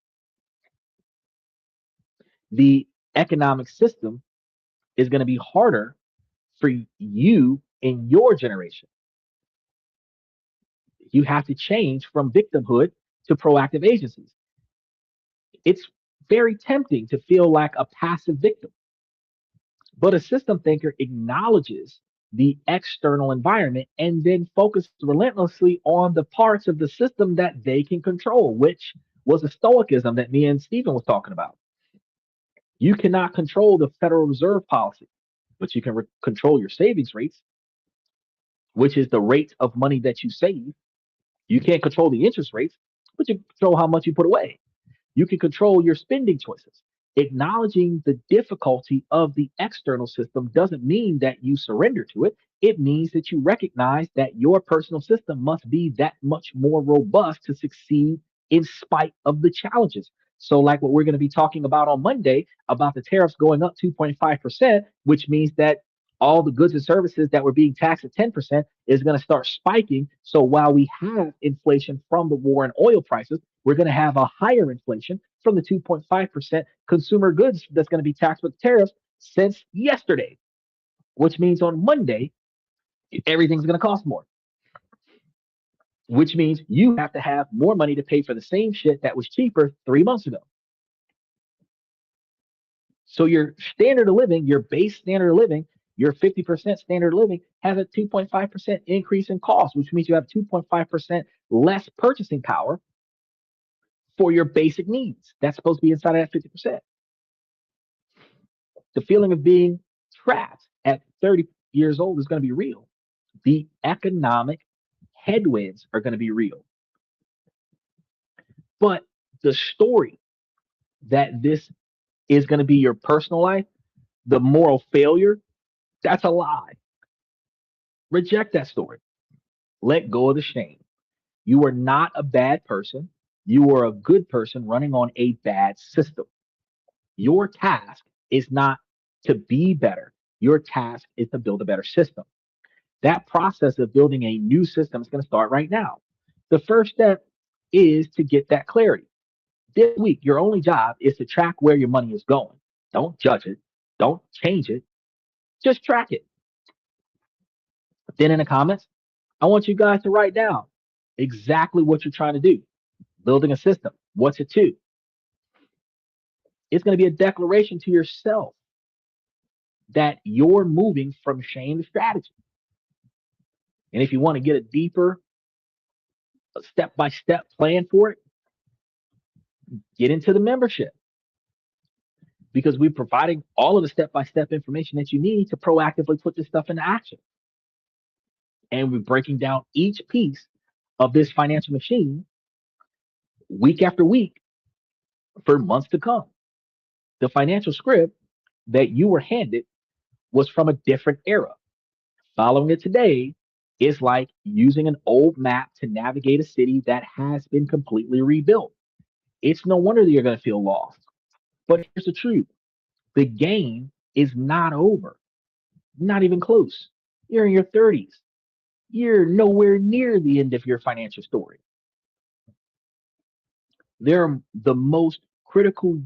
S2: the economic system is going to be harder for you in your generation. You have to change from victimhood to proactive agencies. It's very tempting to feel like a passive victim, but a system thinker acknowledges the external environment and then focuses relentlessly on the parts of the system that they can control, which was a stoicism that me and Stephen was talking about. You cannot control the Federal Reserve policy, but you can control your savings rates, which is the rate of money that you save. You can't control the interest rates, but you control how much you put away. You can control your spending choices. Acknowledging the difficulty of the external system doesn't mean that you surrender to it. It means that you recognize that your personal system must be that much more robust to succeed in spite of the challenges. So, like what we're going to be talking about on Monday about the tariffs going up 2.5%, which means that all the goods and services that were being taxed at 10% is going to start spiking. So, while we have inflation from the war and oil prices, we're going to have a higher inflation from the 2.5% consumer goods that's going to be taxed with tariffs since yesterday, which means on Monday, everything's going to cost more, which means you have to have more money to pay for the same shit that was cheaper 3 months ago. So your standard of living, your base standard of living, your 50% standard of living has a 2.5% increase in cost, which means you have 2.5% less purchasing power for your basic needs. That's supposed to be inside of that 50%. The feeling of being trapped at 30 years old is going to be real. The economic headwinds are going to be real. But the story that this is going to be your personal life, the moral failure, that's a lie. Reject that story. Let go of the shame. You are not a bad person. You are a good person running on a bad system. Your task is not to be better. Your task is to build a better system. That process of building a new system is going to start right now. The first step is to get that clarity. This week, your only job is to track where your money is going. Don't judge it. Don't change it. Just track it. Then in the comments, I want you guys to write down exactly what you're trying to do. Building a system. What's it to? It's going to be a declaration to yourself that you're moving from shame to strategy. And if you want to get a deeper step by step plan for it, get into the membership because we're providing all of the step by step information that you need to proactively put this stuff into action. And we're breaking down each piece of this financial machine week after week for months to come. The financial script that you were handed was from a different era. Following it today is like using an old map to navigate a city that has been completely rebuilt. It's no wonder that you're going to feel lost. But here's the truth, the game is not over, not even close. You're in your 30s. You're nowhere near the end of your financial story. They're the most critical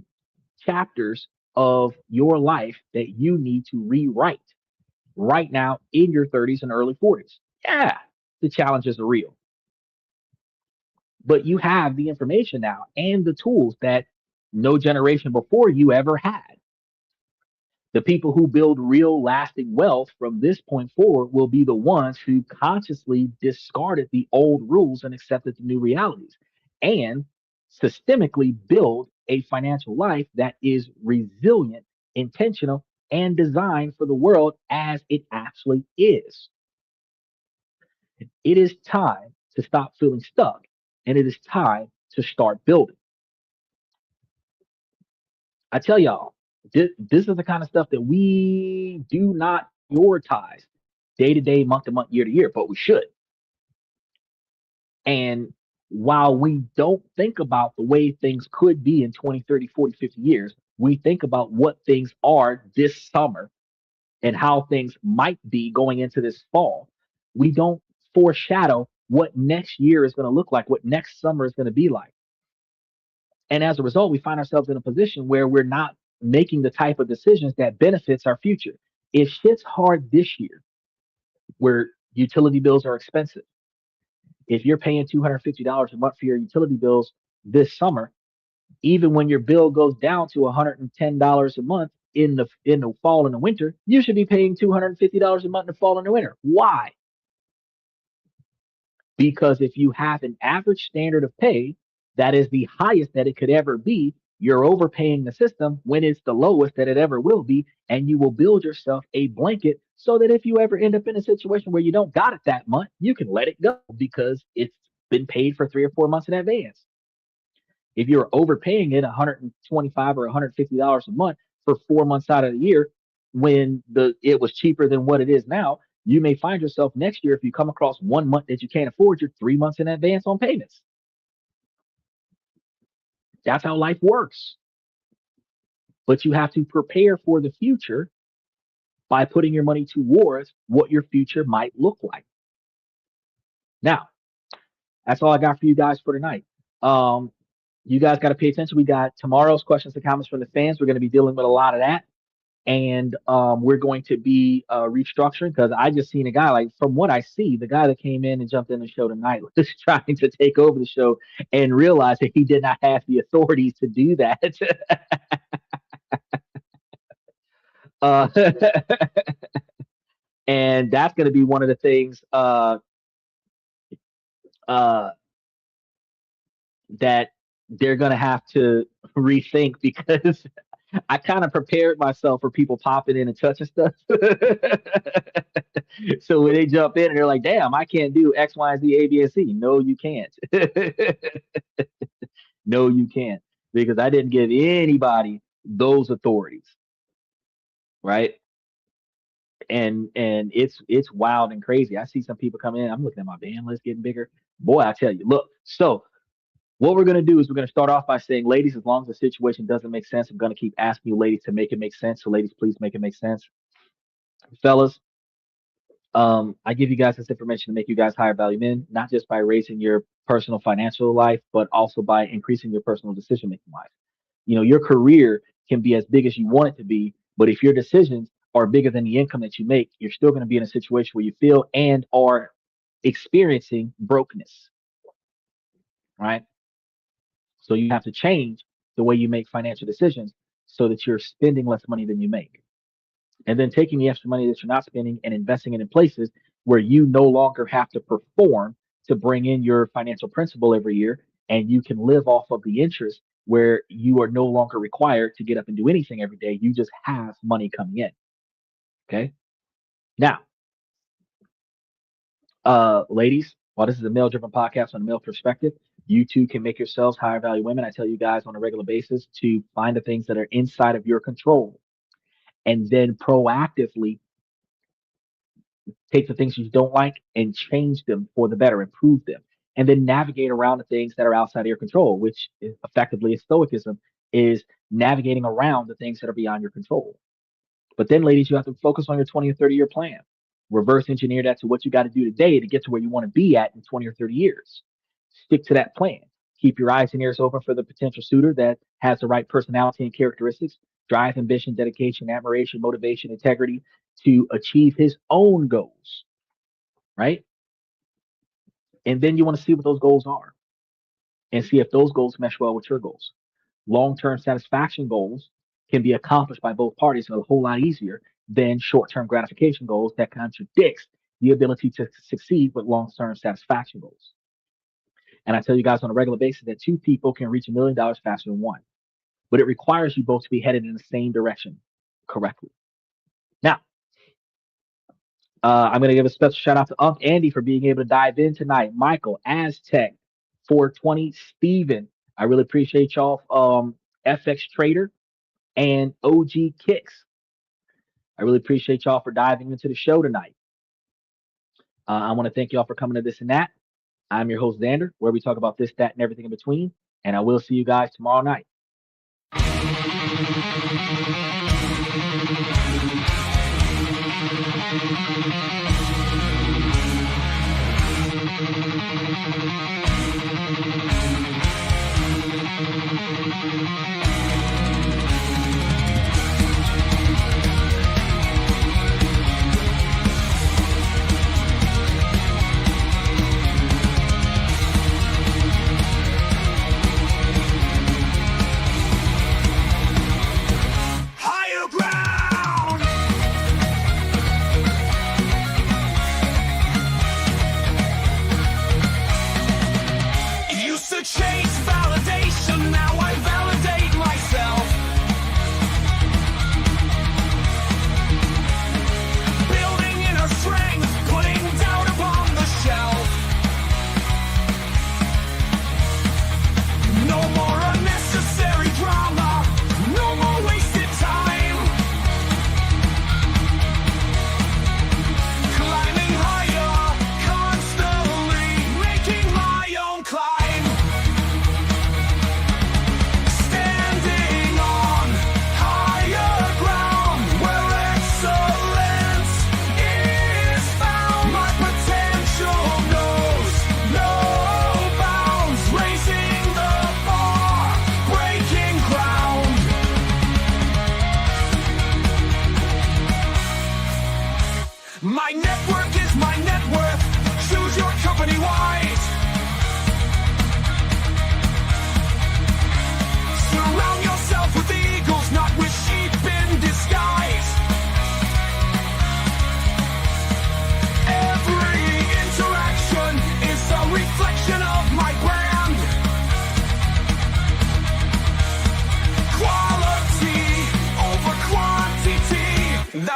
S2: chapters of your life that you need to rewrite right now in your 30s and early 40s. Yeah, the challenges are real, but you have the information now and the tools that no generation before you ever had. The people who build real lasting wealth from this point forward will be the ones who consciously discarded the old rules and accepted the new realities and systemically build a financial life that is resilient, intentional, and designed for the world as it actually is. It is time to stop feeling stuck and it is time to start building. I tell y'all, this is the kind of stuff that we do not prioritize day to day, month to month, year to year, but we should. And while we don't think about the way things could be in 20, 30, 40, 50 years, we think about what things are this summer and how things might be going into this fall. We don't foreshadow what next year is going to look like, what next summer is going to be like. And as a result, we find ourselves in a position where we're not making the type of decisions that benefits our future. If shit's hard this year, where utility bills are expensive, if you're paying $250 a month for your utility bills this summer, even when your bill goes down to $110 a month in the fall and the winter, you should be paying $250 a month in the fall and the winter. Why? Because if you have an average standard of pay that is the highest that it could ever be, you're overpaying the system when it's the lowest that it ever will be. And you will build yourself a blanket so that if you ever end up in a situation where you don't got it that month, you can let it go because it's been paid for 3 or 4 months in advance. If you're overpaying it $125 or $150 a month for 4 months out of the year, when it was cheaper than what it is now, you may find yourself next year, if you come across 1 month that you can't afford, you're 3 months in advance on payments. That's how life works. But you have to prepare for the future by putting your money towards what your future might look like. Now, that's all I got for you guys for tonight. You guys got to pay attention. We got tomorrow's questions and comments from the fans. We're going to be dealing with a lot of that. And we're going to be restructuring because I just seen a guy, like from what I see, the guy that came in and jumped in the show tonight was trying to take over the show and realized that he did not have the authorities to do that. uh, and that's going to be one of the things uh, that they're gonna have to rethink because I kind of prepared myself for people popping in and touching stuff. So when they jump in and they're like, "Damn, I can't do X, Y, Z, A, B, and C." No, you can't. No, you can't, because I didn't give anybody those authorities, right? And it's wild and crazy. I see some people come in. I'm looking at my band list getting bigger. Boy, I tell you, look. So what we're gonna do is we're gonna start off by saying, ladies, as long as the situation doesn't make sense, I'm gonna keep asking you, ladies, to make it make sense. So, ladies, please make it make sense. Fellas, I give you guys this information to make you guys higher value men, not just by raising your personal financial life, but also by increasing your personal decision making life. You know, your career can be as big as you want it to be, but if your decisions are bigger than the income that you make, you're still going to be in a situation where you feel and are experiencing brokenness, right? So you have to change the way you make financial decisions so that you're spending less money than you make. And then taking the extra money that you're not spending and investing it in places where you no longer have to perform to bring in your financial principal every year, and you can live off of the interest where you are no longer required to get up and do anything every day. You just have money coming in. Okay. Now, ladies, while this is a male driven podcast on a male perspective, you too can make yourselves higher value women. I tell you guys on a regular basis to find the things that are inside of your control and then proactively take the things you don't like and change them for the better, improve them, and then navigate around the things that are outside of your control, which is effectively is stoicism, is navigating around the things that are beyond your control. But then, ladies, you have to focus on your 20 or 30-year plan. Reverse engineer that to what you got to do today to get to where you want to be at in 20 or 30 years. Stick to that plan. Keep your eyes and ears open for the potential suitor that has the right personality and characteristics, drive, ambition, dedication, admiration, motivation, integrity to achieve his own goals, right? And then you want to see what those goals are and see if those goals mesh well with your goals. Long-term satisfaction goals can be accomplished by both parties a whole lot easier than short-term gratification goals that contradicts the ability to succeed with long-term satisfaction goals. And I tell you guys on a regular basis that two people can reach $1 million faster than one, but it requires you both to be headed in the same direction correctly. Now, I'm going to give a special shout out to Unc Andy for being able to dive in tonight. Michael, Aztec, 420, Steven. I really appreciate y'all. FX Trader and OG Kicks. I really appreciate y'all for diving into the show tonight. I want to thank y'all for coming to this and that. I'm your host, Xander, where we talk about this, that, and everything in between. And I will see you guys tomorrow night.
S1: Higher ground. Used to chase validation, now I validate myself.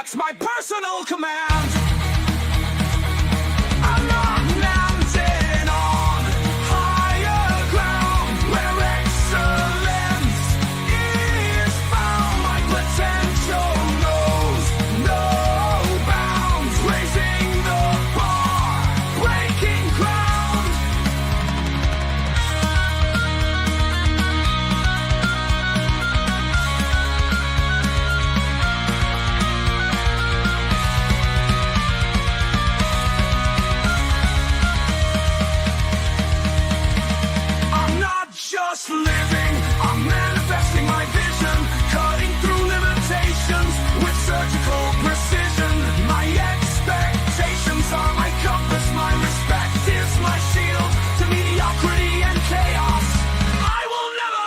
S1: That's my personal command. I'm not mountain on higher ground where excellence is found. My potential knows no bounds, raising the bar, breaking ground. I'm not just living, I'm manifesting my vision, cutting through limitations with surgical precision. My expectations are my compass, my respect is my shield to mediocrity and chaos. I will never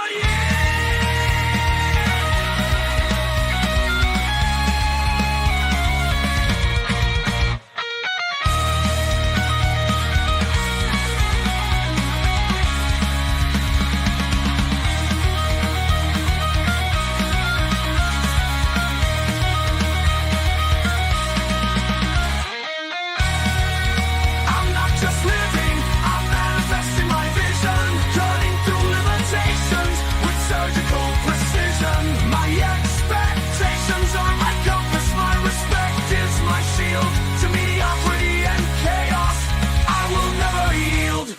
S1: I'm not just living, I'm manifesting my vision, cutting through limitations with surgical precision. My expectations are my compass, my respect is my shield to mediocrity and chaos. I will never yield.